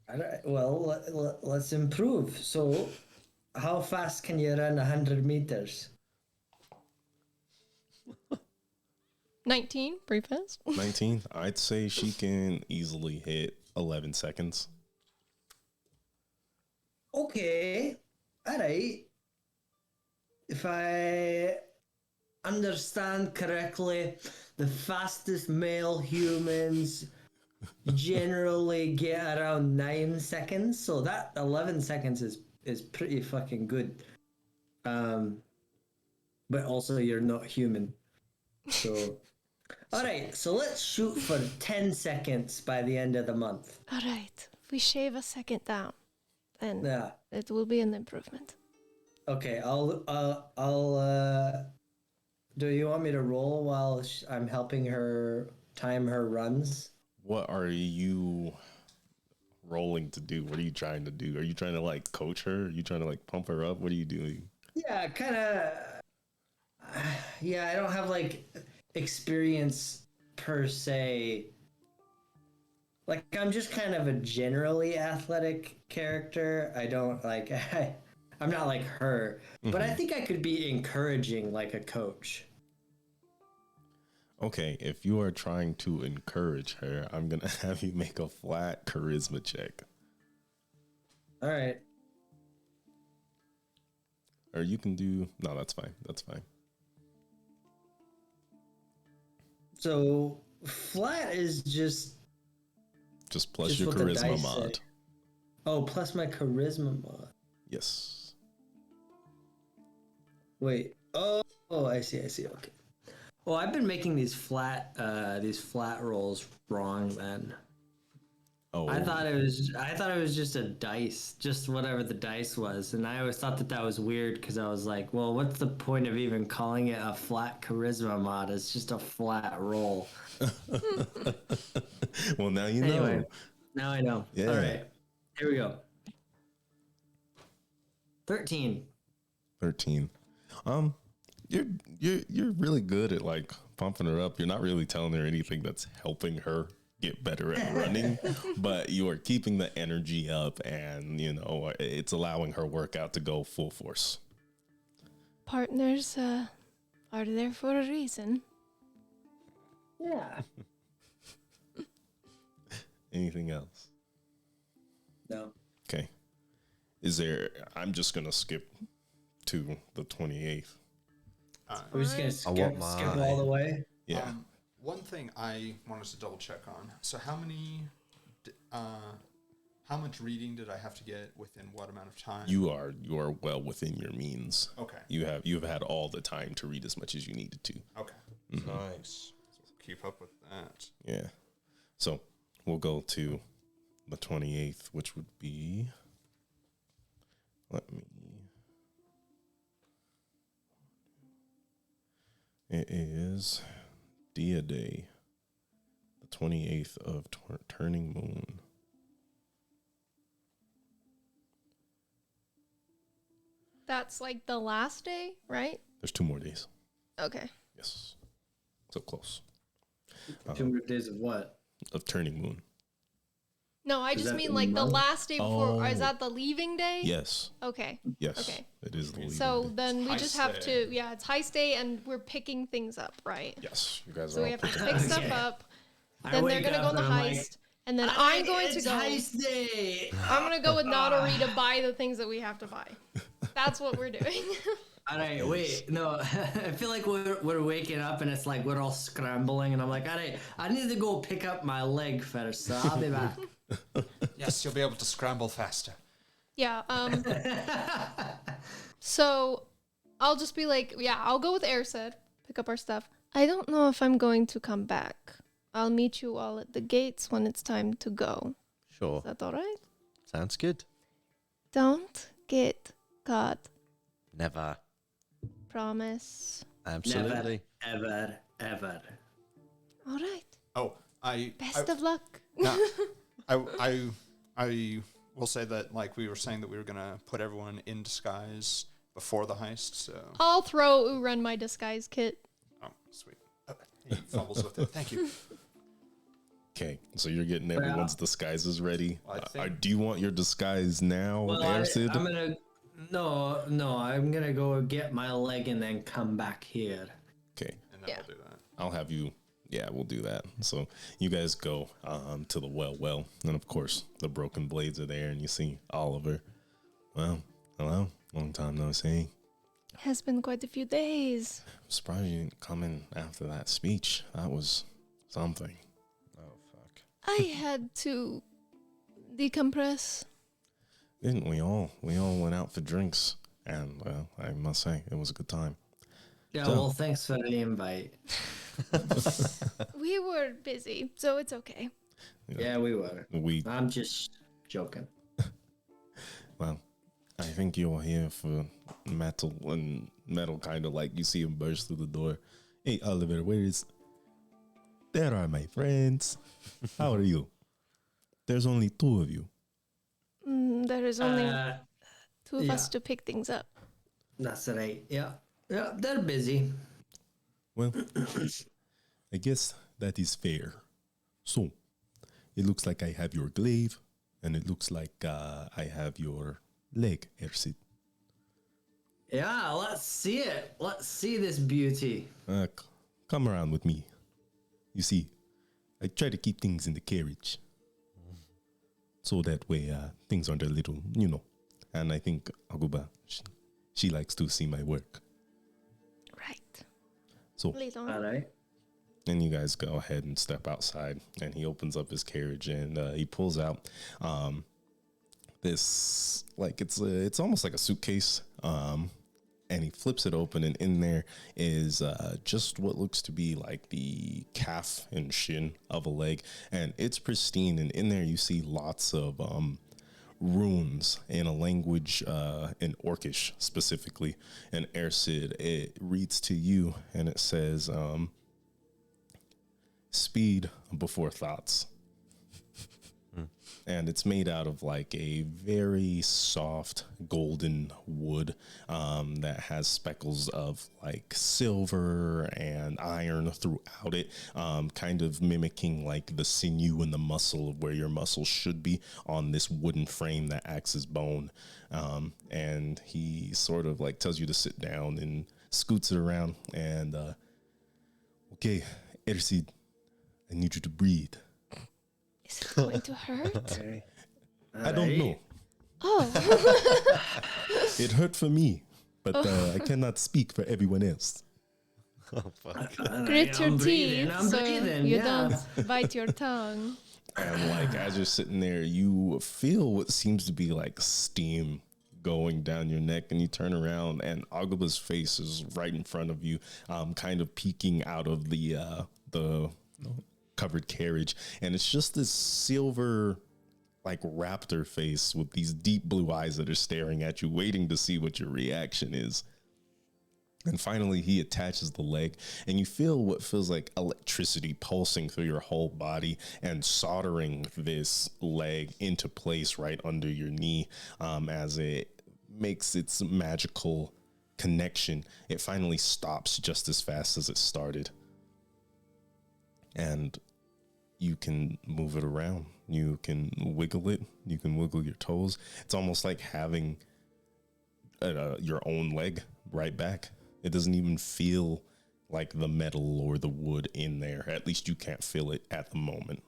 [SPEAKER 6] All right, well, let's improve. So, how fast can you run 100 meters?
[SPEAKER 4] 19, pretty fast.
[SPEAKER 1] 19. I'd say she can easily hit 11 seconds.
[SPEAKER 6] Okay, all right. If I understand correctly, the fastest male humans generally get around 9 seconds, so that 11 seconds is pretty fucking good. But also you're not human. So all right, so let's shoot for 10 seconds by the end of the month.
[SPEAKER 4] All right, if we shave a second down, then
[SPEAKER 6] Yeah.
[SPEAKER 4] it will be an improvement.
[SPEAKER 6] Okay, I'll do you want me to roll while I'm helping her time her runs?
[SPEAKER 1] What are you rolling to do? What are you trying to do? Are you trying to like coach her? Are you trying to like pump her up? What are you doing?
[SPEAKER 6] Yeah, kind of. Yeah, I don't have like experience per se. Like, I'm just kind of a generally athletic character. I don't like. I'm not like her, but I think I could be encouraging like a coach.
[SPEAKER 1] Okay, if you are trying to encourage her, I'm gonna have you make a flat charisma check.
[SPEAKER 6] All right.
[SPEAKER 1] Or you can do no, that's fine. That's fine.
[SPEAKER 6] So flat is just
[SPEAKER 1] Plus
[SPEAKER 6] Just
[SPEAKER 1] your
[SPEAKER 6] what the
[SPEAKER 1] charisma
[SPEAKER 6] dice
[SPEAKER 1] mod.
[SPEAKER 6] say. Plus my charisma mod.
[SPEAKER 1] Yes.
[SPEAKER 6] Wait. Oh, I see. Okay. Oh, I've been making these flat rolls wrong, man.
[SPEAKER 1] Oh,
[SPEAKER 6] I thought it was just a dice, just whatever the dice was, and I always thought that was weird because I was like, well, what's the point of even calling it a flat charisma mod? It's just a flat roll.
[SPEAKER 1] well, now you
[SPEAKER 6] Anyway,
[SPEAKER 1] know.
[SPEAKER 6] now I know.
[SPEAKER 1] Yeah.
[SPEAKER 6] All right, here we go. 13.
[SPEAKER 1] 13. You're really good at like pumping her up. You're not really telling her anything that's helping her get better at running, but you are keeping the energy up, and it's allowing her workout to go full force.
[SPEAKER 4] Partners are there for a reason.
[SPEAKER 6] Yeah.
[SPEAKER 1] Anything else?
[SPEAKER 6] No.
[SPEAKER 1] Okay. I'm just gonna skip to the 28th.
[SPEAKER 6] We're just gonna skip all the way.
[SPEAKER 1] Yeah.
[SPEAKER 2] One thing I wanted to double check on. So how much reading did I have to get within what amount of time?
[SPEAKER 1] You are well within your means.
[SPEAKER 2] Okay.
[SPEAKER 1] You've had all the time to read as much as you needed to.
[SPEAKER 2] Okay.
[SPEAKER 5] Nice.
[SPEAKER 2] So keep up with that.
[SPEAKER 1] Yeah. So we'll go to the 28th, which would be. It is Dia Day, the 28th of Turning Moon.
[SPEAKER 4] That's like the last day, right?
[SPEAKER 1] There's 2 more days.
[SPEAKER 4] Okay.
[SPEAKER 1] Yes. So close.
[SPEAKER 6] 2 more days of what?
[SPEAKER 1] Of Turning Moon.
[SPEAKER 4] No, I just
[SPEAKER 6] that
[SPEAKER 4] mean
[SPEAKER 6] the
[SPEAKER 4] like the
[SPEAKER 6] month?
[SPEAKER 4] last day before. Or is
[SPEAKER 1] Oh.
[SPEAKER 4] that the leaving day?
[SPEAKER 1] Yes.
[SPEAKER 4] Okay.
[SPEAKER 1] Yes.
[SPEAKER 4] Okay.
[SPEAKER 1] It is the leading
[SPEAKER 4] So
[SPEAKER 1] day.
[SPEAKER 4] then we
[SPEAKER 2] It's
[SPEAKER 4] just
[SPEAKER 2] heist
[SPEAKER 4] have
[SPEAKER 2] day.
[SPEAKER 4] to, it's heist day and we're picking things up, right?
[SPEAKER 1] Yes. You guys are
[SPEAKER 4] So we
[SPEAKER 1] all
[SPEAKER 4] have to
[SPEAKER 1] picking
[SPEAKER 4] pick
[SPEAKER 1] things
[SPEAKER 4] stuff
[SPEAKER 6] Okay.
[SPEAKER 4] up.
[SPEAKER 6] I
[SPEAKER 4] Then they're
[SPEAKER 6] wake
[SPEAKER 4] gonna go
[SPEAKER 6] up
[SPEAKER 4] on the
[SPEAKER 6] and I'm
[SPEAKER 4] heist,
[SPEAKER 6] like,
[SPEAKER 4] and then I'm going to
[SPEAKER 6] it's
[SPEAKER 4] go.
[SPEAKER 6] heist day.
[SPEAKER 4] I'm gonna go with Natori to buy the things that we have to buy. That's what we're doing.
[SPEAKER 3] All right, wait, no. I feel like we're waking up and it's like we're all scrambling, and I'm like, all right, I need to go pick up my leg first, so I'll be back.
[SPEAKER 2] Yes, you'll be able to scramble faster.
[SPEAKER 4] Yeah. So I'll just be like, yeah, I'll go with Airsid, pick up our stuff. I don't know if I'm going to come back. I'll meet you all at the gates when it's time to go.
[SPEAKER 5] Sure.
[SPEAKER 4] Is that all right?
[SPEAKER 5] Sounds good.
[SPEAKER 4] Don't get caught.
[SPEAKER 5] Never.
[SPEAKER 4] Promise.
[SPEAKER 5] Absolutely.
[SPEAKER 3] Never, ever.
[SPEAKER 4] All right.
[SPEAKER 2] Oh,
[SPEAKER 4] Best of luck.
[SPEAKER 2] I will say that, like, we were saying that we were gonna put everyone in disguise before the heist. So
[SPEAKER 4] I'll throw Uren my disguise kit.
[SPEAKER 2] oh, sweet. He fumbles with it. Thank you.
[SPEAKER 1] Okay, so you're getting everyone's disguises ready.
[SPEAKER 2] Well, I think-
[SPEAKER 1] Do you want your disguise now,
[SPEAKER 3] Well,
[SPEAKER 1] Airsid?
[SPEAKER 3] I'm gonna. No, I'm gonna go get my leg and then come back here.
[SPEAKER 1] Okay,
[SPEAKER 2] And then we'll do that.
[SPEAKER 1] I'll have you. Yeah, we'll do that. So you guys go to the well, and of course the broken blades are there, and you see Oliver. Well, hello, long time no see.
[SPEAKER 4] Has been quite a few days.
[SPEAKER 1] I'm surprised you didn't come in after that speech. That was something.
[SPEAKER 5] Oh, fuck.
[SPEAKER 4] I had to decompress.
[SPEAKER 1] Didn't we all? We all went out for drinks, and well, I must say it was a good time.
[SPEAKER 3] Yeah,
[SPEAKER 1] So-
[SPEAKER 3] well, thanks for the invite.
[SPEAKER 4] We were busy, so it's okay.
[SPEAKER 3] Yeah, we were.
[SPEAKER 1] We
[SPEAKER 3] I'm just joking.
[SPEAKER 1] Well, I think you're here for metal, and metal kind of like you see him burst through the door. Hey, Oliver, where is? There are my friends. How are you? There's only two of you.
[SPEAKER 4] There is only
[SPEAKER 3] Uh,
[SPEAKER 4] two of us
[SPEAKER 3] yeah.
[SPEAKER 4] to pick things up.
[SPEAKER 3] That's right. Yeah, they're busy.
[SPEAKER 1] Well, I guess that is fair. So, it looks like I have your glaive, and it looks like I have your leg, Ersid.
[SPEAKER 3] Yeah, let's see it. Let's see this beauty.
[SPEAKER 1] Come around with me. You see, I try to keep things in the carriage. So that way things aren't a little, And I think Aguba, she likes to see my work.
[SPEAKER 4] Right.
[SPEAKER 1] So,
[SPEAKER 4] Lead on.
[SPEAKER 3] All right.
[SPEAKER 1] and you guys go ahead and step outside, and he opens up his carriage, and he pulls out this, like, it's almost like a suitcase, and he flips it open, and in there is just what looks to be like the calf and shin of a leg, and it's pristine, and in there you see lots of runes in a language, in Orcish specifically, and Ersid, it reads to you, and it says, speed before thoughts. And it's made out of like a very soft golden wood that has speckles of like silver and iron throughout it, kind of mimicking like the sinew and the muscle of where your muscles should be on this wooden frame that acts as bone. And he sort of like tells you to sit down and scoots it around. And okay, Ersid, I need you to breathe.
[SPEAKER 4] Is it going to hurt?
[SPEAKER 1] I don't know.
[SPEAKER 4] Oh.
[SPEAKER 1] It hurt for me, but I cannot speak for everyone else.
[SPEAKER 4] Grit your
[SPEAKER 3] I'm
[SPEAKER 4] teeth
[SPEAKER 3] breathing, I'm
[SPEAKER 4] so
[SPEAKER 3] breathing,
[SPEAKER 4] you
[SPEAKER 3] yeah.
[SPEAKER 4] don't bite your tongue.
[SPEAKER 1] And like as you're sitting there, you feel what seems to be like steam going down your neck, and you turn around, and Agaba's face is right in front of you, kind of peeking out of the covered carriage, and it's just this silver like raptor face with these deep blue eyes that are staring at you, waiting to see what your reaction is. And finally he attaches the leg, and you feel what feels like electricity pulsing through your whole body and soldering this leg into place right under your knee, as it makes its magical connection. It finally stops just as fast as it started, and you can move it around. You can wiggle it. You can wiggle your toes. It's almost like having your own leg right back. It doesn't even feel like the metal or the wood in there. At least you can't feel it at the moment.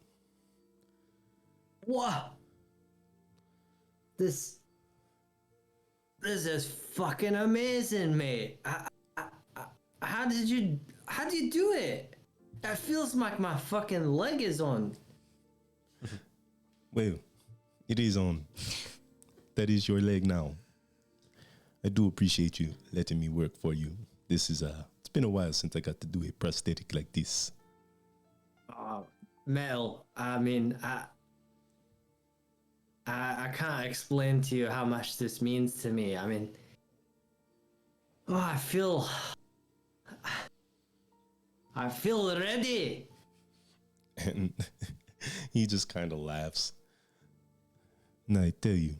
[SPEAKER 6] Wow. This This is fucking amazing, mate. How did you do it? It feels like my fucking leg is on.
[SPEAKER 1] Well, it is on. That is your leg now. I do appreciate you letting me work for you. This is it's been a while since I got to do a prosthetic like this.
[SPEAKER 6] Mel, I mean, I can't explain to you how much this means to me. I mean, I feel ready.
[SPEAKER 1] And he just kind of laughs. Now I tell you,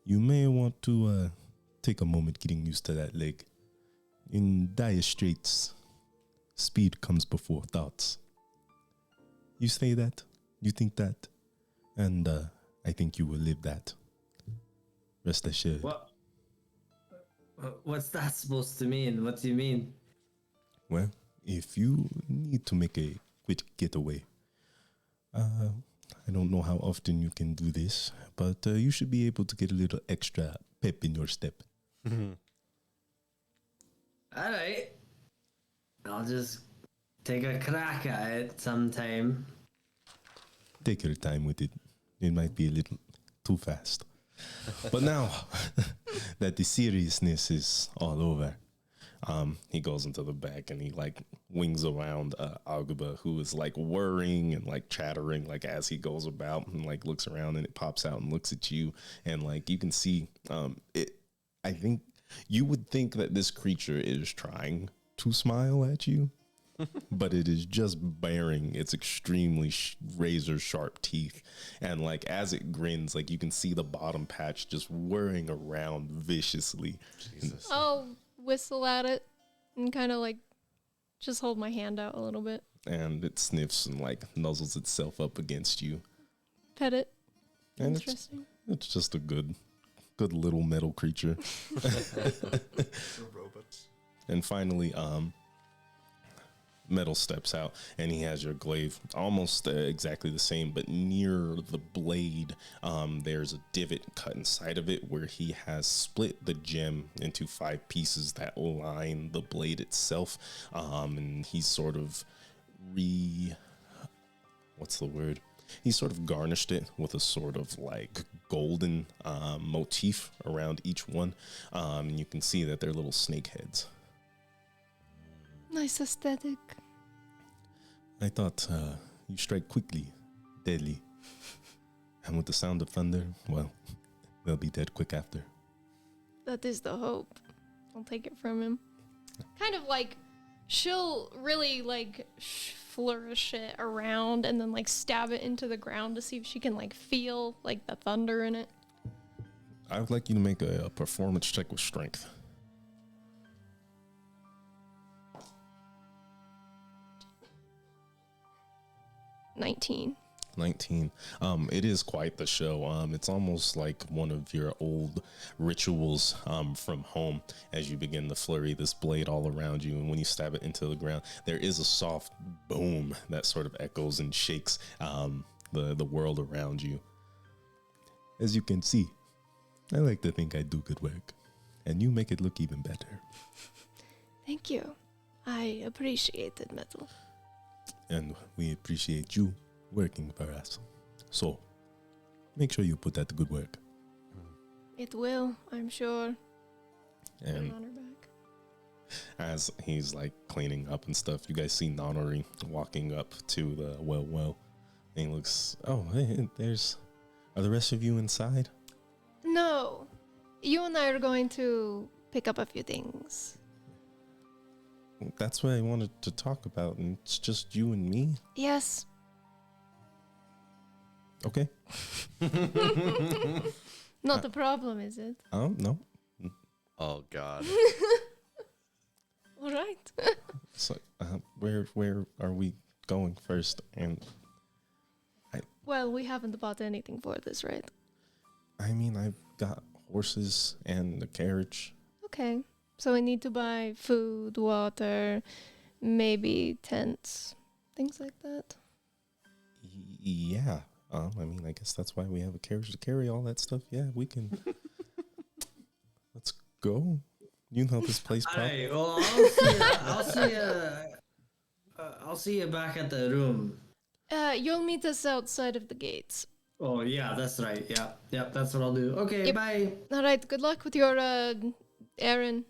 [SPEAKER 1] you may want to take a moment getting used to that leg. In dire straits, speed comes before thoughts. You say that, you think that, and I think you will live that. Rest assured.
[SPEAKER 6] What's that supposed to mean? What do you mean?
[SPEAKER 1] Well, if you need to make a quick getaway, I don't know how often you can do this, but you should be able to get a little extra pep in your step.
[SPEAKER 6] All right. I'll just take a crack at it sometime.
[SPEAKER 1] Take your time with it. It might be a little too fast. But now that the seriousness is all over, he goes into the back and he like wings around Agaba, who is like worrying and like chattering like as he goes about, and like looks around, and it pops out and looks at you, and like you can see it. I think you would think that this creature is trying to smile at you, but it is just baring its extremely razor sharp teeth, and like as it grins, like you can see the bottom patch just whirring around viciously.
[SPEAKER 5] Jesus.
[SPEAKER 4] I'll whistle at it and kind of like just hold my hand out a little bit.
[SPEAKER 1] And it sniffs and like nuzzles itself up against you.
[SPEAKER 4] Pet it.
[SPEAKER 1] And
[SPEAKER 4] Interesting.
[SPEAKER 1] it's just a good little metal creature.
[SPEAKER 2] Robots.
[SPEAKER 1] And finally, Metal steps out, and he has your glaive almost exactly the same, but near the blade, there's a divot cut inside of it where he has split the gem into 5 pieces that line the blade itself. And he's sort of He sort of garnished it with a sort of like golden motif around each one. And you can see that they're little snake heads.
[SPEAKER 4] Nice aesthetic.
[SPEAKER 1] I thought you strike quickly, deadly. And with the sound of thunder, well, they'll be dead quick after.
[SPEAKER 4] That is the hope. I'll take it from him. Kind of like, she'll really like flourish it around and then like stab it into the ground to see if she can like feel like the thunder in it.
[SPEAKER 1] I would like you to make a performance check with strength.
[SPEAKER 4] 19.
[SPEAKER 1] 19. It is quite the show. It's almost like one of your old rituals from home as you begin to flurry this blade all around you. And when you stab it into the ground, there is a soft boom that sort of echoes and shakes the world around you. As you can see, I like to think I do good work, and you make it look even better.
[SPEAKER 4] Thank you. I appreciate it, Metal.
[SPEAKER 1] And we appreciate you working for us. So, make sure you put that to good work.
[SPEAKER 4] It will, I'm sure.
[SPEAKER 1] And
[SPEAKER 4] On her back.
[SPEAKER 1] as he's like cleaning up and stuff, you guys see Nonary walking up to the well. And he looks, oh, hey, are the rest of you inside?
[SPEAKER 4] No. You and I are going to pick up a few things.
[SPEAKER 1] That's what I wanted to talk about, and it's just you and me.
[SPEAKER 4] Yes.
[SPEAKER 1] Okay.
[SPEAKER 4] Not the problem, is it?
[SPEAKER 1] No.
[SPEAKER 5] Oh God.
[SPEAKER 4] All right.
[SPEAKER 1] So, where are we going first? And
[SPEAKER 4] Well, we haven't bought anything for this, right?
[SPEAKER 1] I mean, I've got horses and a carriage.
[SPEAKER 4] Okay. So we need to buy food, water, maybe tents, things like that.
[SPEAKER 1] Yeah. I mean, I guess that's why we have a carriage to carry all that stuff. Yeah, we can. go. You know this place
[SPEAKER 6] All
[SPEAKER 1] properly.
[SPEAKER 6] right. Well, I'll see you. I'll see you back at the room.
[SPEAKER 4] You'll meet us outside of the gates.
[SPEAKER 6] Oh yeah, that's right. Yep. That's what I'll do. Okay.
[SPEAKER 4] Yep.
[SPEAKER 6] Bye.
[SPEAKER 4] All right. Good luck with your errand.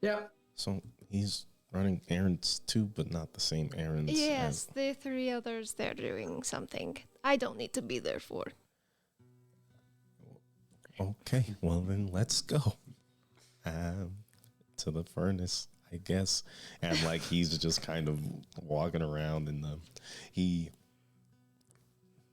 [SPEAKER 6] Yep.
[SPEAKER 1] So he's running errands too, but not the same errands.
[SPEAKER 4] Yes, the three others, they're doing something I don't need to be there for.
[SPEAKER 1] Okay, well then let's go. To the furnace, I guess. And like he's just kind of walking around and he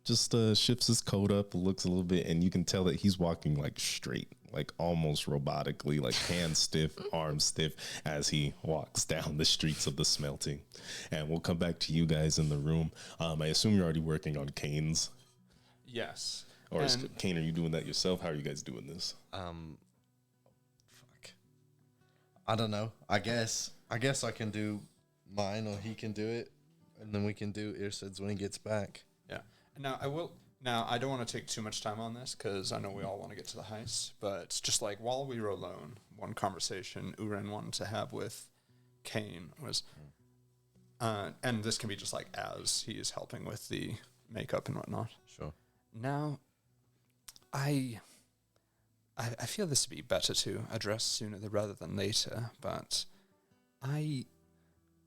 [SPEAKER 1] just shifts his coat up, looks a little bit, and you can tell that he's walking like straight, like almost robotically, like hands stiff, arms stiff as he walks down the streets of the smelting. And we'll come back to you guys in the room. I assume you're already working on Kane's.
[SPEAKER 2] Yes.
[SPEAKER 1] Or is
[SPEAKER 2] And-
[SPEAKER 1] Kane, are you doing that yourself? How are you guys doing this?
[SPEAKER 5] Fuck. I don't know. I guess I can do mine, or he can do it, and then we can do Irsid's when he gets back.
[SPEAKER 2] Yeah. Now I will. Now I don't want to take too much time on this because I know we all want to get to the heist. But just like while we were alone, one conversation Uren wanted to have with Kane was, and this can be just like as he is helping with the makeup and whatnot.
[SPEAKER 5] Sure.
[SPEAKER 2] Now, I feel this would be better to address sooner rather than later, but I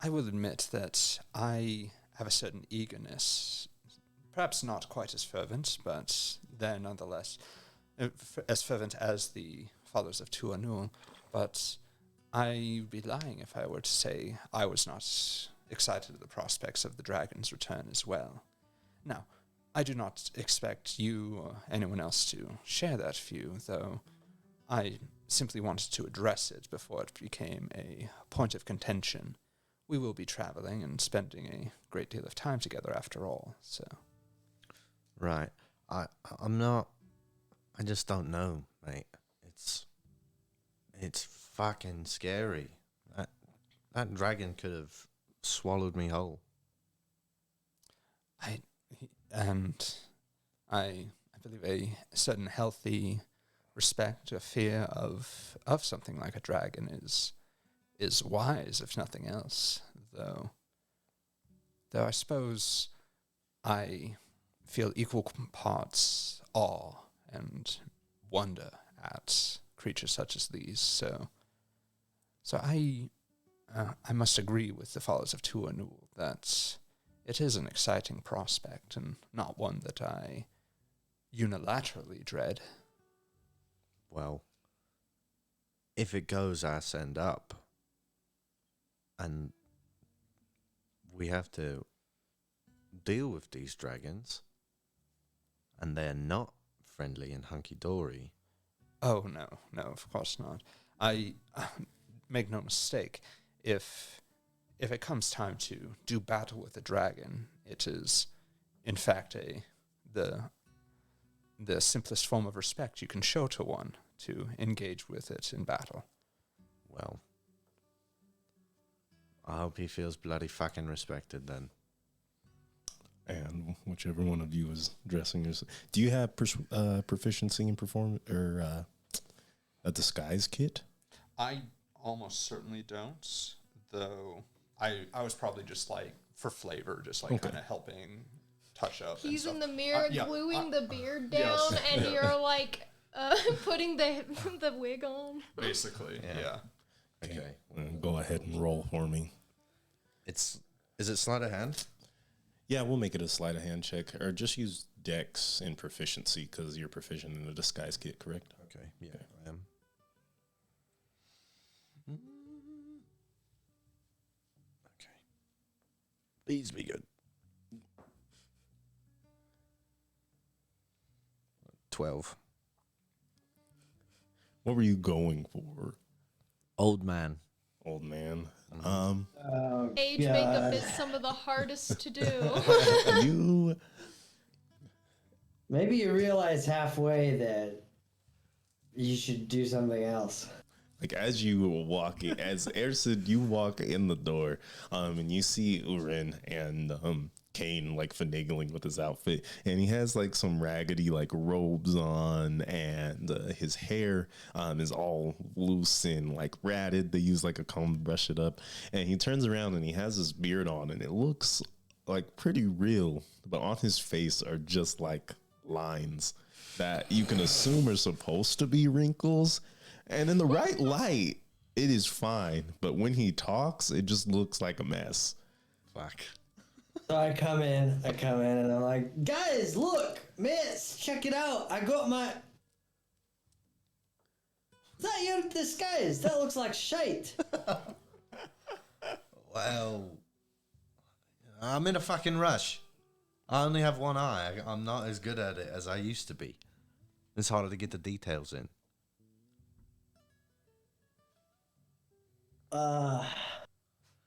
[SPEAKER 2] will admit that I have a certain eagerness, perhaps not quite as fervent, but there nonetheless, as fervent as the Fathers of Tuanul, but I'd be lying if I were to say I was not excited at the prospects of the dragon's return as well. Now, I do not expect you or anyone else to share that view, though I simply wanted to address it before it became a point of contention. We will be traveling and spending a great deal of time together after all, so...
[SPEAKER 5] Right. I'm not. I just don't know, mate. It's fucking scary. That dragon could have swallowed me whole.
[SPEAKER 2] I believe a certain healthy respect or fear of something like a dragon is wise, if nothing else. Though I suppose I feel equal parts awe and wonder at creatures such as these. So I must agree with the followers of Tuanul that it is an exciting prospect and not one that I unilaterally dread.
[SPEAKER 5] Well, if it goes ass end up, and we have to deal with these dragons, and they're not friendly and hunky-dory.
[SPEAKER 2] Oh, no, of course not. I make no mistake. If it comes time to do battle with a dragon, it is, in fact, the simplest form of respect you can show to one, to engage with it in battle.
[SPEAKER 5] Well, I hope he feels bloody fucking respected then.
[SPEAKER 1] And whichever one of you is dressing yourself. Do you have proficiency in performance or a disguise kit?
[SPEAKER 2] I almost certainly don't, though I was probably just like, for flavor, just like kind of helping touch up.
[SPEAKER 4] He's
[SPEAKER 2] and
[SPEAKER 4] in the
[SPEAKER 2] stuff.
[SPEAKER 4] mirror
[SPEAKER 2] Yeah,
[SPEAKER 4] gluing the beard down,
[SPEAKER 2] yes,
[SPEAKER 4] and
[SPEAKER 2] yeah.
[SPEAKER 4] you're like putting the wig on.
[SPEAKER 2] Basically, yeah.
[SPEAKER 5] Okay.
[SPEAKER 1] Go ahead and roll for me.
[SPEAKER 5] Is it sleight of hand?
[SPEAKER 1] Yeah, we'll make it a sleight of hand check, or just use Dex and proficiency because you're proficient in the disguise kit, correct?
[SPEAKER 5] Okay, yeah, I am. Okay. Please be good. 12.
[SPEAKER 1] What were you going for,
[SPEAKER 5] Old man.
[SPEAKER 1] old man?
[SPEAKER 4] Age makeup is some of the hardest to do.
[SPEAKER 1] You
[SPEAKER 6] Maybe you realize halfway that you should do something else.
[SPEAKER 1] like as you were walking, as Ersid, you walk in the door, and you see Urin, and Kane like finagling with his outfit, and he has like some raggedy like robes on, and his hair is all loose and like ratted. They use like a comb to brush it up, and he turns around and he has his beard on, and it looks like pretty real, but on his face are just like lines that you can assume are supposed to be wrinkles, and in the right light it is fine, but when he talks it just looks like a mess.
[SPEAKER 5] Fuck.
[SPEAKER 6] So I come in, and I'm like, guys, look, mates, check it out. I got my. Is that your disguise? That looks like shite.
[SPEAKER 5] Well, I'm in a fucking rush. I only have one eye. I'm not as good at it as I used to be. It's harder to get the details in.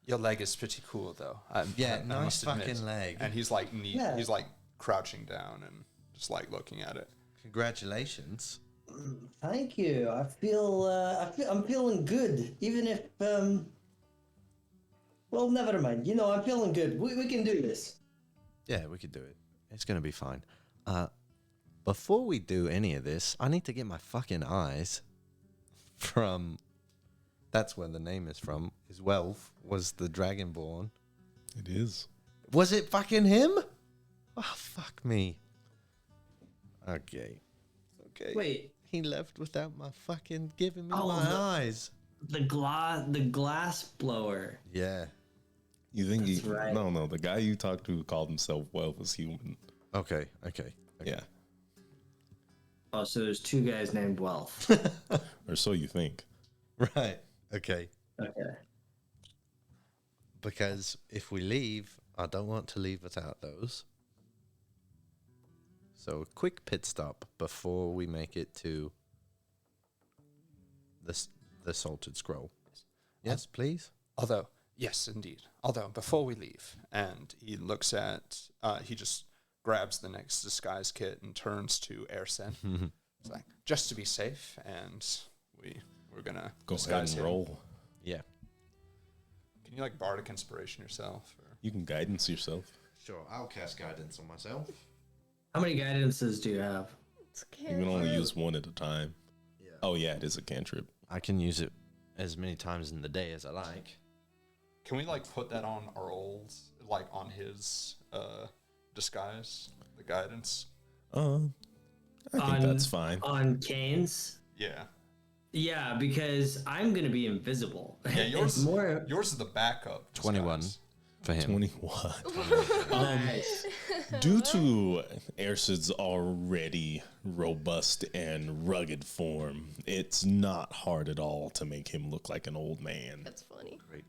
[SPEAKER 2] Your leg is pretty cool, though.
[SPEAKER 5] Yeah,
[SPEAKER 2] I
[SPEAKER 5] nice
[SPEAKER 2] must admit.
[SPEAKER 5] fucking leg.
[SPEAKER 2] And he's like neat.
[SPEAKER 6] Yeah.
[SPEAKER 2] He's like crouching down and just like looking at it.
[SPEAKER 5] Congratulations.
[SPEAKER 6] Thank you. I'm feeling good, even if Well, never mind. You know, I'm feeling good. We can do this.
[SPEAKER 5] Yeah, we could do it. It's gonna be fine. Before we do any of this, I need to get my fucking eyes from. That's where the name is from. His wealth was the Dragonborn.
[SPEAKER 1] It is.
[SPEAKER 5] Was it fucking him? Oh, fuck me. Okay.
[SPEAKER 6] Wait,
[SPEAKER 5] He left without my fucking giving me
[SPEAKER 6] Oh,
[SPEAKER 5] my
[SPEAKER 6] the-
[SPEAKER 5] eyes.
[SPEAKER 6] the glass blower.
[SPEAKER 5] Yeah.
[SPEAKER 1] You think
[SPEAKER 6] That's
[SPEAKER 1] he?
[SPEAKER 6] right.
[SPEAKER 1] No. The guy you talked to who called himself Welf was human.
[SPEAKER 5] Okay.
[SPEAKER 1] Yeah,
[SPEAKER 6] Oh, so there's two guys named Wealth.
[SPEAKER 1] or so you think.
[SPEAKER 5] Right. Okay.
[SPEAKER 6] Okay.
[SPEAKER 5] Because if we leave, I don't want to leave without those. So a quick pit stop before we make it to the Salted Scroll. Yes, please.
[SPEAKER 2] Although, yes, indeed. Although, before we leave, and he looks at, he just grabs the next disguise kit and turns to Airsen. It's like, just to be safe, and we're gonna
[SPEAKER 1] Go ahead
[SPEAKER 2] disguise
[SPEAKER 1] and
[SPEAKER 2] him.
[SPEAKER 1] roll.
[SPEAKER 5] Yeah.
[SPEAKER 2] Can you like bardic inspiration yourself? Or?
[SPEAKER 1] You can guidance yourself.
[SPEAKER 5] Sure, I'll cast guidance on myself.
[SPEAKER 6] How many guidances do you have?
[SPEAKER 4] It's
[SPEAKER 1] You can only use one at a time.
[SPEAKER 5] Yeah.
[SPEAKER 1] Oh yeah, it is a cantrip.
[SPEAKER 5] I can use it as many times in the day as I like.
[SPEAKER 2] Can we like put that on our old, like on his disguise, the guidance?
[SPEAKER 1] I think that's fine.
[SPEAKER 6] On Kane's?
[SPEAKER 2] Yeah.
[SPEAKER 6] Yeah, because I'm gonna be invisible.
[SPEAKER 2] Yeah,
[SPEAKER 6] It's
[SPEAKER 2] yours
[SPEAKER 6] more.
[SPEAKER 2] yours is the backup.
[SPEAKER 5] 21
[SPEAKER 2] disguise.
[SPEAKER 5] for him.
[SPEAKER 1] 21.
[SPEAKER 6] Nice.
[SPEAKER 1] Due to Ersid's already robust and rugged form, it's not hard at all to make him look like an old man.
[SPEAKER 4] That's funny.
[SPEAKER 5] Great.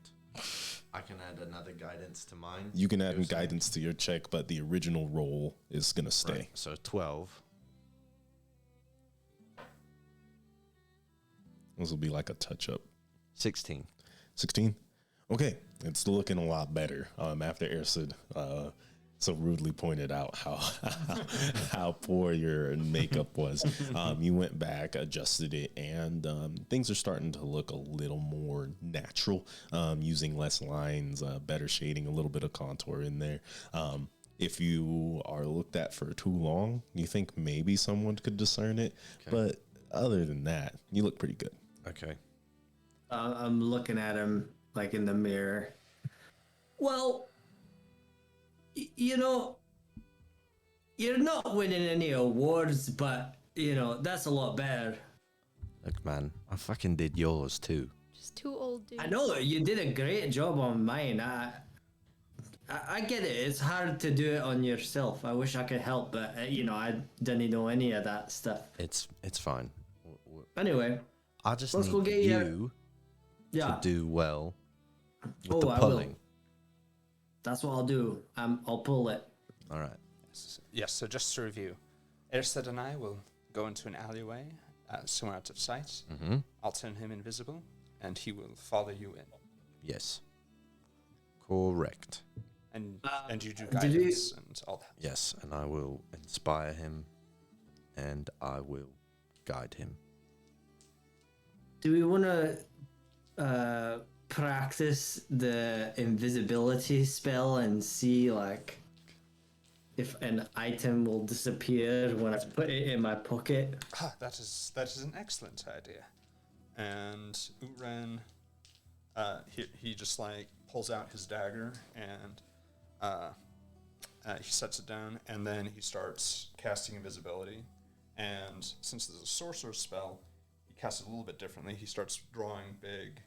[SPEAKER 5] I can add another guidance to mine.
[SPEAKER 1] You can add guidance to your check, but the original roll is going to stay.
[SPEAKER 5] Right, so 12.
[SPEAKER 1] This will be like a touch up.
[SPEAKER 5] 16.
[SPEAKER 1] 16? Okay, it's looking a lot better after Ersid so rudely pointed out how poor your makeup was. You went back, adjusted it, and things are starting to look a little more natural, using less lines, better shading, a little bit of contour in there. If you are looked at for too long, you think maybe someone could discern it, but other than that, you look pretty good.
[SPEAKER 5] Okay.
[SPEAKER 6] I'm looking at him like in the mirror. Well, you know, you're not winning any awards, but you know that's a lot better.
[SPEAKER 5] Look, man, I fucking did yours too.
[SPEAKER 4] Just two old dudes.
[SPEAKER 6] I know you did a great job on mine. I get it. It's hard to do it on yourself. I wish I could help, but you know, I didn't know any of that stuff.
[SPEAKER 5] It's fine.
[SPEAKER 6] Anyway,
[SPEAKER 5] I just
[SPEAKER 6] Let's go
[SPEAKER 5] need
[SPEAKER 6] get
[SPEAKER 5] you
[SPEAKER 6] yeah,
[SPEAKER 5] to do well with
[SPEAKER 6] Oh,
[SPEAKER 5] the
[SPEAKER 6] I will.
[SPEAKER 5] pulling.
[SPEAKER 6] that's what I'll do. I'll pull it.
[SPEAKER 5] All right.
[SPEAKER 2] Yes, so just to review, Erset and I will go into an alleyway, somewhere out of sight.
[SPEAKER 5] Mm-hmm.
[SPEAKER 2] I'll turn him invisible, and he will follow you in.
[SPEAKER 5] Yes. Correct.
[SPEAKER 2] And you do
[SPEAKER 6] did you-
[SPEAKER 2] guidance and all that.
[SPEAKER 5] Yes, and I will inspire him, and I will guide him.
[SPEAKER 6] Do we want to practice the invisibility spell and see like if an item will disappear when I put it in my pocket.
[SPEAKER 2] That is an excellent idea. And Uren, he just like pulls out his dagger and he sets it down, and then he starts casting invisibility. And since there's a sorcerer's spell, he casts it a little bit differently. He starts drawing big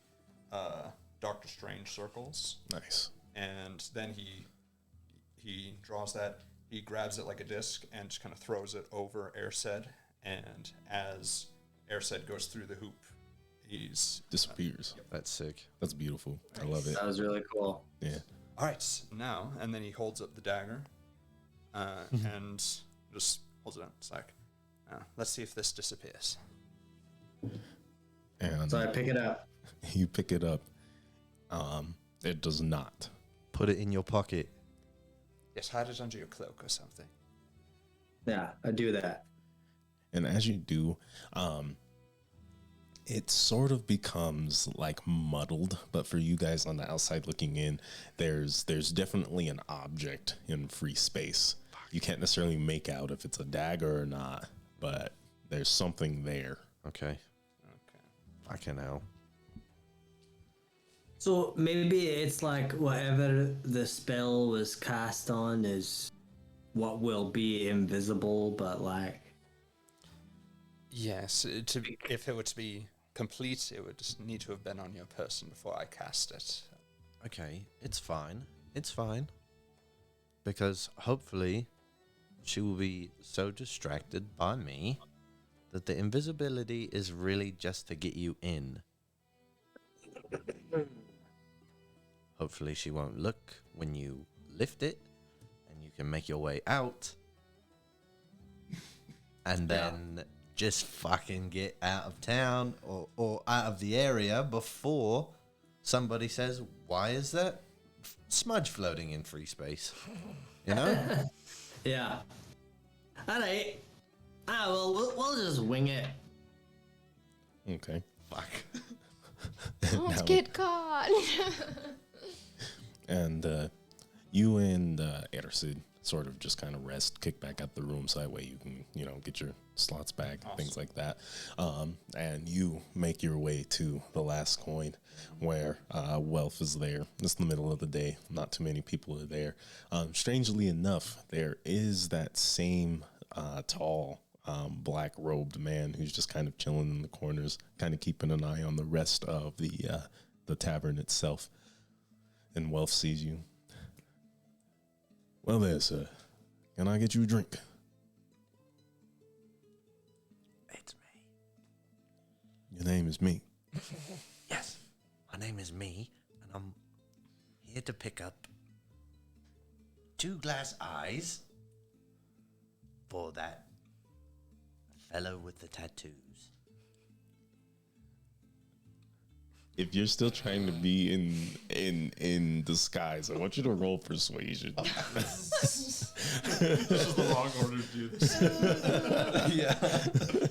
[SPEAKER 2] Doctor Strange circles.
[SPEAKER 1] Nice.
[SPEAKER 2] And then he draws that. He grabs it like a disc and just kind of throws it over Airsed. And as Airsed goes through the hoop, he's
[SPEAKER 1] Disappears.
[SPEAKER 5] That's sick.
[SPEAKER 1] That's beautiful. I love it.
[SPEAKER 6] That was really cool.
[SPEAKER 1] Yeah.
[SPEAKER 2] all right, now, and then he holds up the dagger and just holds it up. It's like, let's see if this disappears.
[SPEAKER 1] And
[SPEAKER 6] So I pick it up.
[SPEAKER 1] you pick it up. It does not.
[SPEAKER 5] Put it in your pocket.
[SPEAKER 2] Yes, hide it under your cloak or something.
[SPEAKER 6] Yeah, I do that.
[SPEAKER 1] And as you do, it sort of becomes like muddled, but for you guys on the outside looking in, there's definitely an object in free space. You can't necessarily make out if it's a dagger or not, but there's something there.
[SPEAKER 5] Okay. I can help.
[SPEAKER 6] So maybe it's like whatever the spell was cast on is what will be invisible, but like...
[SPEAKER 2] Yes, if it were to be complete, it would just need to have been on your person before I cast it.
[SPEAKER 5] Okay, it's fine. It's fine. Because hopefully she will be so distracted by me that the invisibility is really just to get you in. Hopefully she won't look when you lift it and you can make your way out. And then just fucking get out of town or out of the area before somebody says, why is that smudge floating in free space? You know?
[SPEAKER 6] Yeah. Alright. Well, we'll just wing it.
[SPEAKER 1] Okay.
[SPEAKER 5] Fuck.
[SPEAKER 4] Don't
[SPEAKER 1] Now-
[SPEAKER 4] get caught.
[SPEAKER 1] And you and Edersid sort of just kind of rest, kick back out the room so that way you can, get your slots back, things like that. And you make your way to the last coin where Wealth is there. It's the middle of the day. Not too many people are there. Strangely enough, there is that same tall, black-robed man who's just kind of chilling in the corners, kind of keeping an eye on the rest of the tavern itself. And Wealth sees you. Well there, sir. Can I get you a drink?
[SPEAKER 5] It's me.
[SPEAKER 1] Your name is me.
[SPEAKER 5] Yes. My name is me, and I'm here to pick up 2 glass eyes for that fellow with the tattoos.
[SPEAKER 1] If you're still trying to be in disguise, I want you to roll persuasion.
[SPEAKER 2] This is the wrong order to do this.
[SPEAKER 5] Yeah.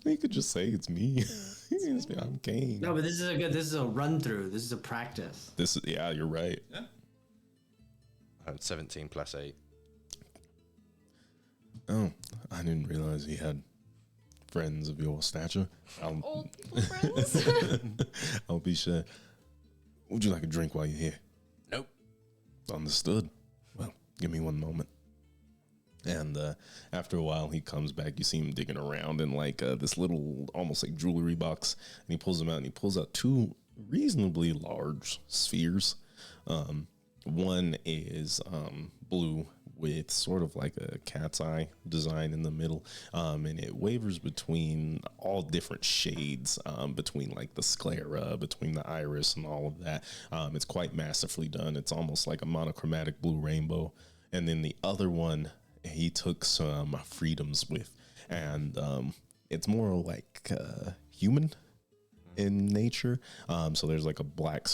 [SPEAKER 1] You could just say it's me. It's me. I'm Kane.
[SPEAKER 6] No, but this is a run through. This is a practice.
[SPEAKER 1] Yeah, you're right.
[SPEAKER 5] And 17 plus 8.
[SPEAKER 1] Oh, I didn't realize he had friends of your stature.
[SPEAKER 4] Old people friends.
[SPEAKER 1] I'll be sure. Would you like a drink while you're here?
[SPEAKER 5] Nope.
[SPEAKER 1] Understood. Well, give me one moment. And after a while, he comes back. You see him digging around in like this little, almost like jewelry box. And he pulls them out, and he pulls out 2 reasonably large spheres. One is blue with sort of like a cat's eye design in the middle. And it wavers between all different shades, between like the sclera, between the iris and all of that. It's quite masterfully done. It's almost like a monochromatic blue rainbow. And then the other one, he took some freedoms with. And it's more like human in nature. So there's like a black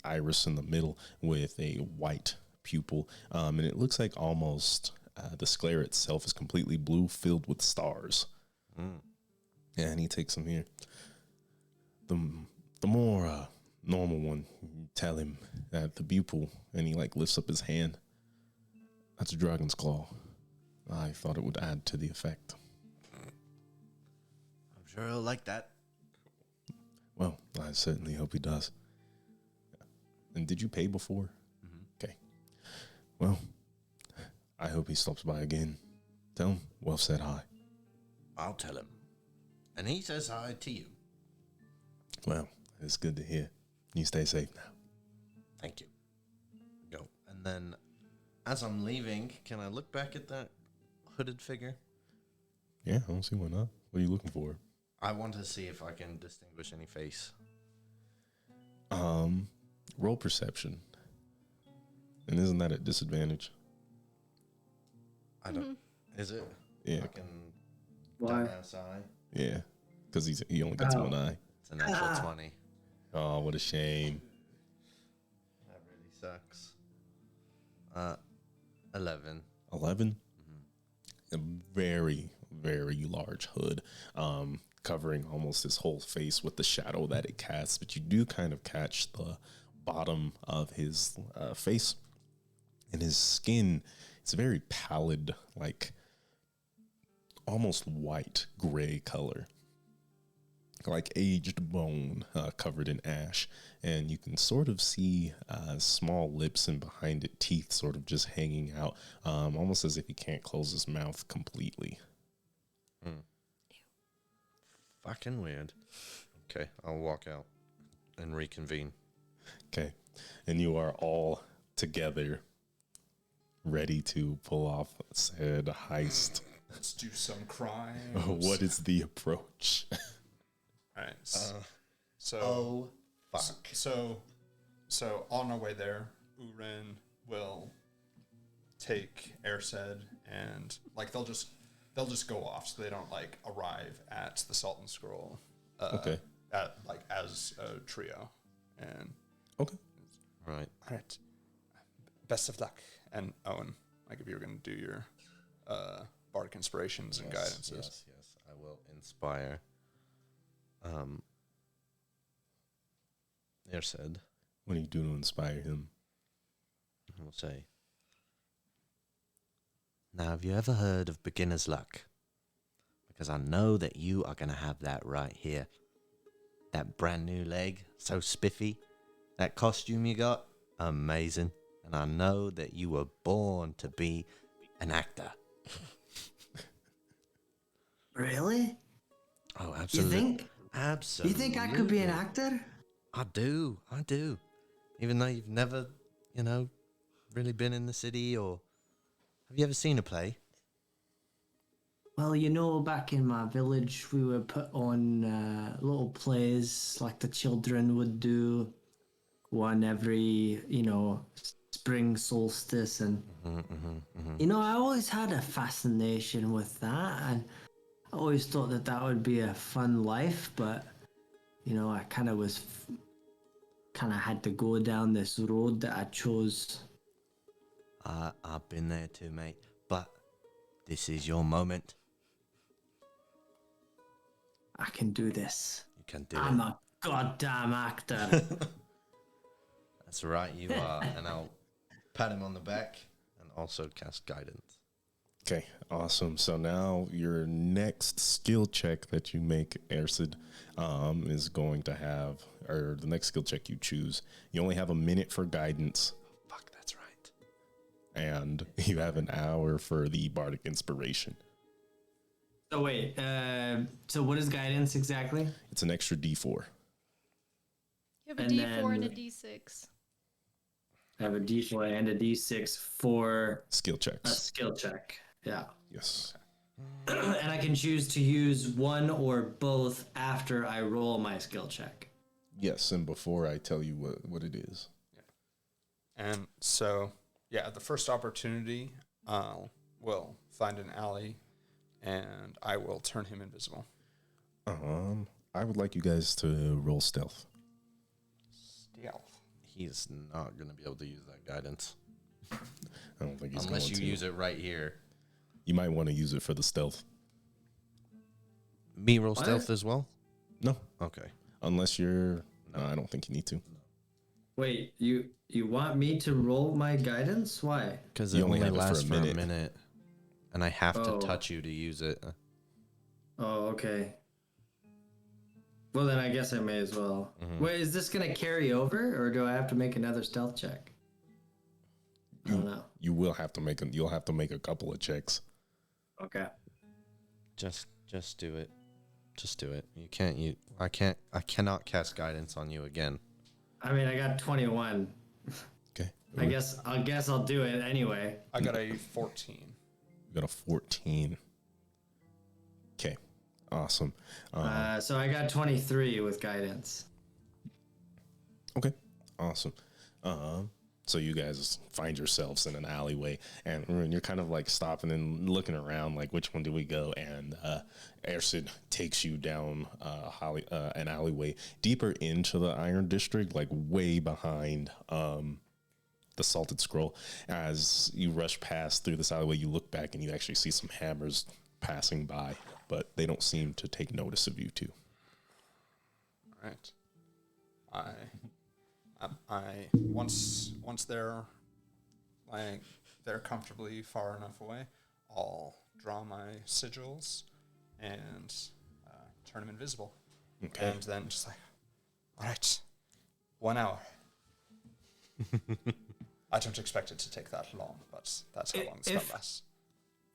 [SPEAKER 1] iris in the middle with a white pupil, and it looks like almost the sclera itself is completely blue, filled with stars. And he takes them here. The more normal one, you tell him that the pupil, and he like lifts up his hand. That's a dragon's claw. I thought it would add to the effect.
[SPEAKER 5] I'm sure he'll like that.
[SPEAKER 1] Well, I certainly hope he does. And did you pay before? Okay. Well, I hope he stops by again. Tell him Wolf said hi.
[SPEAKER 5] I'll tell him. And he says hi to you.
[SPEAKER 1] Well, it's good to hear. You stay safe now.
[SPEAKER 5] Thank you. Go. And then, as I'm leaving, can I look back at that hooded figure?
[SPEAKER 1] Yeah, I don't see why not. What are you looking for?
[SPEAKER 5] I want to see if I can distinguish any face.
[SPEAKER 1] Roll perception. And isn't that at disadvantage?
[SPEAKER 5] I don't. Is it?
[SPEAKER 1] Yeah.
[SPEAKER 5] Fucking
[SPEAKER 6] Why?
[SPEAKER 5] dumbass eye.
[SPEAKER 1] Yeah. Because he only got one eye.
[SPEAKER 5] It's a natural 20.
[SPEAKER 1] Oh, what a shame.
[SPEAKER 5] That really sucks. 11.
[SPEAKER 1] 11? A very, very large hood, covering almost his whole face with the shadow that it casts. But you do kind of catch the bottom of his face, and his skin. It's very pallid, like almost white gray color, like aged bone covered in ash. And you can sort of see small lips and behind it teeth sort of just hanging out, almost as if he can't close his mouth completely.
[SPEAKER 5] Fucking weird. Okay, I'll walk out and reconvene.
[SPEAKER 1] Okay. And you are all together, ready to pull off said heist.
[SPEAKER 2] Let's do some crime.
[SPEAKER 1] What is the approach?
[SPEAKER 2] All right. So,
[SPEAKER 5] Oh, fuck.
[SPEAKER 2] So on our way there, Uren will take Erced and like they'll just go off so they don't like arrive at the Salt and Scroll.
[SPEAKER 1] Okay.
[SPEAKER 2] At like as a trio, and
[SPEAKER 1] Okay.
[SPEAKER 5] Right.
[SPEAKER 2] all right. Best of luck, and Owen. Like if you were going to do your bardic inspirations and guidances.
[SPEAKER 5] Yes. I will inspire. Said.
[SPEAKER 1] What do you do to inspire him?
[SPEAKER 5] I will say. Now, have you ever heard of beginner's luck? Because I know that you are going to have that right here. That brand new leg, so spiffy. That costume you got, amazing. And I know that you were born to be an actor.
[SPEAKER 6] Really?
[SPEAKER 5] Oh,
[SPEAKER 6] You
[SPEAKER 5] absolutely.
[SPEAKER 6] think?
[SPEAKER 5] Absolutely.
[SPEAKER 6] You think I could be an actor?
[SPEAKER 5] I do. Even though you've never, really been in the city, or have you ever seen a play?
[SPEAKER 6] Well, back in my village, we would put on little plays like the children would do, one every, spring solstice. And, I always had a fascination with that. And I always thought that would be a fun life. But, I kind of had to go down this road that I chose.
[SPEAKER 5] I've been there too, mate. But this is your moment.
[SPEAKER 6] I can do this.
[SPEAKER 5] You can do
[SPEAKER 6] I'm
[SPEAKER 5] it.
[SPEAKER 6] a goddamn actor.
[SPEAKER 5] That's right, you are. And I'll pat him on the back and also cast guidance.
[SPEAKER 1] Okay, awesome. So now your next skill check that you make, Ercid, is going to have, or the next skill check you choose, you only have a minute for guidance.
[SPEAKER 5] Fuck, that's right.
[SPEAKER 1] And you have an hour for the bardic inspiration.
[SPEAKER 6] So wait, so what is guidance exactly?
[SPEAKER 1] It's an extra D4.
[SPEAKER 4] You have a
[SPEAKER 6] And
[SPEAKER 4] D4 and a
[SPEAKER 6] then-
[SPEAKER 4] D6.
[SPEAKER 6] I have a D4 and a D6 for
[SPEAKER 1] Skill
[SPEAKER 6] a
[SPEAKER 1] checks.
[SPEAKER 6] skill check. Yeah.
[SPEAKER 1] Yes.
[SPEAKER 6] And I can choose to use one or both after I roll my skill check.
[SPEAKER 1] Yes, and before I tell you what it is.
[SPEAKER 2] And so, at the first opportunity, we'll find an alley, and I will turn him invisible.
[SPEAKER 1] I would like you guys to roll stealth.
[SPEAKER 2] Stealth.
[SPEAKER 5] He's not going to be able to use that guidance.
[SPEAKER 1] I don't think he's
[SPEAKER 5] Unless
[SPEAKER 1] going
[SPEAKER 5] you
[SPEAKER 1] to.
[SPEAKER 5] use it right here.
[SPEAKER 1] You might want to use it for the stealth.
[SPEAKER 5] Me roll
[SPEAKER 6] What?
[SPEAKER 5] stealth as well?
[SPEAKER 1] No,
[SPEAKER 5] Okay.
[SPEAKER 1] unless you're... No, I don't think you need to.
[SPEAKER 3] Wait, you want me to roll my guidance? Why?
[SPEAKER 5] Because
[SPEAKER 1] You
[SPEAKER 5] it
[SPEAKER 1] only
[SPEAKER 5] only
[SPEAKER 1] have it for a
[SPEAKER 5] lasts for a
[SPEAKER 1] minute.
[SPEAKER 5] minute, and I have to
[SPEAKER 3] Oh.
[SPEAKER 5] touch you to use it.
[SPEAKER 3] Oh, okay. Well, then I guess I may as well. Wait, is this gonna carry over, or do I have to make another stealth check? I don't know.
[SPEAKER 1] You'll have to make a couple of checks.
[SPEAKER 3] Okay.
[SPEAKER 5] Just do it. Just do it. I cannot cast guidance on you again.
[SPEAKER 3] I mean, I got 21.
[SPEAKER 1] Okay.
[SPEAKER 3] I guess I'll do it anyway.
[SPEAKER 2] I got a 14.
[SPEAKER 1] You got a 14. Okay. Awesome.
[SPEAKER 3] So I got 23 with guidance.
[SPEAKER 1] Okay. Awesome. So you guys find yourselves in an alleyway, and you're kind of like stopping and looking around, like which one do we go? And Ersid takes you down an alleyway deeper into the Iron District, like way behind the Salted Scroll. As you rush past through this alleyway, you look back and you actually see some hammers passing by, but they don't seem to take notice of you two.
[SPEAKER 2] All right. I once they're comfortably far enough away, I'll draw my sigils and turn them invisible.
[SPEAKER 1] Okay.
[SPEAKER 2] And then just like, all right, 1 hour. I don't expect it to take that long, but that's how long the spell lasts.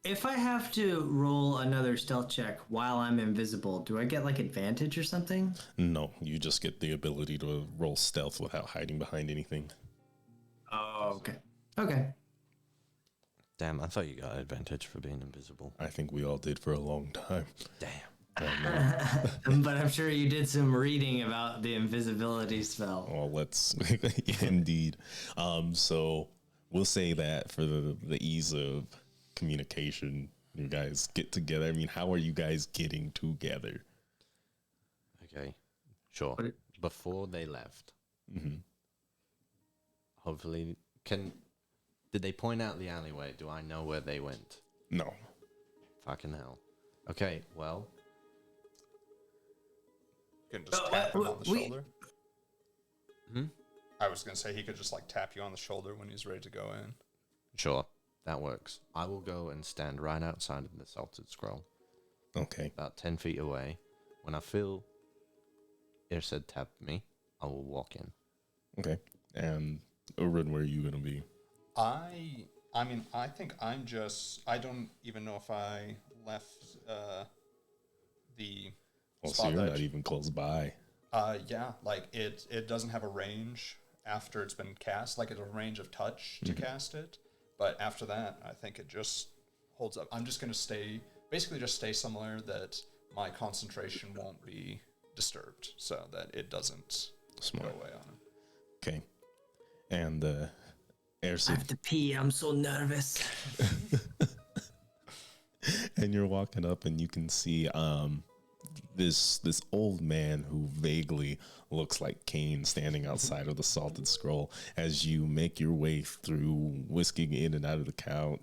[SPEAKER 3] If I have to roll another stealth check while I'm invisible, do I get like advantage or something?
[SPEAKER 1] No, you just get the ability to roll stealth without hiding behind anything.
[SPEAKER 3] Oh, okay. Okay.
[SPEAKER 5] Damn, I thought you got advantage for being invisible.
[SPEAKER 1] I think we all did for a long time.
[SPEAKER 5] Damn.
[SPEAKER 3] But I'm sure you did some reading about the invisibility spell.
[SPEAKER 1] Well, let's indeed. So we'll say that for the ease of communication, you guys get together. I mean, how are you guys getting together?
[SPEAKER 5] Okay, sure. Before they left, hopefully, did they point out the alleyway? Do I know where they went?
[SPEAKER 1] No.
[SPEAKER 5] Fucking hell. Okay, well,
[SPEAKER 2] You can just tap him on the
[SPEAKER 3] we-
[SPEAKER 2] shoulder. I was gonna say he could just like tap you on the shoulder when he's ready to go in.
[SPEAKER 5] sure, that works. I will go and stand right outside of the Salted Scroll,
[SPEAKER 1] Okay.
[SPEAKER 5] about 10 feet away. When I feel Irsid tap me, I will walk in.
[SPEAKER 1] Okay. And Urin, where are you gonna be?
[SPEAKER 2] I mean, I think I don't even know if I left the
[SPEAKER 1] Well, so
[SPEAKER 2] spot
[SPEAKER 1] you're
[SPEAKER 2] that
[SPEAKER 1] not even close by.
[SPEAKER 2] yeah, like it doesn't have a range after it's been cast. Like it's a range of touch to cast it, but after that, I think it just holds up. I'm just gonna stay somewhere that my concentration won't be disturbed, so that it doesn't
[SPEAKER 1] Smart.
[SPEAKER 2] go away on him.
[SPEAKER 1] Okay. And
[SPEAKER 3] I
[SPEAKER 1] Ersid,
[SPEAKER 3] have to pee. I'm so nervous.
[SPEAKER 1] and you're walking up and you can see this old man who vaguely looks like Cain standing outside of the Salted Scroll as you make your way through, whisking in and out of the count.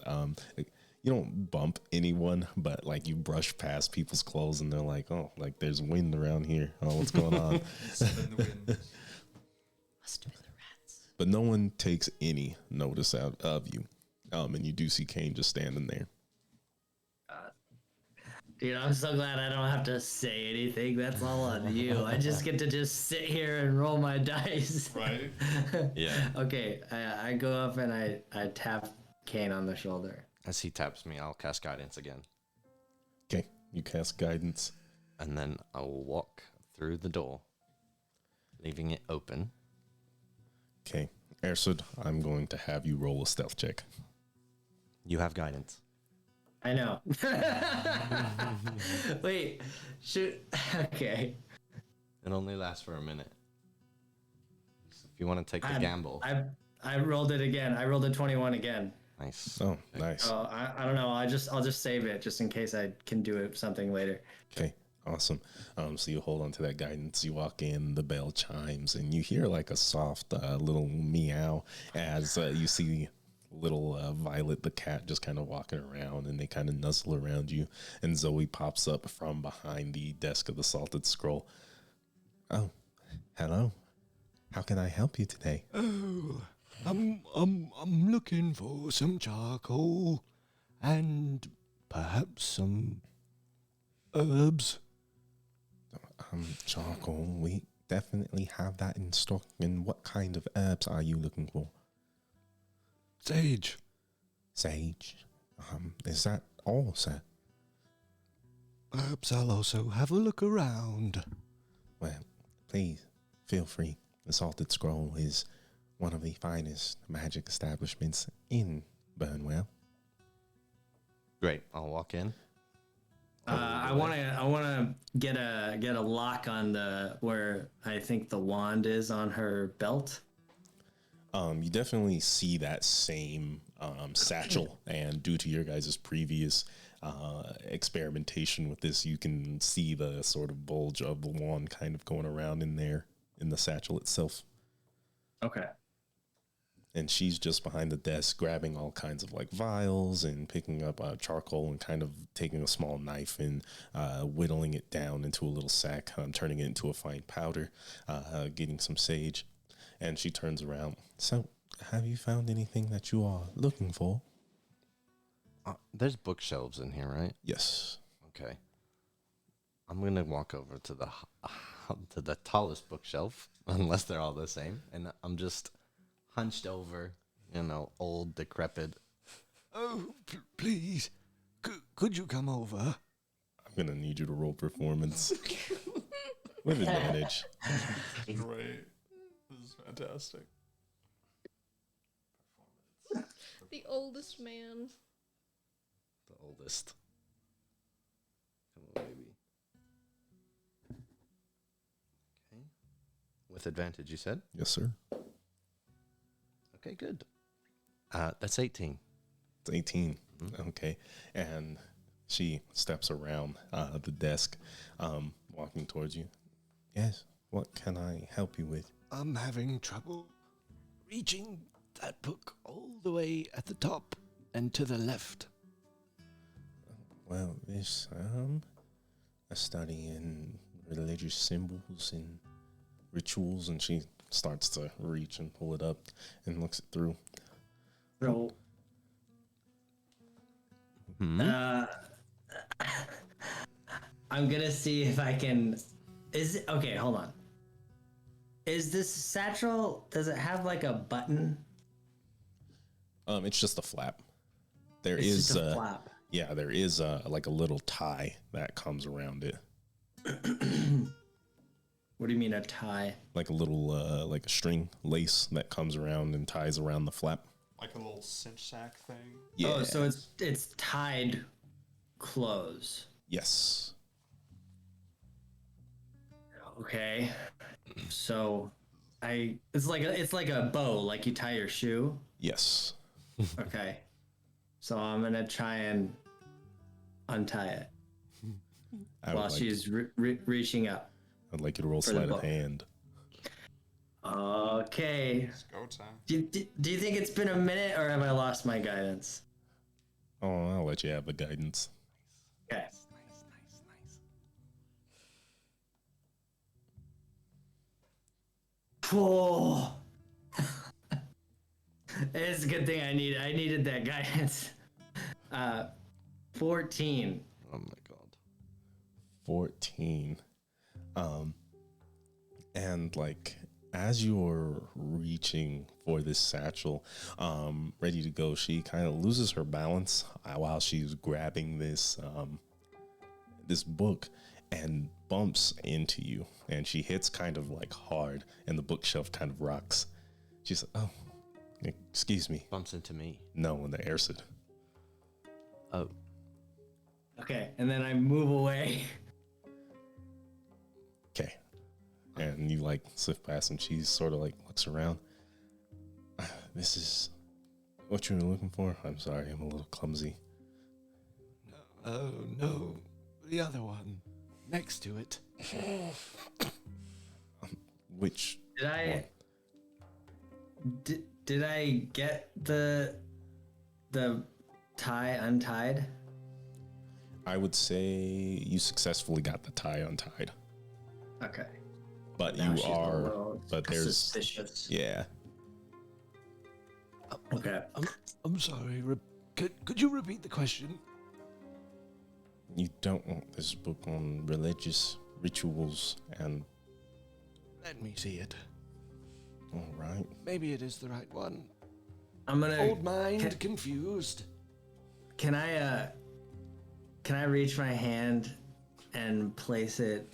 [SPEAKER 1] You don't bump anyone, but like you brush past people's clothes and they're like, oh, like there's wind around here. Oh, what's going on?
[SPEAKER 2] In the wind.
[SPEAKER 4] Must have been the rats.
[SPEAKER 1] But no one takes any notice out of you. And you do see Cain just standing there.
[SPEAKER 3] Dude, I'm so glad I don't have to say anything. That's all on you. I just get to just sit here and roll my dice.
[SPEAKER 2] Right?
[SPEAKER 5] Yeah.
[SPEAKER 3] Okay, I go up and I tap Kane on the shoulder.
[SPEAKER 5] As he taps me, I'll cast guidance again.
[SPEAKER 1] Okay, you cast guidance.
[SPEAKER 5] And then I will walk through the door, leaving it open.
[SPEAKER 1] Okay, Ersid, I'm going to have you roll a stealth check.
[SPEAKER 5] You have guidance.
[SPEAKER 3] I know. Wait, shoot. Okay.
[SPEAKER 5] It only lasts for a minute. So if you want to take the gamble.
[SPEAKER 3] I rolled it again. I rolled a 21 again.
[SPEAKER 5] Nice.
[SPEAKER 1] Oh, nice.
[SPEAKER 3] So I don't know. I'll just save it just in case I can do it something later.
[SPEAKER 1] Okay, awesome. So you hold on to that guidance. You walk in, the bell chimes, and you hear like a soft little meow as you see little Violet the cat just kind of walking around, and they kind of nuzzle around you. And Zoe pops up from behind the desk of the Salted Scroll. Oh, hello. How can I help you today?
[SPEAKER 7] Oh, I'm looking for some charcoal and perhaps some herbs.
[SPEAKER 1] Charcoal. We definitely have that in stock. And what kind of herbs are you looking for?
[SPEAKER 7] Sage.
[SPEAKER 1] Sage. Is that all, sir?
[SPEAKER 7] Perhaps I'll also have a look around.
[SPEAKER 1] Well, please feel free. The Salted Scroll is one of the finest magic establishments in Burnwell.
[SPEAKER 5] Great. I'll walk in.
[SPEAKER 3] I wanna get a lock on the where I think the wand is on her belt.
[SPEAKER 1] You definitely see that same satchel, and due to your guys' previous experimentation with this, you can see the sort of bulge of the wand kind of going around in there in the satchel itself.
[SPEAKER 3] Okay.
[SPEAKER 1] And she's just behind the desk grabbing all kinds of like vials and picking up charcoal and kind of taking a small knife and whittling it down into a little sack, turning it into a fine powder, getting some sage. And she turns around. So, have you found anything that you are looking for?
[SPEAKER 5] There's bookshelves in here, right?
[SPEAKER 1] Yes.
[SPEAKER 5] Okay. I'm gonna walk over to the tallest bookshelf, unless they're all the same, and I'm just hunched over, old, decrepit.
[SPEAKER 7] Oh, please, could you come over?
[SPEAKER 1] I'm going to need you to roll performance with advantage.
[SPEAKER 2] Great. This is fantastic.
[SPEAKER 4] The oldest man.
[SPEAKER 5] The oldest. Come on, baby. Okay. With advantage, you said?
[SPEAKER 1] Yes, sir.
[SPEAKER 5] Okay, good. That's 18.
[SPEAKER 1] It's 18. Okay. And she steps around the desk, walking towards you. Yes. What can I help you with?
[SPEAKER 7] I'm having trouble reaching that book all the way at the top and to the left.
[SPEAKER 1] Well, this a study in religious symbols and rituals, and she starts to reach and pull it up and looks it through.
[SPEAKER 3] So, I'm gonna see if I can. Okay? Hold on. Is this satchel? Does it have like a button?
[SPEAKER 1] It's just a flap. There
[SPEAKER 3] It's
[SPEAKER 1] is
[SPEAKER 3] just a flap.
[SPEAKER 1] Yeah, there is like a little tie that comes around it,
[SPEAKER 3] What do you mean a tie?
[SPEAKER 1] like a little like a string lace that comes around and ties around the flap.
[SPEAKER 2] Like a little cinch sack thing.
[SPEAKER 1] Yeah.
[SPEAKER 3] Oh, so it's tied close.
[SPEAKER 1] Yes.
[SPEAKER 3] Okay. So it's like a bow, like you tie your shoe.
[SPEAKER 1] Yes.
[SPEAKER 3] Okay. So I'm gonna try and untie it while she's reaching up.
[SPEAKER 1] I'd like you to roll
[SPEAKER 3] for the
[SPEAKER 1] sleight of
[SPEAKER 3] book.
[SPEAKER 1] hand.
[SPEAKER 3] Okay.
[SPEAKER 2] It's go time.
[SPEAKER 3] Do you think it's been a minute or have I lost my guidance?
[SPEAKER 1] Oh, I'll let you have the guidance.
[SPEAKER 3] Okay.
[SPEAKER 5] Nice.
[SPEAKER 3] Oh. It's a good thing I needed that guidance. 14.
[SPEAKER 5] Oh my god.
[SPEAKER 1] 14. And like as you're reaching for this satchel, ready to go, she kind of loses her balance while she's grabbing this this book and bumps into you, and she hits kind of like hard, and the bookshelf kind of rocks. She's like, "Oh, excuse me."
[SPEAKER 5] Bumps into me.
[SPEAKER 1] No, in the airsid.
[SPEAKER 5] Oh.
[SPEAKER 3] Okay, and then I move away.
[SPEAKER 1] Okay. And you like slip past, and she sort of like looks around. This is what you were looking for? I'm sorry, I'm a little clumsy.
[SPEAKER 7] Oh, no. The other one. Next to it.
[SPEAKER 1] Which
[SPEAKER 3] Did I did I get the tie untied?
[SPEAKER 1] I would say you successfully got the tie untied.
[SPEAKER 3] Okay.
[SPEAKER 1] but
[SPEAKER 6] Now
[SPEAKER 1] you
[SPEAKER 6] she's a
[SPEAKER 1] are.
[SPEAKER 6] little
[SPEAKER 1] But there's
[SPEAKER 6] suspicious.
[SPEAKER 1] yeah.
[SPEAKER 6] Okay.
[SPEAKER 7] I'm sorry. Could you repeat the question?
[SPEAKER 1] You don't want this book on religious rituals and
[SPEAKER 7] Let me see it.
[SPEAKER 1] all right.
[SPEAKER 7] Maybe it is the right one.
[SPEAKER 3] I'm gonna.
[SPEAKER 7] Old mind, confused.
[SPEAKER 3] Can I reach my hand and place it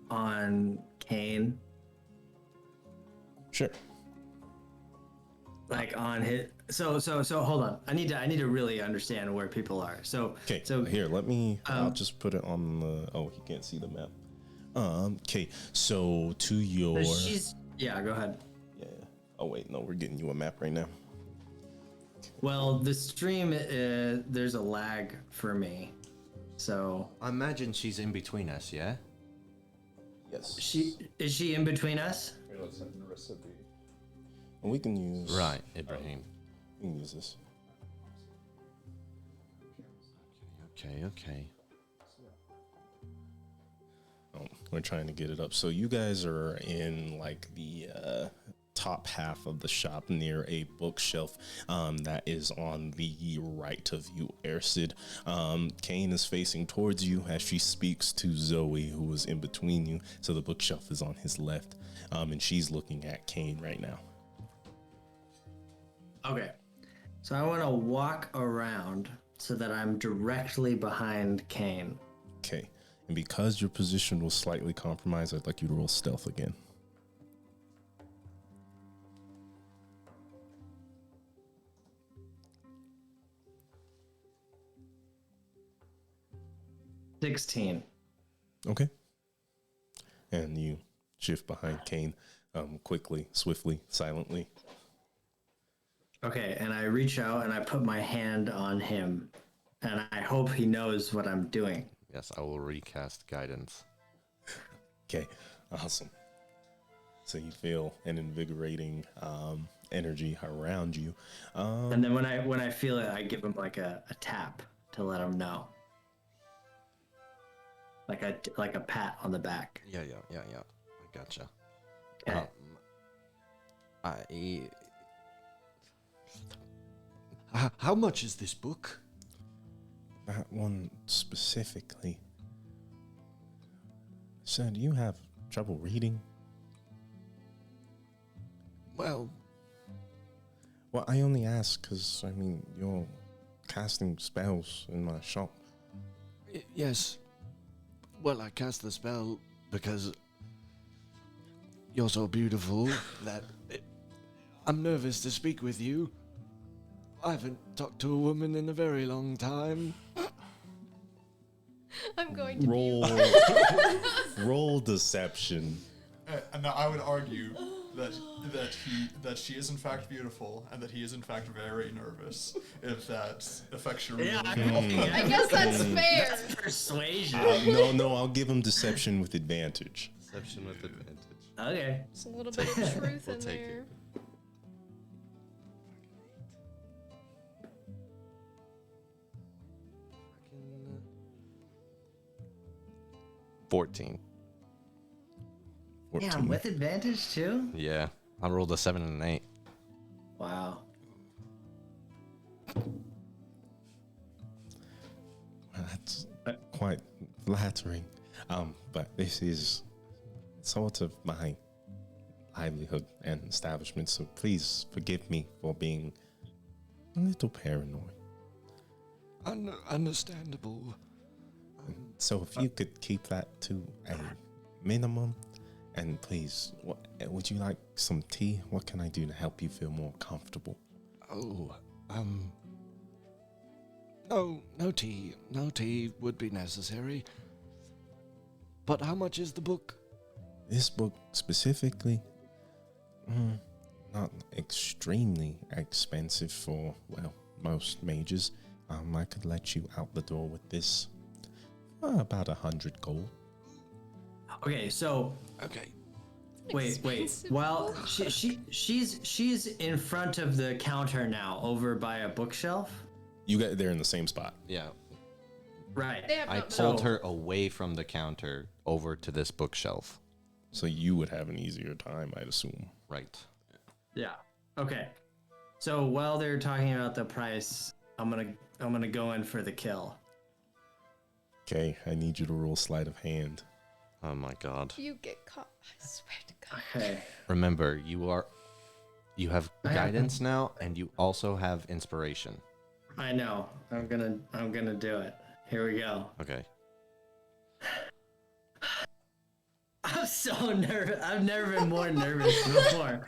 [SPEAKER 3] on Kane?
[SPEAKER 1] Sure.
[SPEAKER 3] Like on his. So hold on. I need to really understand where people are. So
[SPEAKER 1] Okay.
[SPEAKER 3] So
[SPEAKER 1] Here, let me. I'll just put it on the. Oh, he can't see the map. Okay. So to your.
[SPEAKER 3] Yeah. Go ahead.
[SPEAKER 1] Yeah. Oh wait, no, we're getting you a map right now.
[SPEAKER 3] Well, the stream, there's a lag for me, so
[SPEAKER 5] I imagine she's in between us, yeah?
[SPEAKER 1] Yes.
[SPEAKER 3] is she in between us?
[SPEAKER 1] And we can use.
[SPEAKER 5] Right, Ibrahim.
[SPEAKER 1] We can use this.
[SPEAKER 5] Okay.
[SPEAKER 1] Oh, we're trying to get it up. So you guys are in like the top half of the shop near a bookshelf that is on the right of you, Ersid. Kane is facing towards you as she speaks to Zoe, who is in between you. So the bookshelf is on his left, and she's looking at Kane right now.
[SPEAKER 3] Okay, so I want to walk around so that I'm directly behind Kane.
[SPEAKER 1] Okay, and because your position was slightly compromised, I'd like you to roll stealth again.
[SPEAKER 3] $16.
[SPEAKER 1] Okay. And you shift behind Kane quickly, swiftly, silently.
[SPEAKER 3] Okay, and I reach out and I put my hand on him, and I hope he knows what I'm doing.
[SPEAKER 5] Yes, I will recast guidance.
[SPEAKER 1] Okay, awesome. So you feel an invigorating energy around you.
[SPEAKER 3] And then when I feel it, I give him like a tap to let him know. Like a pat on the back.
[SPEAKER 5] Yeah. I gotcha.
[SPEAKER 3] Okay.
[SPEAKER 7] How much is this book?
[SPEAKER 1] That one specifically. So do you have trouble reading?
[SPEAKER 7] Well,
[SPEAKER 1] Well, I only ask because, I mean, you're casting spells in my shop.
[SPEAKER 7] yes. Well, I cast the spell because you're so beautiful that I'm nervous to speak with you. I haven't talked to a woman in a very long time.
[SPEAKER 4] I'm going to
[SPEAKER 1] Roll, roll deception.
[SPEAKER 2] And I would argue that she is in fact beautiful and that he is in fact very nervous. If that affects your
[SPEAKER 3] Yeah,
[SPEAKER 2] mood.
[SPEAKER 4] I guess that's fair.
[SPEAKER 3] Persuasion.
[SPEAKER 1] No, I'll give him deception with advantage.
[SPEAKER 5] Deception with advantage.
[SPEAKER 3] Okay.
[SPEAKER 4] There's a little bit of truth in
[SPEAKER 5] take it.
[SPEAKER 4] there.
[SPEAKER 5] 14.
[SPEAKER 1] 14.
[SPEAKER 3] Damn, with advantage too?
[SPEAKER 5] Yeah, I rolled a 7 and an 8.
[SPEAKER 3] Wow.
[SPEAKER 1] That's quite flattering. But this is sort of my livelihood and establishment, so please forgive me for being a little paranoid.
[SPEAKER 7] Understandable.
[SPEAKER 1] So if you could keep that to a minimum, and please, would you like some tea? What can I do to help you feel more comfortable?
[SPEAKER 7] Oh, no tea. No tea would be necessary. But how much is the book?
[SPEAKER 1] This book specifically, not extremely expensive for, well, most mages. I could let you out the door with this for about 100 gold.
[SPEAKER 3] Okay, so
[SPEAKER 7] Okay.
[SPEAKER 3] wait.
[SPEAKER 4] Expensive
[SPEAKER 3] While
[SPEAKER 4] book.
[SPEAKER 3] she's in front of the counter now, over by a bookshelf.
[SPEAKER 1] You got there in the same spot.
[SPEAKER 5] Yeah,
[SPEAKER 3] Right.
[SPEAKER 4] They have
[SPEAKER 5] I
[SPEAKER 4] not
[SPEAKER 5] pulled
[SPEAKER 4] met.
[SPEAKER 5] her away from the counter over to this bookshelf.
[SPEAKER 1] So you would have an easier time, I'd assume.
[SPEAKER 5] Right.
[SPEAKER 3] Yeah. Okay. So while they're talking about the price, I'm gonna go in for the kill.
[SPEAKER 1] Okay, I need you to roll sleight of hand.
[SPEAKER 5] Oh my god.
[SPEAKER 4] You get caught. I swear to God.
[SPEAKER 3] Okay.
[SPEAKER 5] Remember, you have guidance now, and you also have inspiration.
[SPEAKER 3] I know. I'm gonna do it. Here we go.
[SPEAKER 5] Okay.
[SPEAKER 3] I'm so nervous. I've never been more nervous before.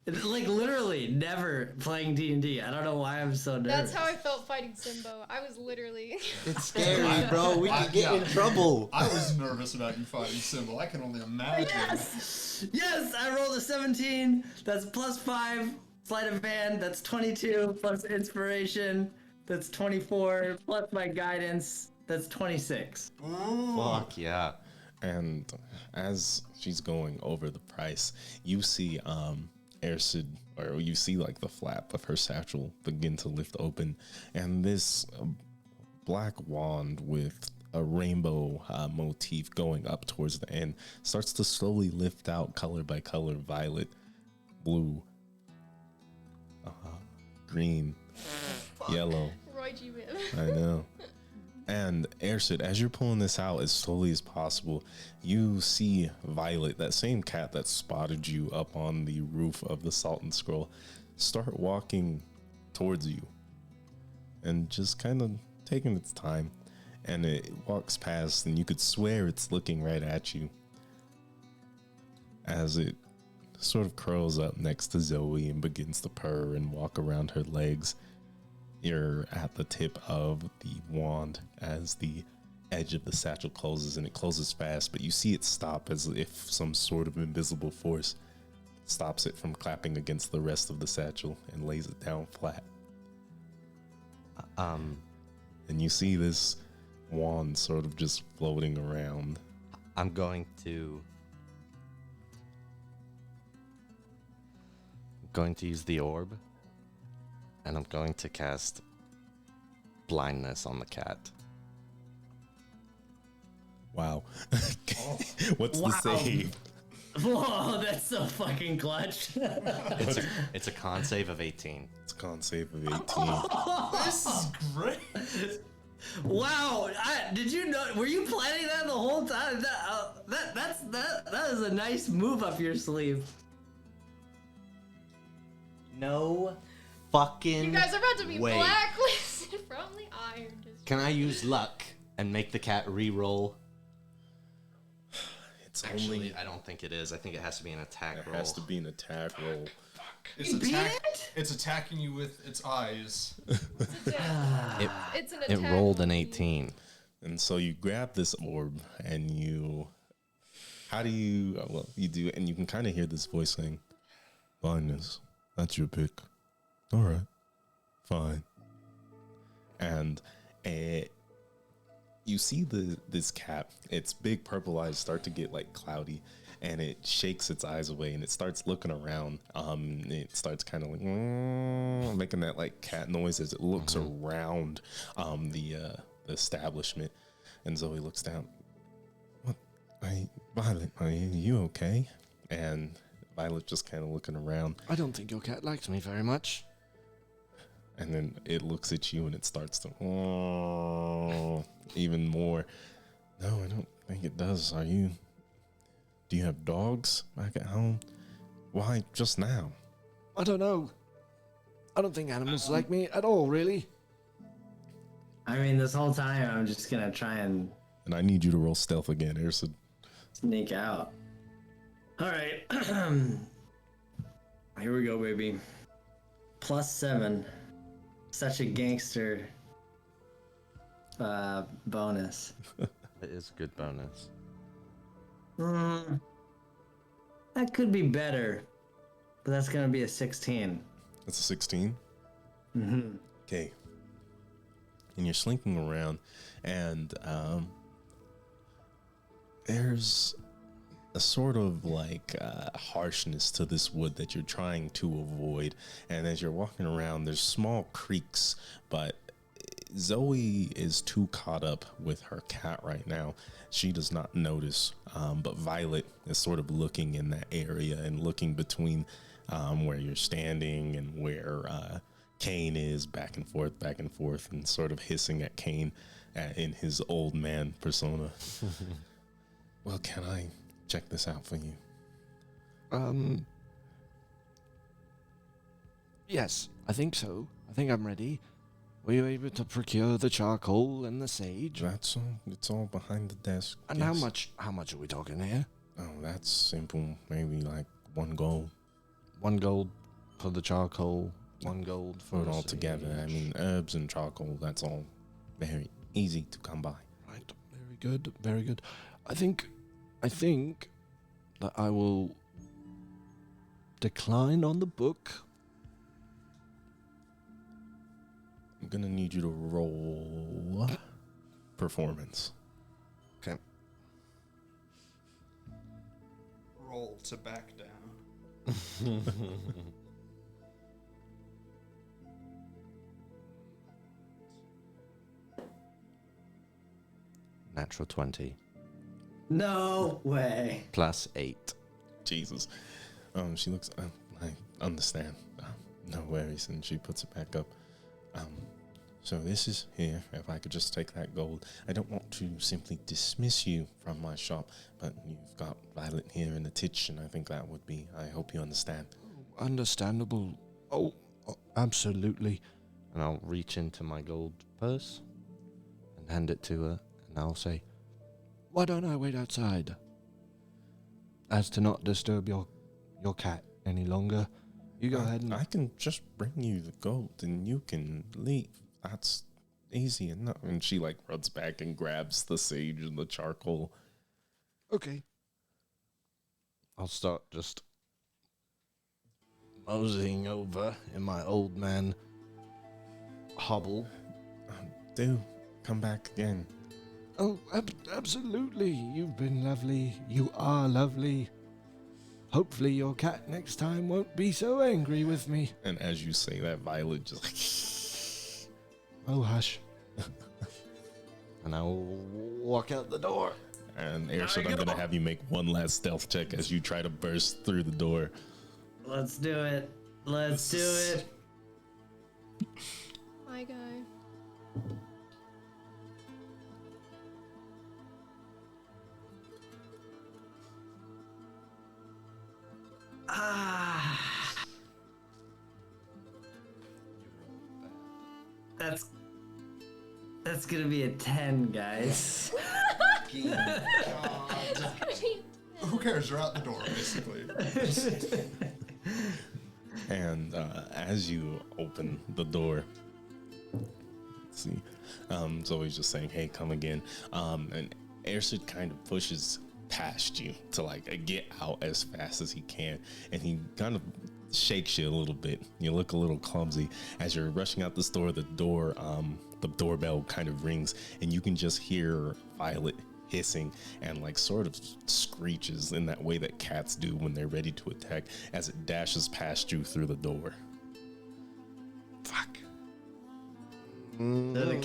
[SPEAKER 3] Like literally never playing D&D. I don't know why I'm so nervous.
[SPEAKER 4] That's how I felt fighting Simbo. I was literally.
[SPEAKER 5] It's scary, bro. We could get in trouble.
[SPEAKER 2] I was nervous about you fighting Symbol. I can only imagine.
[SPEAKER 3] Yes, I rolled a 17. That's +5. Sleight of hand. That's 22 plus inspiration. That's 24 plus my guidance. That's 26.
[SPEAKER 5] Fuck yeah.
[SPEAKER 1] And as she's going over the price, you see Ersid, or you see like the flap of her satchel begin to lift open, and this black wand with a rainbow motif going up towards the end starts to slowly lift out color by color: violet, blue, green, yellow.
[SPEAKER 4] Roy G. Biv.
[SPEAKER 1] I know. And Ersid, as you're pulling this out as slowly as possible, you see Violet, that same cat that spotted you up on the roof of the Salt and Scroll, start walking towards you and just kind of taking its time. And it walks past, and you could swear it's looking right at you as it sort of curls up next to Zoe and begins to purr and walk around her legs. You're at the tip of the wand as the edge of the satchel closes, and it closes fast, but you see it stop as if some sort of invisible force stops it from clapping against the rest of the satchel and lays it down flat. And you see this wand sort of just floating around.
[SPEAKER 5] I'm going to use the orb, and I'm going to cast blindness on the cat.
[SPEAKER 1] Wow. What's the save?
[SPEAKER 3] Whoa, that's so fucking clutch.
[SPEAKER 5] It's a con save of 18.
[SPEAKER 1] It's a con save of 18.
[SPEAKER 2] This is great.
[SPEAKER 3] Wow, did you know? Were you planning that the whole time? That is a nice move up your sleeve.
[SPEAKER 5] No fucking
[SPEAKER 4] You guys are about to be
[SPEAKER 5] way.
[SPEAKER 4] blacklisted from the Iron District.
[SPEAKER 5] Can I use luck and make the cat re-roll?
[SPEAKER 1] It's
[SPEAKER 5] Actually,
[SPEAKER 1] only
[SPEAKER 5] I don't think it is. I think it has to be an attack
[SPEAKER 1] it
[SPEAKER 5] roll.
[SPEAKER 1] has to be an attack roll.
[SPEAKER 2] It's,
[SPEAKER 3] You beat it?
[SPEAKER 2] it's attacking you with its eyes.
[SPEAKER 4] It's an
[SPEAKER 5] It
[SPEAKER 4] attack.
[SPEAKER 5] rolled an 18.
[SPEAKER 1] And so you grab this orb and you do it, and you can kind of hear this voice saying, "Blindness, that's your pick. All right, fine." And you see this cat, its big purple eyes start to get like cloudy, and it shakes its eyes away, and it starts looking around. It starts kind of like making that like cat noise as it looks around the establishment. And Zoe looks down. "What? Violet, are you okay?" And Violet just kind of looking around.
[SPEAKER 7] I don't think your cat likes me very much.
[SPEAKER 1] And then it looks at you and it starts to even more. "No, I don't think it does. Do you have dogs back at home? Why just now?"
[SPEAKER 7] I don't know. I don't think animals like me at all, really.
[SPEAKER 3] I mean, this whole time I'm just gonna try and
[SPEAKER 1] And I need you to roll stealth again, Ersid.
[SPEAKER 3] sneak out. All right, here we go, baby. +7. Such a gangster bonus.
[SPEAKER 5] That is a good bonus.
[SPEAKER 3] That could be better, but that's gonna be a 16.
[SPEAKER 1] That's a 16? Mm-hmm. Okay. And you're slinking around, and there's a sort of like harshness to this wood that you're trying to avoid. And as you're walking around, there's small creaks, but Zoe is too caught up with her cat right now. She does not notice, but Violet is sort of looking in that area and looking between where you're standing and where Kane is, back and forth, and sort of hissing at Kane in his old man persona. Well, can I check this out for you?
[SPEAKER 7] Yes, I think so. I think I'm ready. Were you able to procure the charcoal and the sage?
[SPEAKER 1] That's all. It's all behind the desk.
[SPEAKER 7] And
[SPEAKER 1] yes.
[SPEAKER 7] how much are we talking here?
[SPEAKER 1] Oh, that's simple. Maybe like 1 gold.
[SPEAKER 5] 1 gold for the charcoal, 1 gold for
[SPEAKER 1] Put it
[SPEAKER 5] the
[SPEAKER 1] all together. I
[SPEAKER 5] sage.
[SPEAKER 1] mean, herbs and charcoal, that's all very easy to come by.
[SPEAKER 7] Right, very good, very good. I think that I will decline on the book.
[SPEAKER 1] I'm going to need you to roll performance.
[SPEAKER 5] Okay.
[SPEAKER 2] Roll to back down.
[SPEAKER 5] Natural 20
[SPEAKER 6] No way.
[SPEAKER 5] plus 8.
[SPEAKER 1] Jesus. She looks, I understand. No worries. And she puts it back up. So this is here. If I could just take that gold. I don't want to simply dismiss you from my shop, but you've got Violet here in the kitchen. I think that would be, I hope you understand.
[SPEAKER 7] Understandable. Oh, absolutely.
[SPEAKER 5] And I'll reach into my gold purse and hand it to her, and I'll say,
[SPEAKER 7] Why don't I wait outside? As to not disturb your cat any longer. You go ahead and...
[SPEAKER 1] I can just bring you the gold and you can leave. That's easy enough. And she like runs back and grabs the sage and the charcoal.
[SPEAKER 7] Okay.
[SPEAKER 5] I'll start just moseying over in my old man hobble.
[SPEAKER 1] Do come back again.
[SPEAKER 7] Oh, absolutely. You've been lovely. You are lovely. Hopefully your cat next time won't be so angry with me.
[SPEAKER 1] And as you say that, Violet just like...
[SPEAKER 7] Oh, hush.
[SPEAKER 5] And I'll walk out the door.
[SPEAKER 1] And Airship, I'm going to have you make one last stealth check as you try to burst through the door.
[SPEAKER 6] Let's do it. Let's do it.
[SPEAKER 4] My guy.
[SPEAKER 6] Ah. That's gonna be a 10, guys.
[SPEAKER 2] Who cares? You're out the door, basically.
[SPEAKER 1] And as you open the door, let's see, Zoe's just saying, hey, come again. And Airship kind of pushes past you to like get out as fast as he can. And he kind of shakes you a little bit. You look a little clumsy. As you're rushing out the door, the doorbell kind of rings, and you can just hear Violet hissing and like sort of screeches in that way that cats do when they're ready to attack as it dashes past you through the door. Fuck.
[SPEAKER 6] So the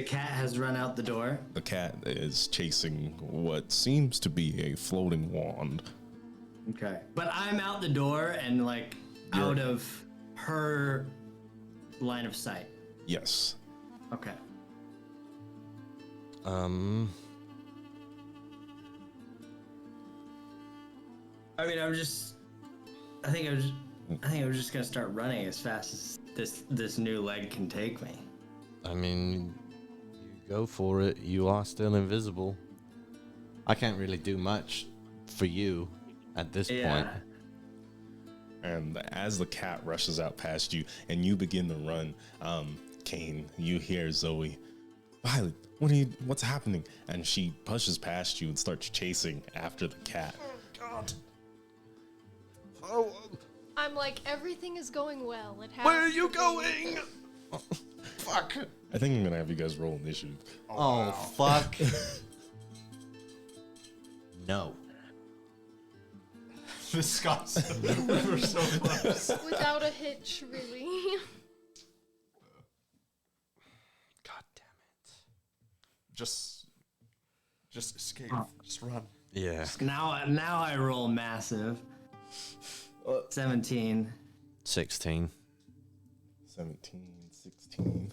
[SPEAKER 6] cat has run out the door.
[SPEAKER 1] The cat is chasing what seems to be a floating wand.
[SPEAKER 6] Okay. But I'm out the door and like out of her line of sight.
[SPEAKER 1] Yes.
[SPEAKER 6] Okay. I mean, I think I was just gonna start running as fast as this new leg can take me.
[SPEAKER 5] I mean, you go for it. You are still invisible. I can't really do much for you at this point.
[SPEAKER 1] And as the cat rushes out past you and you begin to run, Kane, you hear Zoe, Violet, what's happening? And she pushes past you and starts chasing after the cat.
[SPEAKER 7] God. Oh,
[SPEAKER 4] I'm like, everything is going well. It has
[SPEAKER 7] where are
[SPEAKER 4] to
[SPEAKER 7] you
[SPEAKER 4] be.
[SPEAKER 7] going? Fuck.
[SPEAKER 1] I think I'm gonna have you guys roll initiative.
[SPEAKER 5] Oh, fuck. No.
[SPEAKER 2] Disgusting. We were so close.
[SPEAKER 4] Without a hitch, really.
[SPEAKER 7] God
[SPEAKER 2] just escape. Just run.
[SPEAKER 5] Yeah.
[SPEAKER 3] Now I roll massive. 17.
[SPEAKER 5] 16.
[SPEAKER 1] 17, 16.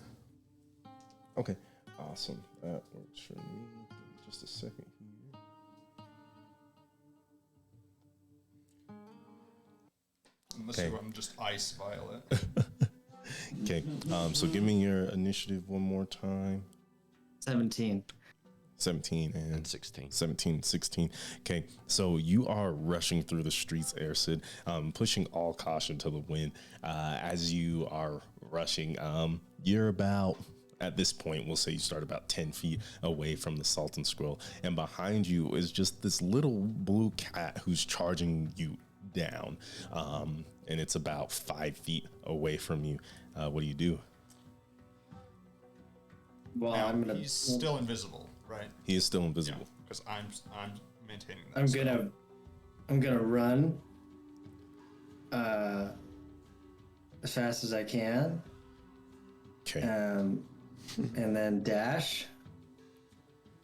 [SPEAKER 1] Okay, awesome. That works for me. Give me just a second here.
[SPEAKER 2] Unless
[SPEAKER 1] Okay.
[SPEAKER 2] I'm just ice violet.
[SPEAKER 1] Okay, so give me your initiative one more time.
[SPEAKER 3] 17.
[SPEAKER 1] 17
[SPEAKER 5] And
[SPEAKER 1] and
[SPEAKER 5] 16.
[SPEAKER 1] 17, 16. Okay, so you are rushing through the streets, Ersid, pushing all caution to the wind. As you are rushing, you're about, at this point, we'll say you start about 10 feet away from the Sultan Scroll. And behind you is just this little blue cat who's charging you down. And it's about 5 feet away from you. What do you do?
[SPEAKER 3] Well,
[SPEAKER 2] Now,
[SPEAKER 3] I'm gonna.
[SPEAKER 2] he's still invisible, right?
[SPEAKER 1] He is still invisible.
[SPEAKER 2] Because I'm maintaining that.
[SPEAKER 3] I'm gonna run as fast as I can,
[SPEAKER 1] Okay.
[SPEAKER 3] and then dash.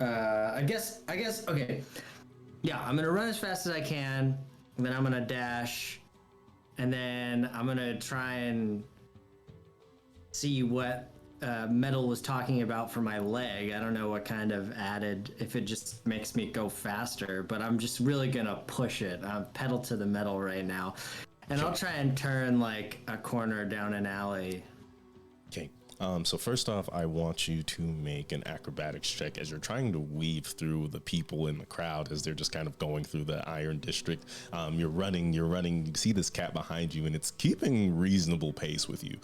[SPEAKER 3] I guess. Okay. Yeah, I'm gonna run as fast as I can, and then I'm gonna dash, and then I'm gonna try and see what Metal was talking about for my leg. I don't know what kind of added, if it just makes me go faster, but I'm just really gonna push it. I'm pedal to the metal right now. And I'll try and turn like a corner down an alley.
[SPEAKER 1] Okay. So first off, I want you to make an acrobatics check as you're trying to weave through the people in the crowd as they're just kind of going through the Iron District. You're running. You see this cat behind you, and it's keeping reasonable pace with you.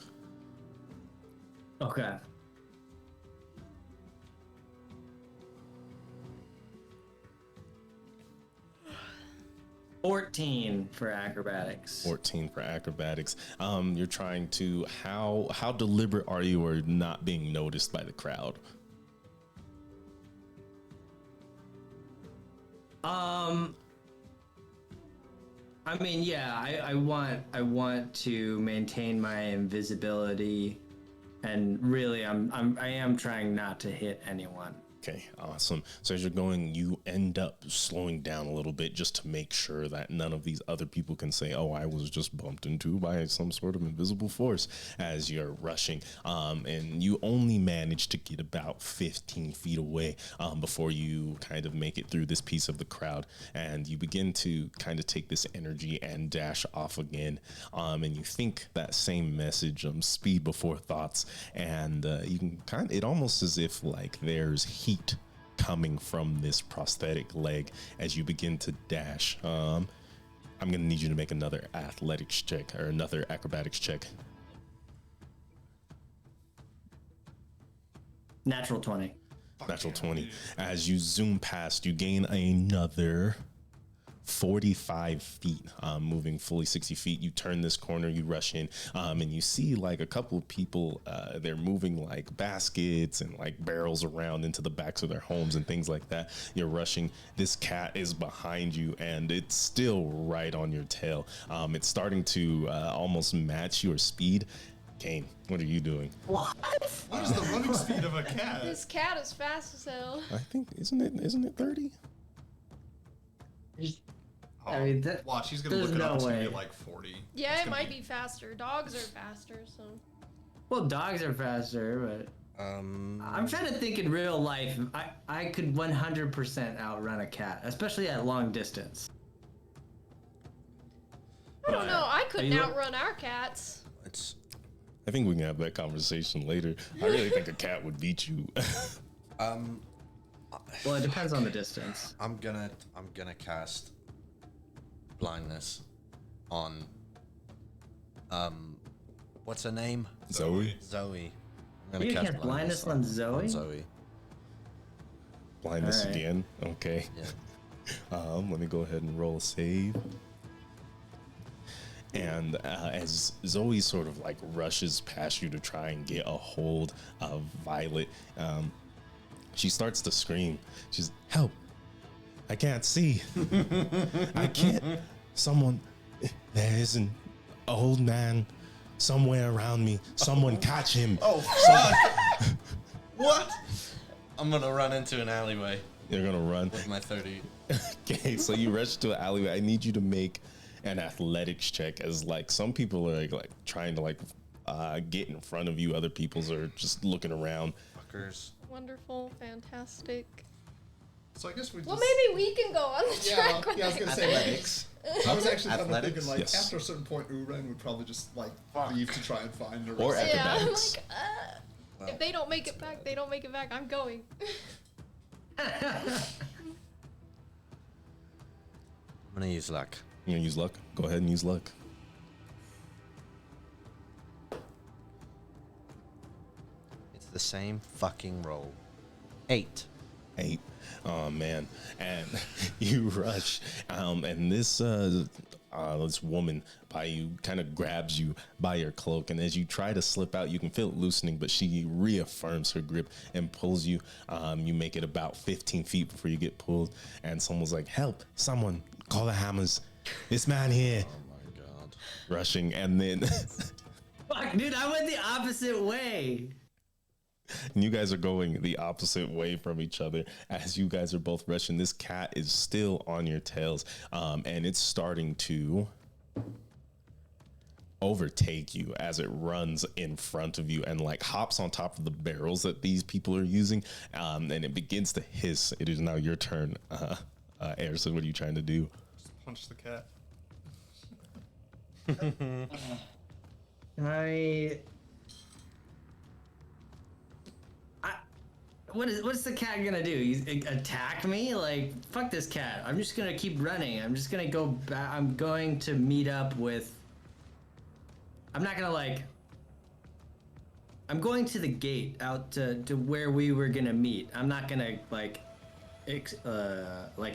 [SPEAKER 3] Okay. $14 for acrobatics.
[SPEAKER 1] 14 for acrobatics. You're trying to, how deliberate are you or not being noticed by the crowd?
[SPEAKER 3] I mean, yeah, I want to maintain my invisibility, and really, I am trying not to hit anyone.
[SPEAKER 1] Okay, awesome. So as you're going, you end up slowing down a little bit just to make sure that none of these other people can say, oh, I was just bumped into by some sort of invisible force as you're rushing. And you only manage to get about 15 feet away before you kind of make it through this piece of the crowd. And you begin to kind of take this energy and dash off again. And you think that same message, speed before thoughts. And you can kind of, it almost as if like there's heat coming from this prosthetic leg as you begin to dash. I'm gonna need you to make another athletics check or another acrobatics check.
[SPEAKER 3] Natural 20.
[SPEAKER 1] Natural 20. As you zoom past, you gain another 45 feet, moving fully 60 feet. You turn this corner, you rush in, and you see like a couple of people, they're moving like baskets and like barrels around into the backs of their homes and things like that. You're rushing. This cat is behind you and it's still right on your tail. It's starting to almost match your speed. Kane, what are you doing?
[SPEAKER 2] What is the running speed of a cat?
[SPEAKER 4] This cat is fast as hell.
[SPEAKER 1] I think, isn't it 30?
[SPEAKER 3] I mean,
[SPEAKER 2] Watch, he's gonna
[SPEAKER 3] there's
[SPEAKER 2] look it up.
[SPEAKER 3] no
[SPEAKER 2] It's gonna
[SPEAKER 3] way.
[SPEAKER 2] be like 40.
[SPEAKER 4] Yeah,
[SPEAKER 2] It's
[SPEAKER 4] it
[SPEAKER 2] gonna
[SPEAKER 4] might be faster. Dogs are faster, so.
[SPEAKER 3] Well, dogs are faster, but I'm trying to think in real life. I could 100% outrun a cat, especially at long distance.
[SPEAKER 4] I don't know. I couldn't
[SPEAKER 3] you-
[SPEAKER 4] outrun our cats.
[SPEAKER 5] It's
[SPEAKER 1] I think we can have that conversation later. I really think a cat would beat you.
[SPEAKER 3] Well, it depends on the distance.
[SPEAKER 5] I'm gonna cast blindness on what's her name?
[SPEAKER 1] Zoe?
[SPEAKER 5] Zoe. I'm
[SPEAKER 3] You cast blindness on Zoe?
[SPEAKER 5] Zoe.
[SPEAKER 1] Blindness
[SPEAKER 3] All right.
[SPEAKER 1] again. Okay.
[SPEAKER 5] Yeah.
[SPEAKER 1] Let me go ahead and roll a save. And as Zoe sort of like rushes past you to try and get a hold of Violet, she starts to scream. She's, help! I can't see. I can't. Someone, there is an old man somewhere around me. Someone catch him.
[SPEAKER 2] Oh, fuck! What?
[SPEAKER 5] I'm gonna run into an alleyway
[SPEAKER 1] You're gonna run.
[SPEAKER 5] with my 30.
[SPEAKER 1] Okay, so you rush to an alleyway. I need you to make an athletics check, as like some people are like trying to like get in front of you. Other people's are just looking around.
[SPEAKER 5] Fuckers.
[SPEAKER 4] Wonderful, fantastic.
[SPEAKER 2] So I guess we just.
[SPEAKER 4] Well, maybe we can go on the track.
[SPEAKER 8] Yeah, I was gonna say
[SPEAKER 5] Athletics.
[SPEAKER 8] I was actually kind of
[SPEAKER 5] Athletics?
[SPEAKER 8] thinking like
[SPEAKER 1] Yes.
[SPEAKER 8] after a certain point, Uren would probably just like leave to try and find the rest.
[SPEAKER 1] Or
[SPEAKER 8] of
[SPEAKER 4] Yeah, I'm
[SPEAKER 1] acrobatics.
[SPEAKER 4] like, if they don't make it back, they don't make it back. I'm going.
[SPEAKER 5] I'm gonna use luck.
[SPEAKER 1] You gonna use luck? Go ahead and use luck.
[SPEAKER 5] It's the same fucking roll. 8.
[SPEAKER 1] 8. Oh man, and you rush, and this woman by you kind of grabs you by your cloak, and as you try to slip out, you can feel it loosening, but she reaffirms her grip and pulls you. You make it about 15 feet before you get pulled, and someone's like, "Help! Someone call the hammers! This man here!"
[SPEAKER 5] Oh my god.
[SPEAKER 1] Rushing, and then
[SPEAKER 6] Fuck, dude, I went the opposite way.
[SPEAKER 1] and you guys are going the opposite way from each other as you guys are both rushing. This cat is still on your tails, and it's starting to overtake you as it runs in front of you and like hops on top of the barrels that these people are using, and it begins to hiss. It is now your turn. Airson, what are you trying to do?
[SPEAKER 2] Just punch the cat.
[SPEAKER 6] What's the cat gonna do? Attack me? Like, fuck this cat. I'm just gonna keep running. I'm just gonna go back. I'm going to meet up with. I'm not gonna like. I'm going to the gate out to where we were gonna meet. I'm not gonna like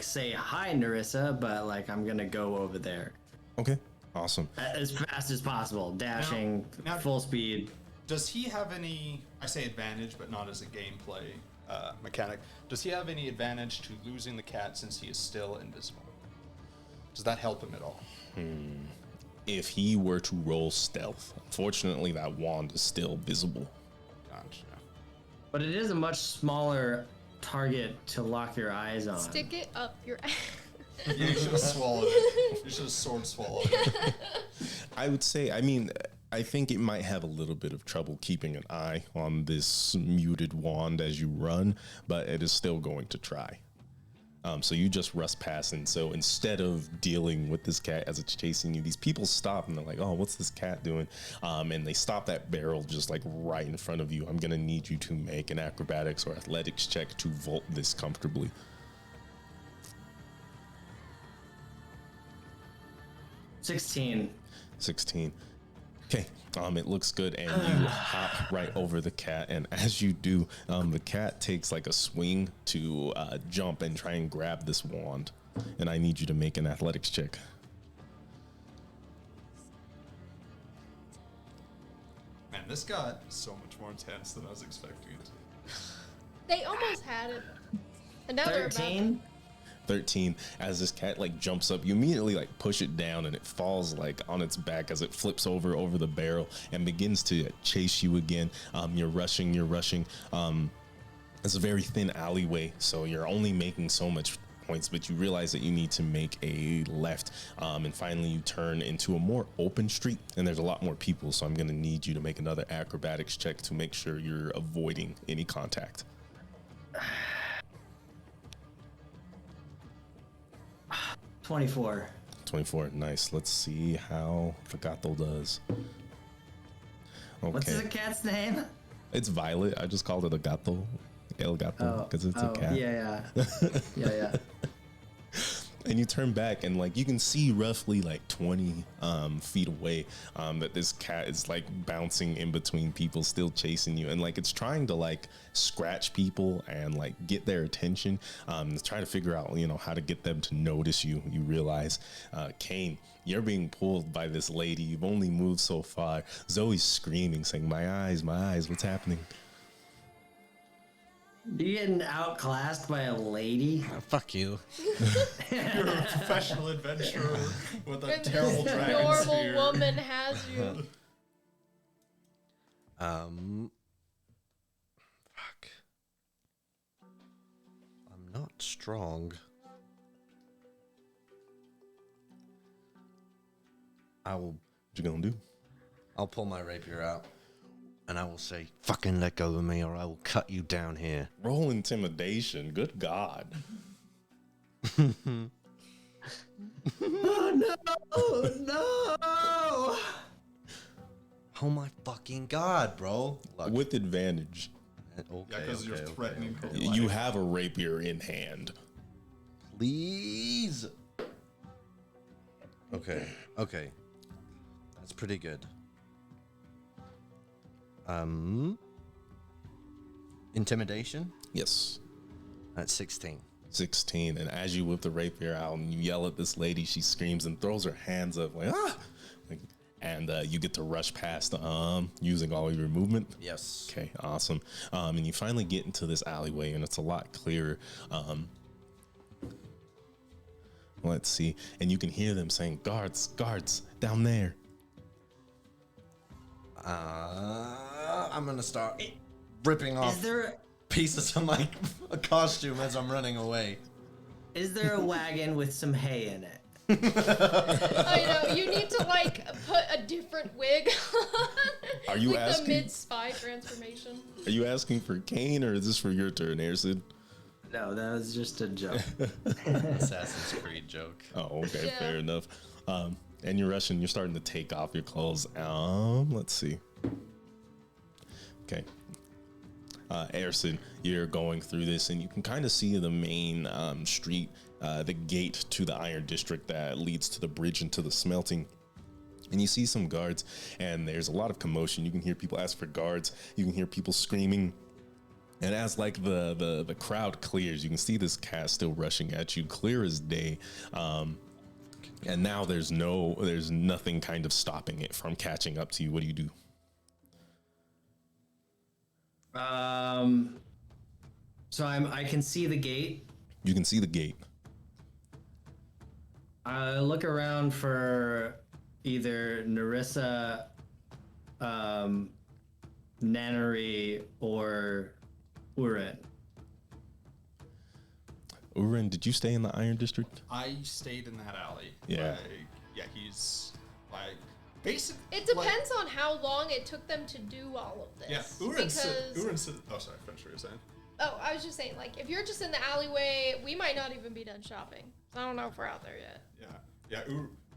[SPEAKER 6] say hi, Narissa, but like I'm gonna go over there
[SPEAKER 1] Okay, awesome.
[SPEAKER 6] as fast as possible, dashing
[SPEAKER 2] Now-
[SPEAKER 6] full speed.
[SPEAKER 2] Does he have any? I say advantage, but not as a gameplay mechanic. Does he have any advantage to losing the cat since he is still invisible? Does that help him at all?
[SPEAKER 1] If he were to roll stealth, unfortunately, that wand is still visible.
[SPEAKER 2] Gotcha.
[SPEAKER 6] But it is a much smaller target to lock your eyes on.
[SPEAKER 4] Stick it up your ass.
[SPEAKER 2] You should have swallowed it. You should have sword swallowed it.
[SPEAKER 1] I would say, I mean, I think it might have a little bit of trouble keeping an eye on this muted wand as you run, but it is still going to try. So you just rush past, and so instead of dealing with this cat as it's chasing you, these people stop and they're like, "Oh, what's this cat doing?" And they stop that barrel just like right in front of you. I'm gonna need you to make an acrobatics or athletics check to vault this comfortably.
[SPEAKER 6] 16.
[SPEAKER 1] 16. Okay, it looks good, and you hop right over the cat, and as you do, the cat takes like a swing to jump and try and grab this wand, and I need you to make an athletics check.
[SPEAKER 2] Man, this got so much more intense than I was expecting it to.
[SPEAKER 4] They almost had it. And now they're about
[SPEAKER 6] 13?
[SPEAKER 1] 13. As this cat like jumps up, you immediately like push it down, and it falls like on its back as it flips over the barrel and begins to chase you again. You're rushing. It's a very thin alleyway, so you're only making so much points, but you realize that you need to make a left, and finally you turn into a more open street, and there's a lot more people, so I'm going to need you to make another acrobatics check to make sure you're avoiding any contact.
[SPEAKER 6] 24.
[SPEAKER 1] 24. Nice. Let's see how Fagato does.
[SPEAKER 6] What's the
[SPEAKER 1] Okay.
[SPEAKER 6] cat's name?
[SPEAKER 1] It's Violet. I just called it a gato. El gato. Because it's a cat.
[SPEAKER 6] Yeah. Yeah.
[SPEAKER 1] And you turn back, and like you can see roughly like 20 feet away that this cat is like bouncing in between people, still chasing you, and like it's trying to like scratch people and like get their attention. It's trying to figure out how to get them to notice you. You realize, Kane, you're being pulled by this lady. You've only moved so far. Zoe's screaming, saying, my eyes, what's happening?"
[SPEAKER 6] You getting outclassed by a lady?
[SPEAKER 5] Oh, fuck you.
[SPEAKER 2] You're a professional adventurer with a
[SPEAKER 4] and
[SPEAKER 2] terrible
[SPEAKER 4] this
[SPEAKER 2] dragon
[SPEAKER 4] normal
[SPEAKER 2] spear.
[SPEAKER 4] woman has you.
[SPEAKER 5] Fuck. strong, I will.
[SPEAKER 1] What you gonna do?
[SPEAKER 5] I'll pull my rapier out, and I will say, "Fucking let go of me, or I will cut you down here."
[SPEAKER 1] Roll intimidation. Good God.
[SPEAKER 3] Oh no! No!
[SPEAKER 5] Oh my fucking god, bro! Look,
[SPEAKER 1] With advantage.
[SPEAKER 5] okay,
[SPEAKER 8] Yeah, because you're
[SPEAKER 5] okay,
[SPEAKER 8] threatening her
[SPEAKER 1] You
[SPEAKER 8] life.
[SPEAKER 1] have a rapier in hand.
[SPEAKER 5] please. Okay, that's pretty good. Intimidation.
[SPEAKER 1] Yes.
[SPEAKER 5] That's 16.
[SPEAKER 1] 16. And as you whip the rapier out and you yell at this lady, she screams and throws her hands up like, ah! And you get to rush past using all your movement.
[SPEAKER 5] Yes.
[SPEAKER 1] Okay, awesome. And you finally get into this alleyway, and it's a lot clearer. Let's see. And you can hear them saying, guards, down there.
[SPEAKER 5] I'm gonna start ripping off
[SPEAKER 3] Is there
[SPEAKER 5] pieces of my costume as I'm running away.
[SPEAKER 3] a wagon with some hay in it?
[SPEAKER 4] I know, you need to like put a different wig on.
[SPEAKER 1] Are you
[SPEAKER 4] like
[SPEAKER 1] asking?
[SPEAKER 4] the mid-spy transformation.
[SPEAKER 1] Are you asking for Kane, or is this for your turn, Airsid?
[SPEAKER 3] No, that was just a joke.
[SPEAKER 5] Assassin's Creed joke.
[SPEAKER 1] Oh, okay,
[SPEAKER 4] Yeah.
[SPEAKER 1] fair enough. And you're rushing. You're starting to take off your clothes. Let's see. Okay. Airson, you're going through this, and you can kind of see the main street, the gate to the Iron District that leads to the bridge into the smelting. And you see some guards, and there's a lot of commotion. You can hear people ask for guards. You can hear people screaming. And as like the crowd clears, you can see this cat still rushing at you, clear as day. And now there's nothing kind of stopping it from catching up to you. What do you do?
[SPEAKER 3] So I can see the gate.
[SPEAKER 1] You can see the gate.
[SPEAKER 3] I look around for either Narissa, Nannery, or Urin.
[SPEAKER 1] Urin, did you stay in the Iron District?
[SPEAKER 2] I stayed in that alley.
[SPEAKER 1] Yeah.
[SPEAKER 2] Like, yeah, he's like basic.
[SPEAKER 4] It depends on how long it took them to do all of this.
[SPEAKER 2] Yeah, Urin said.
[SPEAKER 4] because
[SPEAKER 2] Oh, sorry, finish what you were saying.
[SPEAKER 4] oh, I was just saying, like, if you're just in the alleyway, we might not even be done shopping. I don't know if we're out there yet.
[SPEAKER 2] Yeah.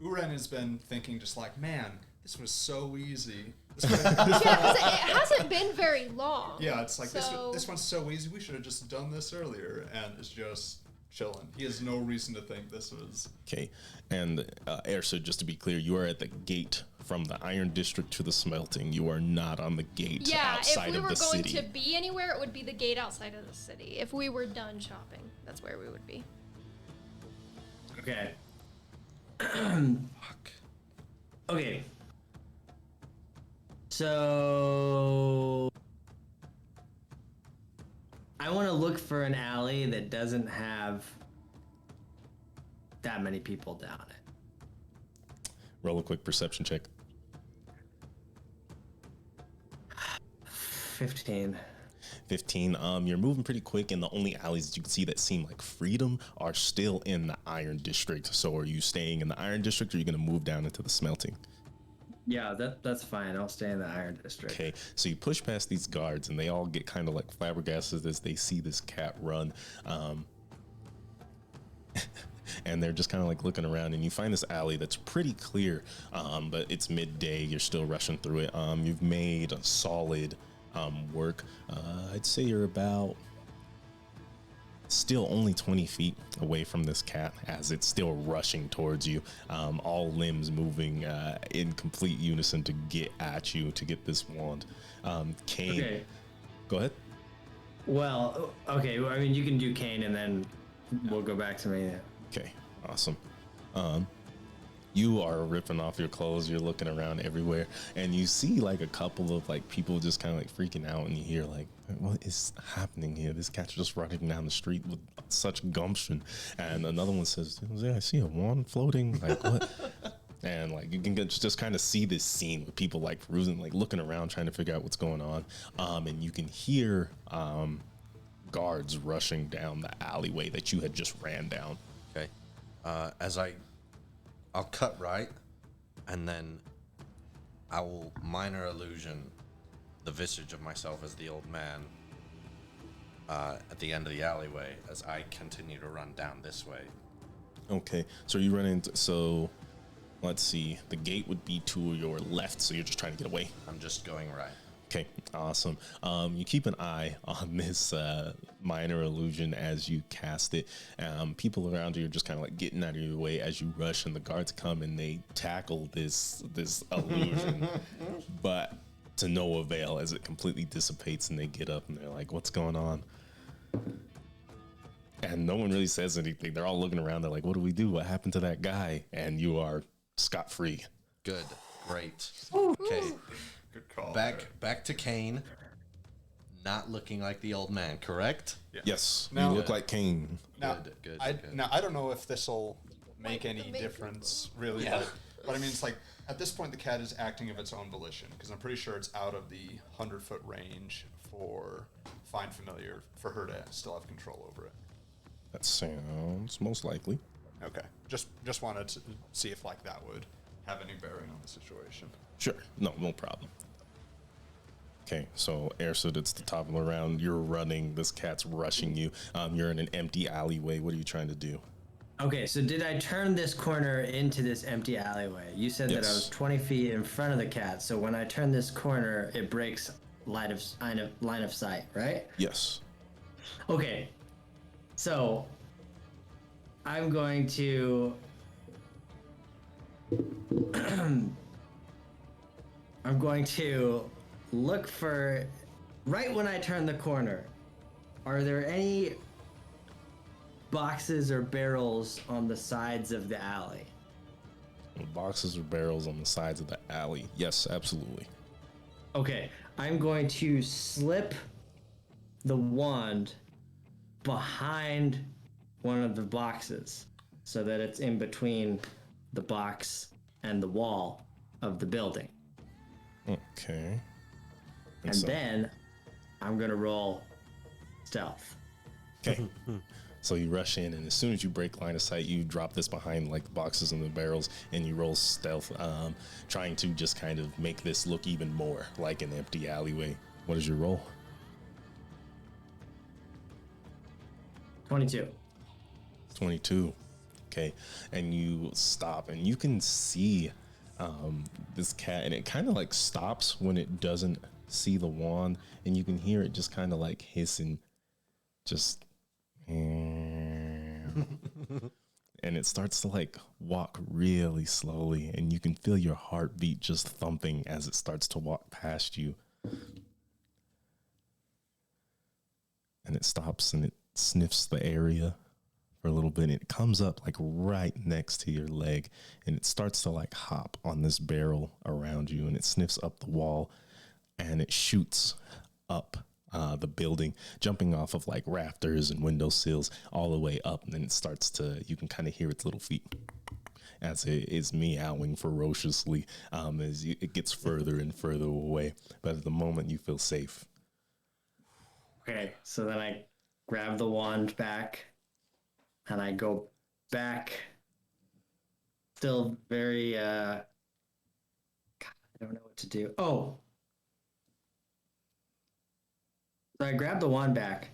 [SPEAKER 2] Uren has been thinking just like, man, this was so easy.
[SPEAKER 4] Yeah, because it hasn't been very long.
[SPEAKER 2] Yeah, it's like
[SPEAKER 4] So-
[SPEAKER 2] this one's so easy. We should have just done this earlier, and it's just chilling. He has no reason to think this was.
[SPEAKER 1] Okay. And Airsid, just to be clear, you are at the gate from the Iron District to the smelting. You are not on the gate
[SPEAKER 4] Yeah, if
[SPEAKER 1] outside
[SPEAKER 4] we
[SPEAKER 1] of
[SPEAKER 4] were
[SPEAKER 1] the
[SPEAKER 4] going
[SPEAKER 1] city.
[SPEAKER 4] to be anywhere, it would be the gate outside of the city. If we were done shopping, that's where we would be.
[SPEAKER 3] Okay.
[SPEAKER 5] Fuck.
[SPEAKER 3] Okay. So I want to look for an alley that doesn't have that many people down it.
[SPEAKER 1] Roll a quick perception check.
[SPEAKER 3] 15.
[SPEAKER 1] 15. You're moving pretty quick, and the only alleys that you can see that seem like freedom are still in the Iron District. So are you staying in the Iron District, or are you going to move down into the smelting?
[SPEAKER 3] Yeah, that's fine. I'll stay in the Iron District.
[SPEAKER 1] Okay, so you push past these guards, and they all get kind of like flabbergasted as they see this cat run. And they're just kind of like looking around, and you find this alley that's pretty clear, but it's midday. You're still rushing through it. You've made a solid work. I'd say you're about still only 20 feet away from this cat as it's still rushing towards you, all limbs moving in complete unison to get at you to get this wand. Kane,
[SPEAKER 3] Okay.
[SPEAKER 1] go ahead.
[SPEAKER 3] Well, okay. I mean, you can do Kane, and then we'll go back to me.
[SPEAKER 1] Okay, awesome. You are ripping off your clothes. You're looking around everywhere, and you see like a couple of like people just kind of like freaking out, and you hear like, "What is happening here? This cat's just running down the street with such gumption." And another one says, "I see a wand floating. Like what?" And like you can just kind of see this scene with people like cruising, like looking around, trying to figure out what's going on. And you can hear guards rushing down the alleyway that you had just ran down.
[SPEAKER 5] Okay. I'll cut right, and then I will minor illusion the visage of myself as the old man at the end of the alleyway as I continue to run down this way.
[SPEAKER 1] Okay, so you run into, so let's see, the gate would be to your left, so you're just trying to get away.
[SPEAKER 5] I'm just going right.
[SPEAKER 1] Okay, awesome. You keep an eye on this minor illusion as you cast it. People around you are just kind of like getting out of your way as you rush, and the guards come and they tackle this illusion, but to no avail as it completely dissipates, and they get up and they're like, "What's going on?" And no one really says anything. They're all looking around. They're like, "What do we do? What happened to that guy?" And you are scot-free.
[SPEAKER 5] Good. Great. Okay.
[SPEAKER 2] Good call.
[SPEAKER 5] Back to Kane. Not looking like the old man, correct?
[SPEAKER 2] Yeah.
[SPEAKER 1] Yes,
[SPEAKER 2] Now-
[SPEAKER 1] you look like Cain.
[SPEAKER 2] Now,
[SPEAKER 5] Good.
[SPEAKER 2] Now, I don't know if this will make
[SPEAKER 4] Like
[SPEAKER 2] any
[SPEAKER 4] the makeup.
[SPEAKER 2] difference, really.
[SPEAKER 5] Yeah.
[SPEAKER 2] But I mean, it's like, at this point, the cat is acting of its own volition, because I'm pretty sure it's out of the 100-foot range for Find Familiar, for her to still have control over it.
[SPEAKER 1] That sounds most likely.
[SPEAKER 2] Okay. Just wanted to see if, like, that would have any bearing on the situation.
[SPEAKER 1] Sure. No problem. Okay, so Airsid, it's the top of the round. You're running. This cat's rushing you. You're in an empty alleyway. What are you trying to do?
[SPEAKER 6] Okay, so did I turn this corner into this empty alleyway? You said that I
[SPEAKER 1] Yes.
[SPEAKER 6] was 20 feet in front of the cat, so when I turn this corner, it breaks line of sight, right?
[SPEAKER 1] Yes.
[SPEAKER 6] Okay, so I'm going to I'm going to look for right when I turn the corner. Are there any boxes or barrels on the sides of the alley?
[SPEAKER 1] Boxes or barrels on the sides of the alley. Yes, absolutely.
[SPEAKER 6] Okay, I'm going to slip the wand behind one of the boxes so that it's in between the box and the wall of the building.
[SPEAKER 1] Okay.
[SPEAKER 6] And
[SPEAKER 1] so-
[SPEAKER 6] then I'm going to roll stealth.
[SPEAKER 1] Okay. So you rush in, and as soon as you break line of sight, you drop this behind like the boxes and the barrels, and you roll stealth, trying to just kind of make this look even more like an empty alleyway. What is your roll?
[SPEAKER 6] 22.
[SPEAKER 1] 22. Okay. And you stop, and you can see this cat, and it kind of like stops when it doesn't see the wand, and you can hear it just kind of like hissing, just. And it starts to like walk really slowly, and you can feel your heartbeat just thumping as it starts to walk past you. And it stops and it sniffs the area for a little bit, and it comes up like right next to your leg, and it starts to like hop on this barrel around you, and it sniffs up the wall, and it shoots up the building, jumping off of like rafters and windowsills all the way up, and then it starts to, you can kind of hear its little feet as it is meowing ferociously it gets further and further away, but at the moment you feel safe.
[SPEAKER 6] Okay, so then I grab the wand back and I go back, still very God, I don't know what to do. Oh, so I grab the wand back.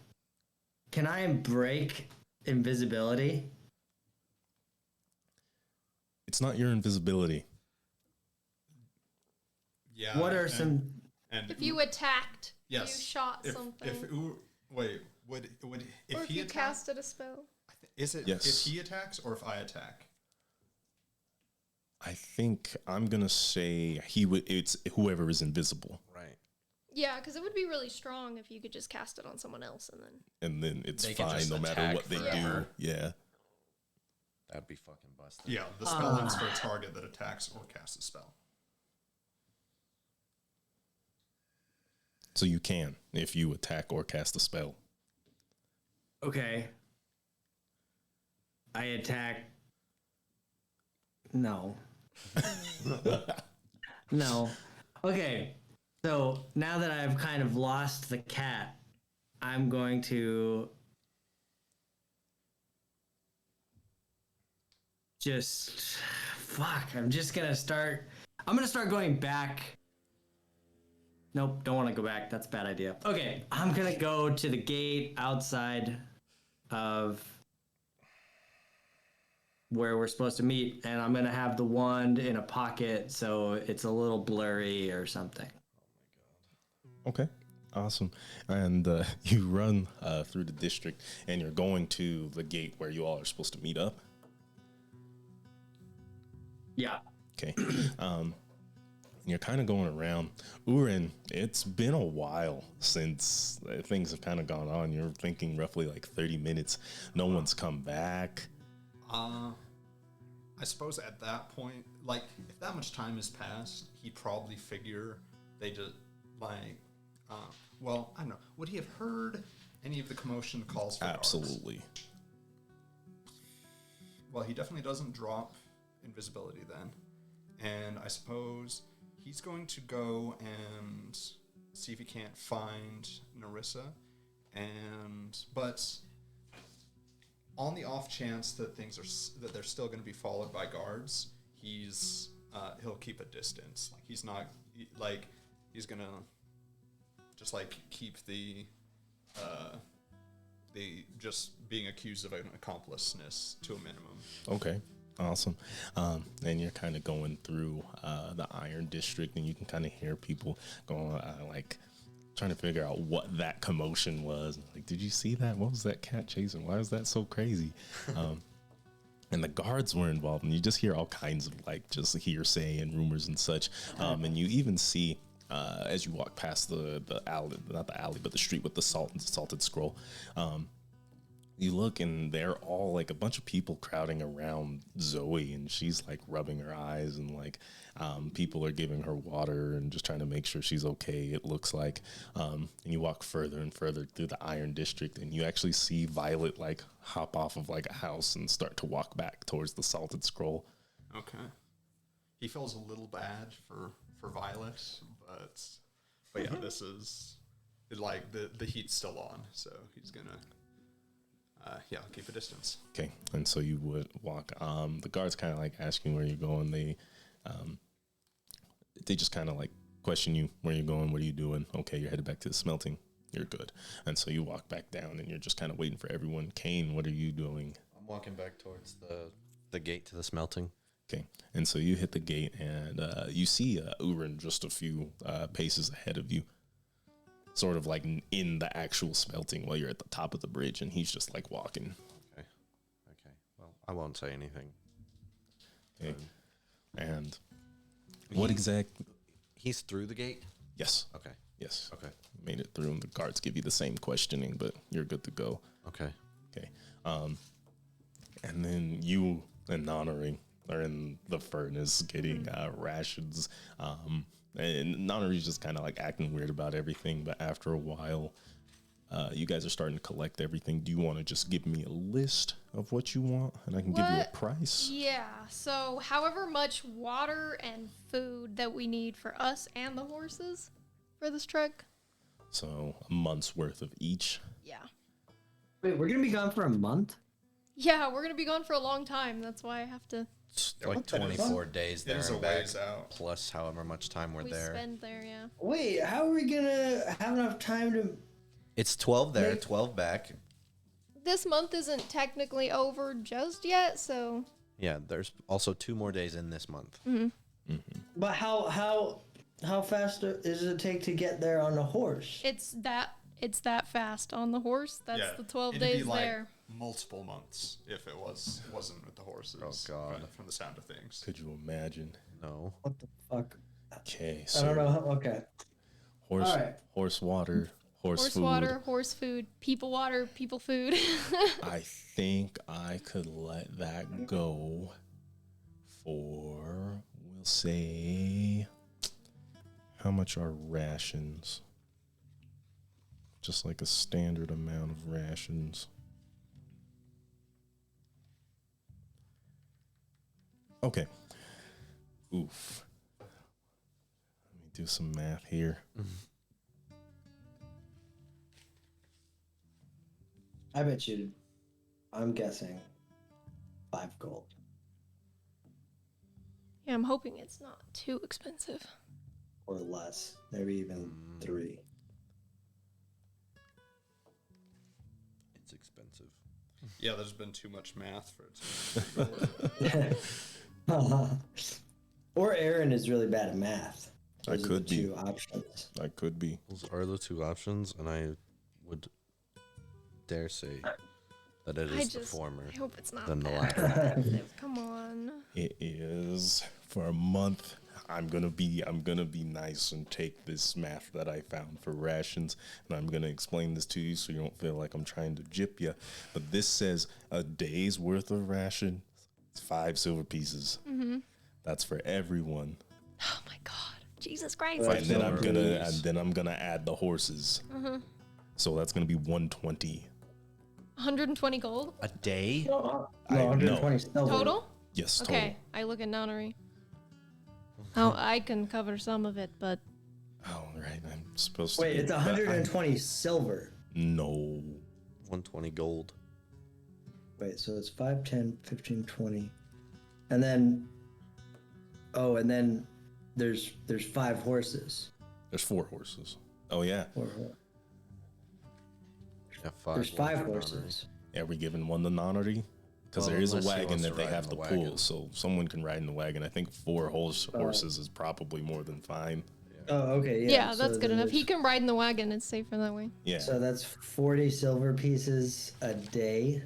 [SPEAKER 6] Can I break invisibility?
[SPEAKER 1] It's not your invisibility.
[SPEAKER 2] Yeah.
[SPEAKER 6] What are some?
[SPEAKER 2] And
[SPEAKER 4] If you attacked,
[SPEAKER 2] yes,
[SPEAKER 4] you shot
[SPEAKER 2] if,
[SPEAKER 4] something.
[SPEAKER 2] wait, would if
[SPEAKER 4] or if
[SPEAKER 2] he
[SPEAKER 4] you
[SPEAKER 2] attacked?
[SPEAKER 4] casted a spell.
[SPEAKER 2] Is it
[SPEAKER 1] Yes.
[SPEAKER 2] if he attacks or if I attack?
[SPEAKER 1] I think I'm gonna say it's whoever is invisible,
[SPEAKER 5] Right.
[SPEAKER 4] Yeah, because it would be really strong if you could just cast it on someone else and then.
[SPEAKER 1] and then it's
[SPEAKER 5] They can
[SPEAKER 1] fine
[SPEAKER 5] just
[SPEAKER 1] no matter
[SPEAKER 5] attack
[SPEAKER 1] what they
[SPEAKER 5] forever.
[SPEAKER 1] do. Yeah.
[SPEAKER 5] That'd be fucking busted.
[SPEAKER 2] Yeah, the spell ends for a target that attacks or casts a spell.
[SPEAKER 1] So you can if you attack or cast a spell.
[SPEAKER 6] Okay. I attack. No. No. Okay. So now that I've kind of lost the cat, I'm going to just fuck. I'm gonna start going back. Nope, don't want to go back. That's a bad idea. Okay, I'm gonna go to the gate outside of where we're supposed to meet, and I'm gonna have the wand in a pocket so it's a little blurry or something.
[SPEAKER 1] Okay, awesome. And you run through the district, and you're going to the gate where you all are supposed to meet up.
[SPEAKER 6] Yeah.
[SPEAKER 1] Okay. You're kind of going around. Urin, it's been a while since things have kind of gone on. You're thinking roughly like 30 minutes. No one's come back.
[SPEAKER 2] I suppose at that point, like, if that much time has passed, he'd probably figure they just, like, well, I don't know. Would he have heard any of the commotion calls for guards?
[SPEAKER 1] Absolutely.
[SPEAKER 2] Well, he definitely doesn't drop invisibility then. And I suppose he's going to go and see if he can't find Narissa. But on the off chance that that they're still going to be followed by guards, he'll keep a distance. Like, he's not like he's gonna just like keep the just being accused of an accompliceness to a minimum.
[SPEAKER 1] Okay. Awesome. And you're kind of going through the Iron District, and you can kind of hear people going, like, trying to figure out what that commotion was. Like, did you see that? What was that cat chasing? Why is that so crazy? And the guards were involved, and you just hear all kinds of, like, just hearsay and rumors and such. And you even see, as you walk past the alley, not the alley, but the street with the salted scroll, you look, and they're all like a bunch of people crowding around Zoe, and she's like rubbing her eyes, and like people are giving her water and just trying to make sure she's okay, it looks like. And you walk further and further through the Iron District, and you actually see Violet like hop off of like a house and start to walk back towards the salted scroll.
[SPEAKER 2] Okay. He feels a little bad for Violet, but yeah, this is like the heat's still on, so he's gonna keep a distance.
[SPEAKER 1] Okay, and so you would walk. The guards kind of like ask you where you're going. They just kind of like question you where you're going, what are you doing? Okay, you're headed back to the smelting. You're good. And so you walk back down, and you're just kind of waiting for everyone. Kane, what are you doing?
[SPEAKER 5] I'm walking back towards the gate to the smelting.
[SPEAKER 1] Okay, and so you hit the gate, and you see Urin just a few paces ahead of you, sort of like in the actual smelting while you're at the top of the bridge, and he's just like walking.
[SPEAKER 5] Okay. Well, I won't say anything.
[SPEAKER 1] Okay. And what exact?
[SPEAKER 5] He's through the gate?
[SPEAKER 1] Yes.
[SPEAKER 5] Okay.
[SPEAKER 1] Yes.
[SPEAKER 5] Okay.
[SPEAKER 1] Made it through, and the guards give you the same questioning, but you're good to go.
[SPEAKER 5] Okay.
[SPEAKER 1] Okay. And then you and Nonary are in the furnace getting rations. And Nonary's just kind of like acting weird about everything, but after a while, you guys are starting to collect everything. Do you want to just give me a list of what you want, and I can give you a price?
[SPEAKER 4] Yeah, so however much water and food that we need for us and the horses for this trek.
[SPEAKER 1] So a month's worth of each.
[SPEAKER 4] Yeah.
[SPEAKER 6] Wait, we're gonna be gone for a month?
[SPEAKER 4] Yeah, we're going to be gone for a long time. That's why I have to...
[SPEAKER 5] It's like 24 days there
[SPEAKER 2] It is a
[SPEAKER 5] and back,
[SPEAKER 2] ways out.
[SPEAKER 5] plus however much time we're there.
[SPEAKER 4] spend there, yeah.
[SPEAKER 6] Wait, how are we gonna have enough time to...
[SPEAKER 5] It's 12 there,
[SPEAKER 6] Like-
[SPEAKER 5] 12 back.
[SPEAKER 4] This month isn't technically over just yet, so...
[SPEAKER 5] Yeah, there's also 2 more days in this month.
[SPEAKER 6] But how fast does it take to get there on a horse?
[SPEAKER 4] It's that fast on the horse. That's the 12
[SPEAKER 2] it'd be
[SPEAKER 4] days
[SPEAKER 2] like
[SPEAKER 4] there.
[SPEAKER 2] multiple months if it wasn't with the horses.
[SPEAKER 5] Oh, God.
[SPEAKER 2] From the sound of things.
[SPEAKER 1] Could you imagine?
[SPEAKER 5] No.
[SPEAKER 6] What the fuck?
[SPEAKER 1] Okay,
[SPEAKER 6] I
[SPEAKER 1] so
[SPEAKER 6] don't know. Okay.
[SPEAKER 1] horse,
[SPEAKER 6] All right.
[SPEAKER 1] horse water, horse
[SPEAKER 4] Horse
[SPEAKER 1] food.
[SPEAKER 4] water, horse food, people water, people food.
[SPEAKER 1] I think I could let that go for, we'll say, how much are rations? Just like a standard amount of rations. Okay. Oof. Let me do some math here.
[SPEAKER 6] I bet you. I'm guessing 5 gold.
[SPEAKER 4] Yeah, I'm hoping it's not too expensive.
[SPEAKER 6] Or less. Maybe even 3.
[SPEAKER 5] It's expensive.
[SPEAKER 2] Yeah, there's been too much math for it to
[SPEAKER 6] Or Aaron is really bad at math.
[SPEAKER 1] I
[SPEAKER 6] Those are
[SPEAKER 1] could
[SPEAKER 6] the
[SPEAKER 1] be.
[SPEAKER 6] 2 options.
[SPEAKER 1] I could be.
[SPEAKER 5] Those are the 2 options, and I would dare say that it is the former
[SPEAKER 4] I hope it's not
[SPEAKER 5] than the
[SPEAKER 4] that
[SPEAKER 5] latter.
[SPEAKER 4] expensive. Come on.
[SPEAKER 1] It is for a month. I'm gonna be nice and take this math that I found for rations, and I'm gonna explain this to you so you don't feel like I'm trying to jip you. But this says a day's worth of ration. It's 5 silver pieces.
[SPEAKER 4] Mm-hmm.
[SPEAKER 1] That's for everyone.
[SPEAKER 4] Oh my God, Jesus Christ!
[SPEAKER 6] Right.
[SPEAKER 1] And then
[SPEAKER 6] Silver
[SPEAKER 1] I'm gonna add the horses.
[SPEAKER 4] Mm-hmm.
[SPEAKER 1] So that's gonna be 120.
[SPEAKER 4] 120 gold
[SPEAKER 5] A day?
[SPEAKER 6] No,
[SPEAKER 1] I know.
[SPEAKER 6] 120 silver.
[SPEAKER 4] total.
[SPEAKER 1] Yes, total.
[SPEAKER 4] Okay, I look at nunnery. Oh, I can cover some of it, but
[SPEAKER 1] Oh, right. I'm supposed to.
[SPEAKER 6] Wait,
[SPEAKER 1] be-
[SPEAKER 6] it's 120 silver.
[SPEAKER 1] No.
[SPEAKER 5] 120 gold.
[SPEAKER 6] Wait, so it's 5, 10, 15, 20. And then and then there's 5 horses.
[SPEAKER 1] There's 4 horses. Oh yeah.
[SPEAKER 5] Yeah, 5.
[SPEAKER 6] There's 5 horses.
[SPEAKER 1] Yeah, we giving one the nonnery? Because
[SPEAKER 5] Well,
[SPEAKER 1] there is a
[SPEAKER 5] unless he
[SPEAKER 1] wagon
[SPEAKER 5] wants
[SPEAKER 1] that
[SPEAKER 5] to
[SPEAKER 1] they
[SPEAKER 5] ride
[SPEAKER 1] have
[SPEAKER 5] in
[SPEAKER 1] to
[SPEAKER 5] the
[SPEAKER 1] pull,
[SPEAKER 5] wagon.
[SPEAKER 1] so someone can ride in the wagon. I think 4 horses is probably more than fine.
[SPEAKER 6] Oh, okay, yeah.
[SPEAKER 4] yeah,
[SPEAKER 6] so
[SPEAKER 4] that's good
[SPEAKER 6] then
[SPEAKER 4] enough. He
[SPEAKER 6] there's-
[SPEAKER 4] can ride in the wagon. It's safer that way.
[SPEAKER 1] Yeah.
[SPEAKER 6] So that's 40 silver pieces a day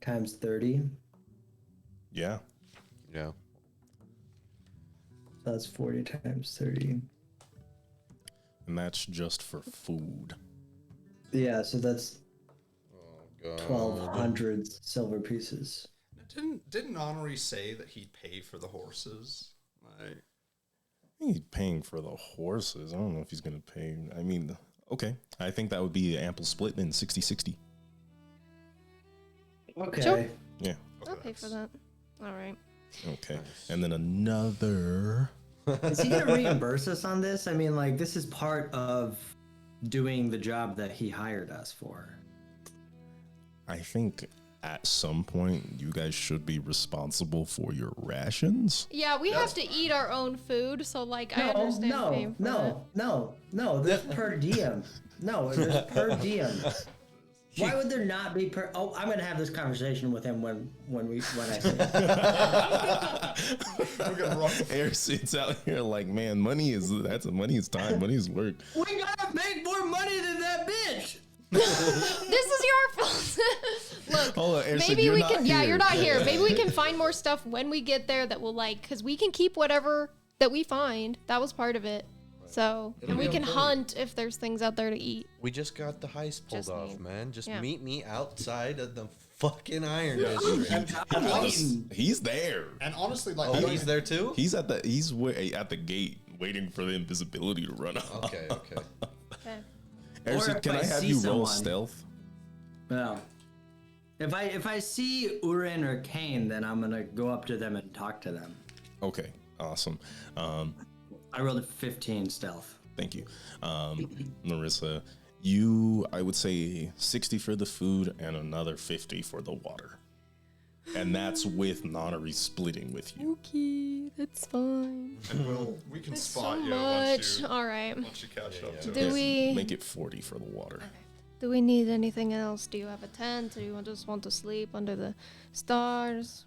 [SPEAKER 6] times 30.
[SPEAKER 1] Yeah.
[SPEAKER 5] Yeah.
[SPEAKER 6] So that's 40 times 30.
[SPEAKER 1] And that's just for food.
[SPEAKER 6] Yeah, so that's
[SPEAKER 5] God.
[SPEAKER 6] 1,200 silver pieces.
[SPEAKER 2] Didn't Honorary say that he'd pay for the horses? Like,
[SPEAKER 1] I think he's paying for the horses. I don't know if he's going to pay. I mean, okay. I think that would be an ample split in 60-60.
[SPEAKER 6] Okay.
[SPEAKER 4] Sure.
[SPEAKER 1] Yeah.
[SPEAKER 4] I'll pay for that. All right.
[SPEAKER 1] Okay. And then another.
[SPEAKER 6] Is he going to reimburse us on this? I mean, like, this is part of doing the job that he hired us for.
[SPEAKER 1] I think at some point you guys should be responsible for your rations.
[SPEAKER 4] Yeah, we have to eat our own food, so like I understand paying for that.
[SPEAKER 6] No. There's per diem. No, there's per diem. Why would there not be per? Oh, I'm gonna have this conversation with him when I say it.
[SPEAKER 2] we're gonna run.
[SPEAKER 1] Air sits out here like, man, money is time, money is work.
[SPEAKER 6] We gotta make more money than that bitch.
[SPEAKER 4] This is your fault. Look,
[SPEAKER 1] Hold on, Air said
[SPEAKER 4] maybe
[SPEAKER 1] you're
[SPEAKER 4] we
[SPEAKER 1] not
[SPEAKER 4] can. Yeah,
[SPEAKER 1] here.
[SPEAKER 4] you're not here. Maybe we can find more stuff when we get there that will like, because we can keep whatever that we find. That was part of it. So, and we can hunt if there's things out there to eat.
[SPEAKER 5] We just got the heist pulled
[SPEAKER 4] Just
[SPEAKER 5] off,
[SPEAKER 4] need-
[SPEAKER 5] man. Just
[SPEAKER 4] yeah.
[SPEAKER 5] meet me outside of the fucking Iron District.
[SPEAKER 1] He's there.
[SPEAKER 2] And honestly, like,
[SPEAKER 5] Oh, he's there too?
[SPEAKER 1] He's at the gate waiting for the invisibility to run out.
[SPEAKER 5] Okay, okay.
[SPEAKER 4] Okay.
[SPEAKER 1] Erson,
[SPEAKER 6] if
[SPEAKER 1] can
[SPEAKER 6] I
[SPEAKER 1] I have
[SPEAKER 6] see
[SPEAKER 1] you roll
[SPEAKER 6] someone-
[SPEAKER 1] stealth?
[SPEAKER 6] No. If I see Urin or Kane, then I'm gonna go up to them and talk to them.
[SPEAKER 1] Okay, awesome.
[SPEAKER 6] I rolled a 15 stealth.
[SPEAKER 1] Thank you. Marissa, I would say 60 for the food and another 50 for the water. And that's with Nonnery splitting with you.
[SPEAKER 4] Okay, that's fine.
[SPEAKER 2] and we can
[SPEAKER 4] That's
[SPEAKER 2] spot
[SPEAKER 4] so
[SPEAKER 2] you
[SPEAKER 4] much. All right.
[SPEAKER 2] once you catch up to
[SPEAKER 4] Do
[SPEAKER 2] us.
[SPEAKER 4] we
[SPEAKER 1] Make it 40 for the water.
[SPEAKER 4] do we need anything else? Do you have a tent? Do you just want to sleep under the stars?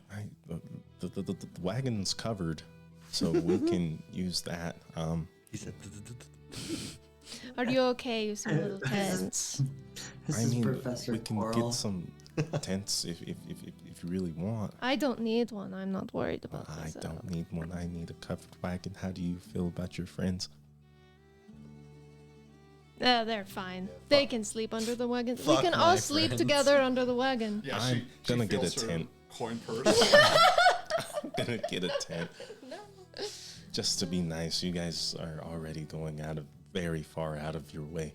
[SPEAKER 1] The wagon's covered, so we can use that.
[SPEAKER 5] He said,
[SPEAKER 4] Are you okay using little tents?
[SPEAKER 6] This
[SPEAKER 1] I
[SPEAKER 6] is
[SPEAKER 1] mean,
[SPEAKER 6] Professor
[SPEAKER 1] we can
[SPEAKER 6] Coral.
[SPEAKER 1] get some tents if you really want.
[SPEAKER 4] I don't need one. I'm not worried about
[SPEAKER 1] I
[SPEAKER 4] myself.
[SPEAKER 1] don't need one. I need a covered wagon. How do you feel about your friends?
[SPEAKER 4] They're fine. They can sleep under the wagon. We
[SPEAKER 5] Fuck
[SPEAKER 4] can
[SPEAKER 5] my
[SPEAKER 4] all sleep
[SPEAKER 5] friends.
[SPEAKER 4] together under the wagon.
[SPEAKER 2] Yeah,
[SPEAKER 1] I'm
[SPEAKER 2] she
[SPEAKER 1] gonna get a
[SPEAKER 2] feels her
[SPEAKER 1] tent.
[SPEAKER 2] Coin purse.
[SPEAKER 1] I'm gonna get a tent. Just to be nice. You guys are already going very far out of your way.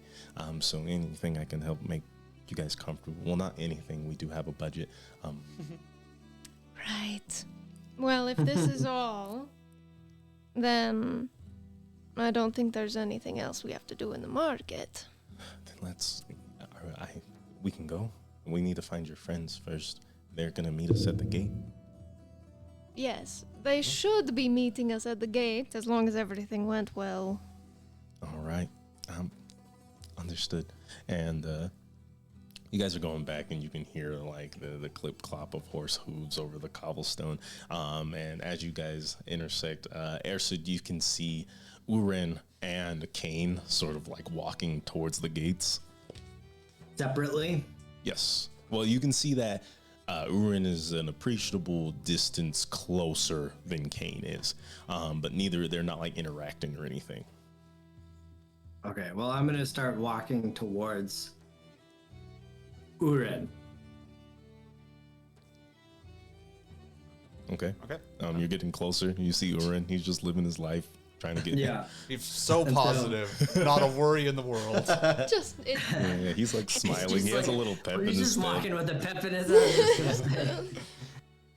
[SPEAKER 1] So anything I can help make you guys comfortable. Well, not anything. We do have a budget.
[SPEAKER 4] Right. Well, if this is all, then I don't think there's anything else we have to do in the market.
[SPEAKER 1] Then go. We need to find your friends first. They're gonna meet us at the gate.
[SPEAKER 4] Yes, they should be meeting us at the gate as long as everything went well.
[SPEAKER 1] All right. Understood. And you guys are going back, and you can hear like the clip clop of horse hooves over the cobblestone. And as you guys intersect, Ersid, you can see Uren and Kane sort of like walking towards the gates.
[SPEAKER 6] Separately?
[SPEAKER 1] Yes. Well, you can see that Uren is an appreciable distance closer than Kane is, but they're not like interacting or anything.
[SPEAKER 6] Okay, well, I'm gonna start walking towards Uren.
[SPEAKER 1] Okay.
[SPEAKER 2] Okay.
[SPEAKER 1] You're getting closer. You see Uren. He's just living his life, trying to get.
[SPEAKER 6] Yeah.
[SPEAKER 2] He's so
[SPEAKER 6] And so-
[SPEAKER 2] positive. Not a worry in the world.
[SPEAKER 4] Just it,
[SPEAKER 1] Yeah, he's like smiling. He has a little pep in
[SPEAKER 6] He's
[SPEAKER 1] his
[SPEAKER 6] just
[SPEAKER 1] step.
[SPEAKER 6] walking with a pep in his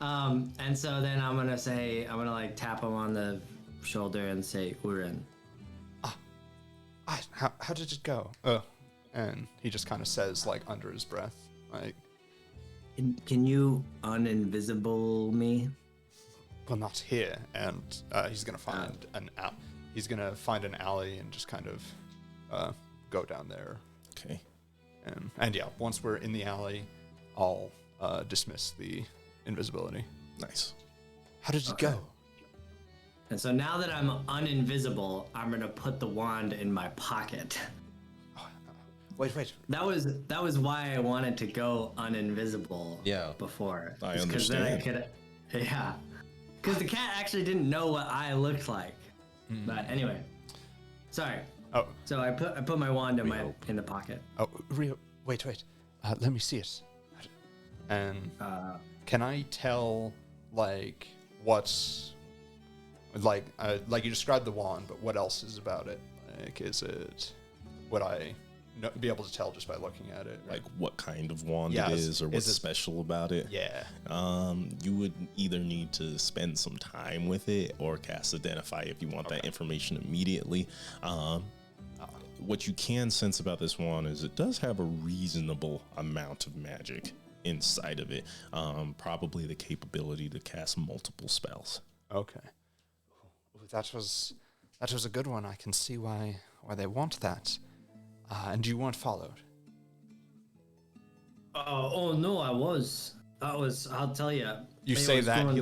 [SPEAKER 6] eye. And so then I'm gonna like tap him on the shoulder and say, Uren.
[SPEAKER 2] How did it go? And he just kind of says, like, under his breath, like,
[SPEAKER 6] Can you uninvisible me?
[SPEAKER 2] well, not here. And he's gonna find an alley and just kind of go down there.
[SPEAKER 1] Okay.
[SPEAKER 2] And yeah, once we're in the alley, I'll dismiss the invisibility.
[SPEAKER 1] Nice.
[SPEAKER 2] How did it go?
[SPEAKER 6] And so now that I'm uninvisible, I'm gonna put the wand in my pocket.
[SPEAKER 2] Wait.
[SPEAKER 6] That was why I wanted to go uninvisible.
[SPEAKER 5] Yeah.
[SPEAKER 6] Before.
[SPEAKER 1] I
[SPEAKER 6] It's 'cause then I could, yeah. Because the cat actually didn't know what I looked like. But anyway, sorry.
[SPEAKER 2] Oh,
[SPEAKER 6] So I put my wand in the pocket.
[SPEAKER 2] oh, wait. Let me see it. And can I tell, like, what's like you described the wand, but what else is about it? Like, would I be able to tell just by looking at it?
[SPEAKER 1] Like what kind of wand
[SPEAKER 2] Yeah,
[SPEAKER 1] it is, or what's
[SPEAKER 2] is it-
[SPEAKER 1] special about it?
[SPEAKER 2] Yeah.
[SPEAKER 1] You would either need to spend some time with it or cast Identify if you want that information immediately. What you can sense about this wand is it does have a reasonable amount of magic inside of it. Probably the capability to cast multiple spells.
[SPEAKER 2] Okay. Ooh, that was a good one. I can see why they want that. And you weren't followed.
[SPEAKER 6] Oh no, I was. I'll tell you.
[SPEAKER 2] You say that he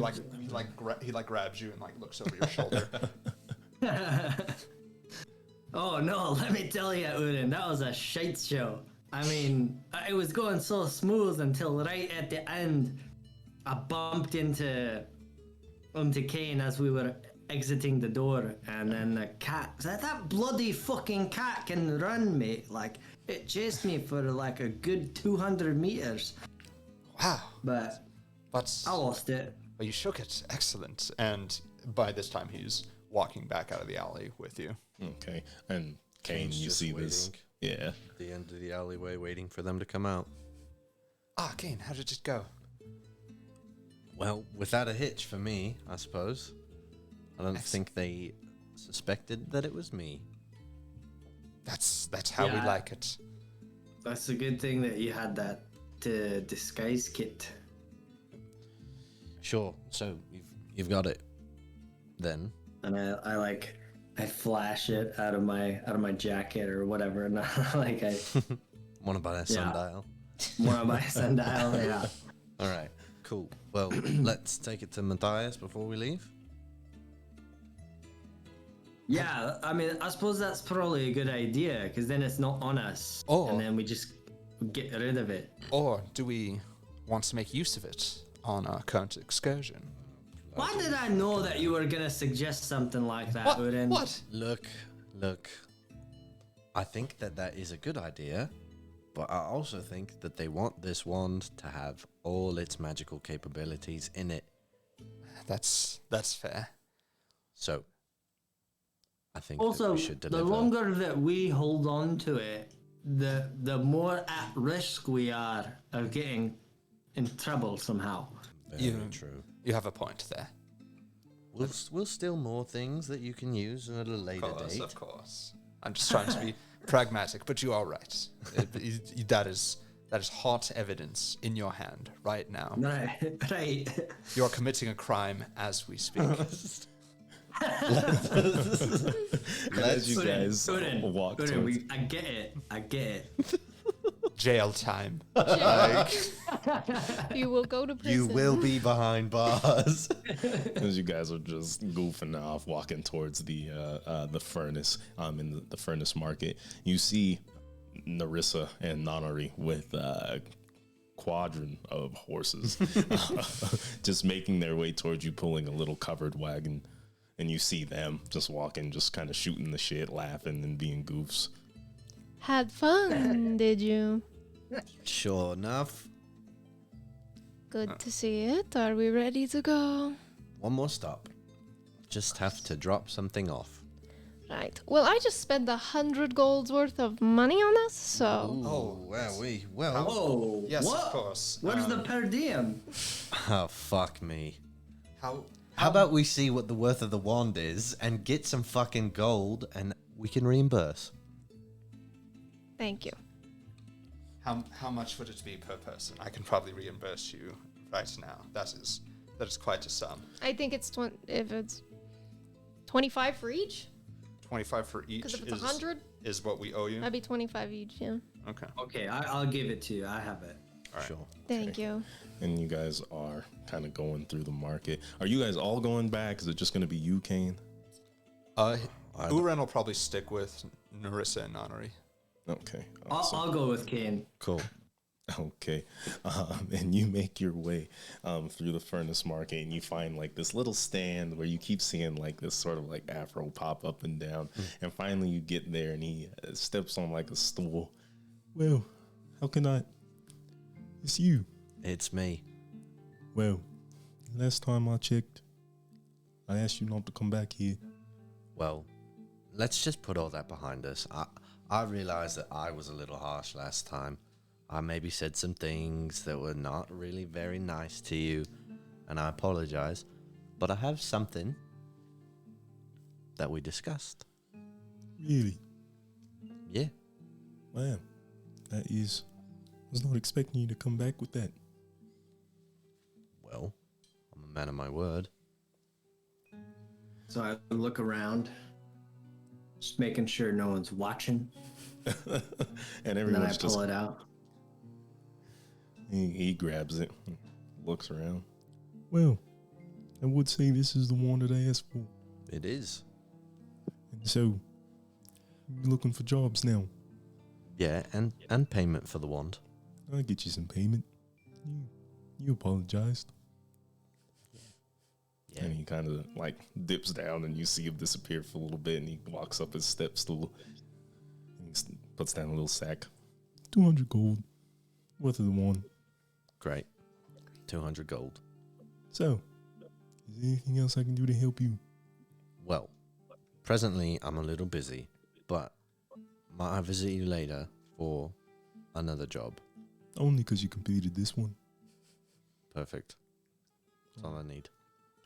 [SPEAKER 2] grabs you and like looks over your shoulder.
[SPEAKER 6] Oh no, let me tell you, Udin, that was a shite show. I mean, it was going so smooth until right at the end, I bumped into Kane as we were exiting the door, and then the cat, that bloody fucking cat can run, mate. Like, it chased me for like a good 200 meters.
[SPEAKER 2] Wow.
[SPEAKER 6] But I lost it.
[SPEAKER 2] Well, you shook it. Excellent. And by this time, he's walking back out of the alley with you.
[SPEAKER 1] Okay. And Kane,
[SPEAKER 5] Kane's
[SPEAKER 1] you
[SPEAKER 5] just
[SPEAKER 1] see this.
[SPEAKER 5] waiting.
[SPEAKER 1] Yeah.
[SPEAKER 5] At the end of the alleyway, waiting for them to come out.
[SPEAKER 2] Kane, how did it go?
[SPEAKER 5] Well, without a hitch for me, I suppose. I don't think they suspected that it was me.
[SPEAKER 2] That's how we
[SPEAKER 6] Yeah.
[SPEAKER 2] like it.
[SPEAKER 6] That's a good thing that you had that disguise kit.
[SPEAKER 5] Sure. So you've got it. Then
[SPEAKER 6] And I flash it out of my jacket or whatever, and like I
[SPEAKER 5] want to buy a sundial.
[SPEAKER 6] want to buy a sundial. Yeah.
[SPEAKER 5] All right. Cool. Well, let's take it to Matthias before we leave.
[SPEAKER 6] Yeah, I mean, I suppose that's probably a good idea, because then it's not on us, and then we just get rid of it.
[SPEAKER 2] Or do we want to make use of it on our current excursion?
[SPEAKER 6] Why did I know that you were gonna suggest something like that, Udin?
[SPEAKER 2] What?
[SPEAKER 5] Look. I think that is a good idea, but I also think that they want this wand to have all its magical capabilities in it.
[SPEAKER 2] That's fair.
[SPEAKER 5] So, I think that
[SPEAKER 6] Also,
[SPEAKER 5] we should
[SPEAKER 6] the
[SPEAKER 5] deliver.
[SPEAKER 6] longer that we hold on to it, the more at risk we are of getting in trouble somehow.
[SPEAKER 5] Very true.
[SPEAKER 2] You have a point there.
[SPEAKER 5] We'll steal more things that you can use at a later date.
[SPEAKER 2] Of course. I'm just trying to be pragmatic, but you are right. That that is hot evidence in your hand right now.
[SPEAKER 6] Right.
[SPEAKER 2] You are committing a crime as we speak.
[SPEAKER 1] As you guys walk towards,
[SPEAKER 6] I get it.
[SPEAKER 2] Jail time.
[SPEAKER 4] You will go to prison.
[SPEAKER 5] You will be behind bars.
[SPEAKER 1] as you guys are just goofing off, walking towards the furnace, in the furnace market, you see Narissa and Nonary with quadrant of horses, just making their way towards you, pulling a little covered wagon, and you see them just walking, just kind of shooting the shit, laughing and being goofs.
[SPEAKER 4] Had fun, did you?
[SPEAKER 5] Sure enough.
[SPEAKER 4] Good to see it. Are we ready to go?
[SPEAKER 5] One more stop. Just have to drop something off.
[SPEAKER 4] Right. Well, I just spent 100 gold's worth of money on this, so.
[SPEAKER 5] Well.
[SPEAKER 6] Oh,
[SPEAKER 2] Yes,
[SPEAKER 6] what?
[SPEAKER 2] of course.
[SPEAKER 6] What's the per diem?
[SPEAKER 5] Oh, fuck me.
[SPEAKER 2] How
[SPEAKER 5] How about we see what the worth of the wand is and get some fucking gold and we can reimburse?
[SPEAKER 4] Thank you.
[SPEAKER 2] how much would it be per person? I can probably reimburse you right now. That is quite a sum.
[SPEAKER 4] I think it's if it's 25 for each.
[SPEAKER 2] 25 for each.
[SPEAKER 4] Because if it's 100,
[SPEAKER 2] is what we owe you.
[SPEAKER 4] that'd be 25 each. Yeah.
[SPEAKER 2] Okay.
[SPEAKER 6] Okay, I'll give it to you. I have it.
[SPEAKER 2] All right.
[SPEAKER 5] Sure.
[SPEAKER 4] Thank you.
[SPEAKER 1] And you guys are kind of going through the market. Are you guys all going back? Is it just going to be you, Kane?
[SPEAKER 2] Uren will probably stick with Narissa and Nonary.
[SPEAKER 1] Okay.
[SPEAKER 6] I'll go with Kane.
[SPEAKER 5] Cool.
[SPEAKER 1] Okay. And you make your way through the furnace market, and you find like this little stand where you keep seeing like this sort of like afro pop up and down. And finally you get there, and he steps on like a stool. Well, how can I? It's you.
[SPEAKER 5] It's me.
[SPEAKER 1] Well, last time I checked, I asked you not to come back here.
[SPEAKER 5] Well, let's just put all that behind us. I realized that I was a little harsh last time. I maybe said some things that were not really very nice to you, and I apologize. But I have something that we discussed.
[SPEAKER 1] Really?
[SPEAKER 5] Yeah.
[SPEAKER 1] Wow. That is... I was not expecting you to come back with that.
[SPEAKER 5] Well, I'm a man of my word.
[SPEAKER 6] So I look around, just making sure no one's watching.
[SPEAKER 1] And
[SPEAKER 6] And then I
[SPEAKER 1] everyone's
[SPEAKER 6] pull
[SPEAKER 1] just...
[SPEAKER 6] it out.
[SPEAKER 1] He grabs it, looks around. Well, I would say this is the one that I asked for.
[SPEAKER 5] It is.
[SPEAKER 1] And so, you're looking for jobs now.
[SPEAKER 5] Yeah, and payment for the wand.
[SPEAKER 1] I'll get you some payment. You apologized.
[SPEAKER 5] Yeah.
[SPEAKER 1] And he kind of like dips down, and you see him disappear for a little bit, and he walks up his step stool. And he puts down a little sack. 200 gold. Worth of the one.
[SPEAKER 5] Great. 200 gold.
[SPEAKER 1] So, is there anything else I can do to help you?
[SPEAKER 5] Well, presently I'm a little busy, but might I visit you later for another job?
[SPEAKER 1] Only because you completed this one.
[SPEAKER 5] Perfect. That's all I need.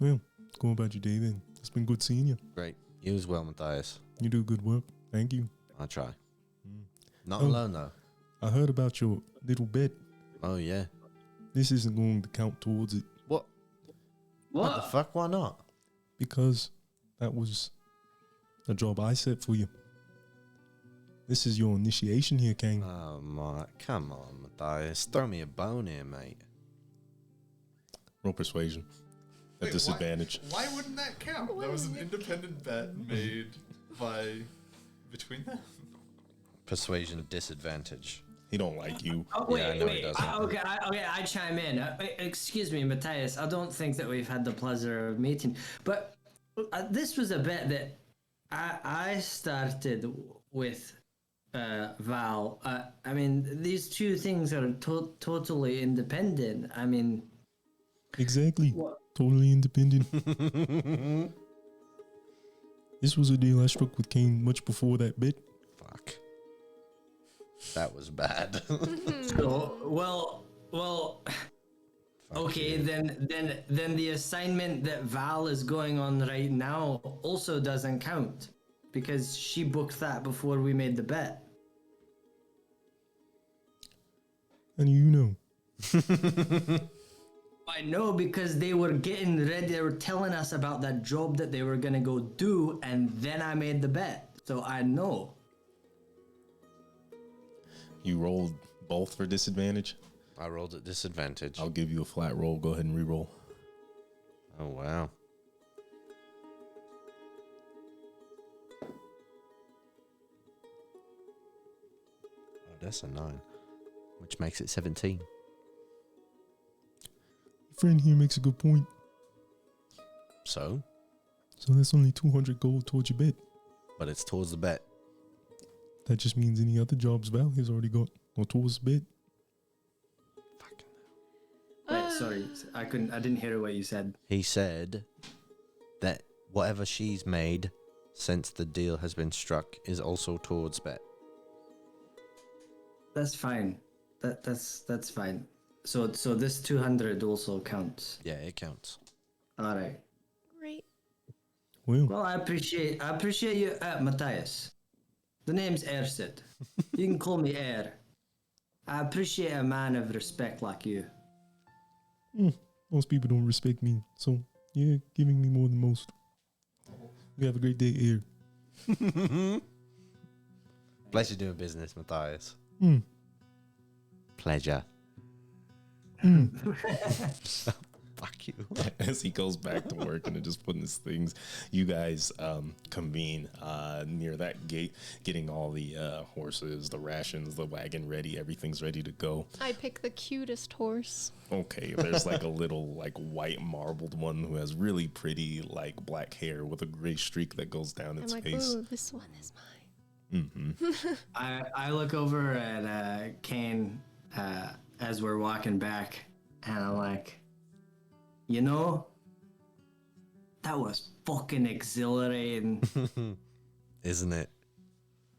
[SPEAKER 1] Well, go about your day then. It's been good seeing you.
[SPEAKER 5] Great. You as well, Matthias.
[SPEAKER 1] You do good work. Thank you.
[SPEAKER 5] I try. Not
[SPEAKER 1] Oh.
[SPEAKER 5] alone, though.
[SPEAKER 1] I heard about your little bet.
[SPEAKER 5] Oh, yeah.
[SPEAKER 1] This isn't going to count towards it
[SPEAKER 5] What? What the fuck? Why not?
[SPEAKER 1] because that was a job I set for you. This is your initiation here, Kane.
[SPEAKER 5] Oh, my. Come on, Matthias. Throw me a bone here, mate.
[SPEAKER 1] Roll persuasion. At disadvantage.
[SPEAKER 8] Why wouldn't that count? That was an independent bet made between them.
[SPEAKER 5] Persuasion disadvantage.
[SPEAKER 1] He don't like you.
[SPEAKER 6] Oh,
[SPEAKER 5] Yeah, I
[SPEAKER 6] wait,
[SPEAKER 5] know he
[SPEAKER 6] wait.
[SPEAKER 5] doesn't.
[SPEAKER 6] I chime in. Excuse me, Matthias. I don't think that we've had the pleasure of meeting, but this was a bet that I started with Val. I mean, these two things are totally independent. I mean,
[SPEAKER 1] Exactly.
[SPEAKER 6] What?
[SPEAKER 1] Totally independent. This was a deal I struck with Kane much before that bet.
[SPEAKER 5] Fuck. That was bad.
[SPEAKER 6] so well.
[SPEAKER 5] Fuck
[SPEAKER 6] Okay,
[SPEAKER 5] you.
[SPEAKER 6] then the assignment that Val is going on right now also doesn't count because she booked that before we made the bet.
[SPEAKER 1] How do you know?
[SPEAKER 6] I know because they were getting ready. They were telling us about that job that they were gonna go do, and then I made the bet. So I know.
[SPEAKER 1] You rolled both for disadvantage?
[SPEAKER 5] I rolled at disadvantage.
[SPEAKER 1] I'll give you a flat roll. Go ahead and re-roll.
[SPEAKER 5] Oh, wow. Oh, that's a 9, which makes it 17.
[SPEAKER 1] Your friend here makes a good point.
[SPEAKER 5] So,
[SPEAKER 1] So that's only 200 gold towards your bet.
[SPEAKER 5] but it's towards the bet.
[SPEAKER 1] That just means any other jobs Val has already got or towards the bet.
[SPEAKER 5] Fucking
[SPEAKER 6] Wait, sorry, I didn't hear what you said.
[SPEAKER 5] He said that whatever she's made since the deal has been struck is also towards bet.
[SPEAKER 6] That's fine. That's fine. So this 200 also counts.
[SPEAKER 5] Yeah, it counts.
[SPEAKER 6] All right.
[SPEAKER 4] Great.
[SPEAKER 6] Well, I appreciate you, Matthias. The name's Ersid. You can call me Air. I appreciate a man of respect like you.
[SPEAKER 1] Most people don't respect me, so yeah, giving me more than most. You have a great day, Air.
[SPEAKER 5] Pleasure doing business, Matthias.
[SPEAKER 1] Mm.
[SPEAKER 5] Pleasure. Fuck you.
[SPEAKER 1] As he goes back to work and just putting his things, you guys convene near that gate, getting all the horses, the rations, the wagon ready. Everything's ready to go.
[SPEAKER 4] I pick the cutest horse.
[SPEAKER 1] Okay, there's like a little like white marbled one who has really pretty like black hair with a gray streak that goes down
[SPEAKER 4] I'm
[SPEAKER 1] its
[SPEAKER 4] like,
[SPEAKER 1] face.
[SPEAKER 4] ooh, this one is mine.
[SPEAKER 6] I look over at Kane as we're walking back, and I'm like, you know, that was fucking exhilarating.
[SPEAKER 5] Isn't it?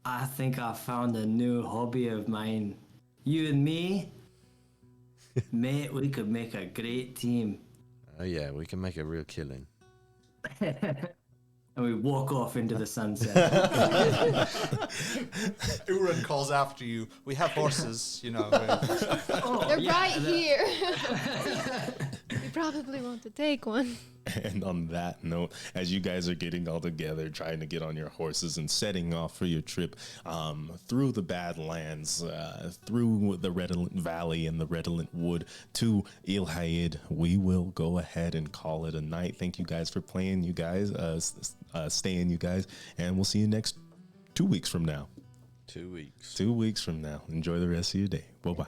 [SPEAKER 6] I think I found a new hobby of mine. You and me, mate, we could make a great team.
[SPEAKER 5] Oh, yeah, we can make a real killing.
[SPEAKER 6] And we walk off into the sunset.
[SPEAKER 2] Uren calls after you. We have horses, you know.
[SPEAKER 4] They're right here. You probably want to take one.
[SPEAKER 1] And on that note, as you guys are getting all together, trying to get on your horses and setting off for your trip through the Badlands, through the Redolent Valley and the Redolent Wood to Ilhaid, we will go ahead and call it a night. Thank you guys for playing, you guys, staying, you guys, and we'll see you next 2 weeks from now.
[SPEAKER 5] 2 weeks.
[SPEAKER 1] 2 weeks from now. Enjoy the rest of your day. Bye-bye.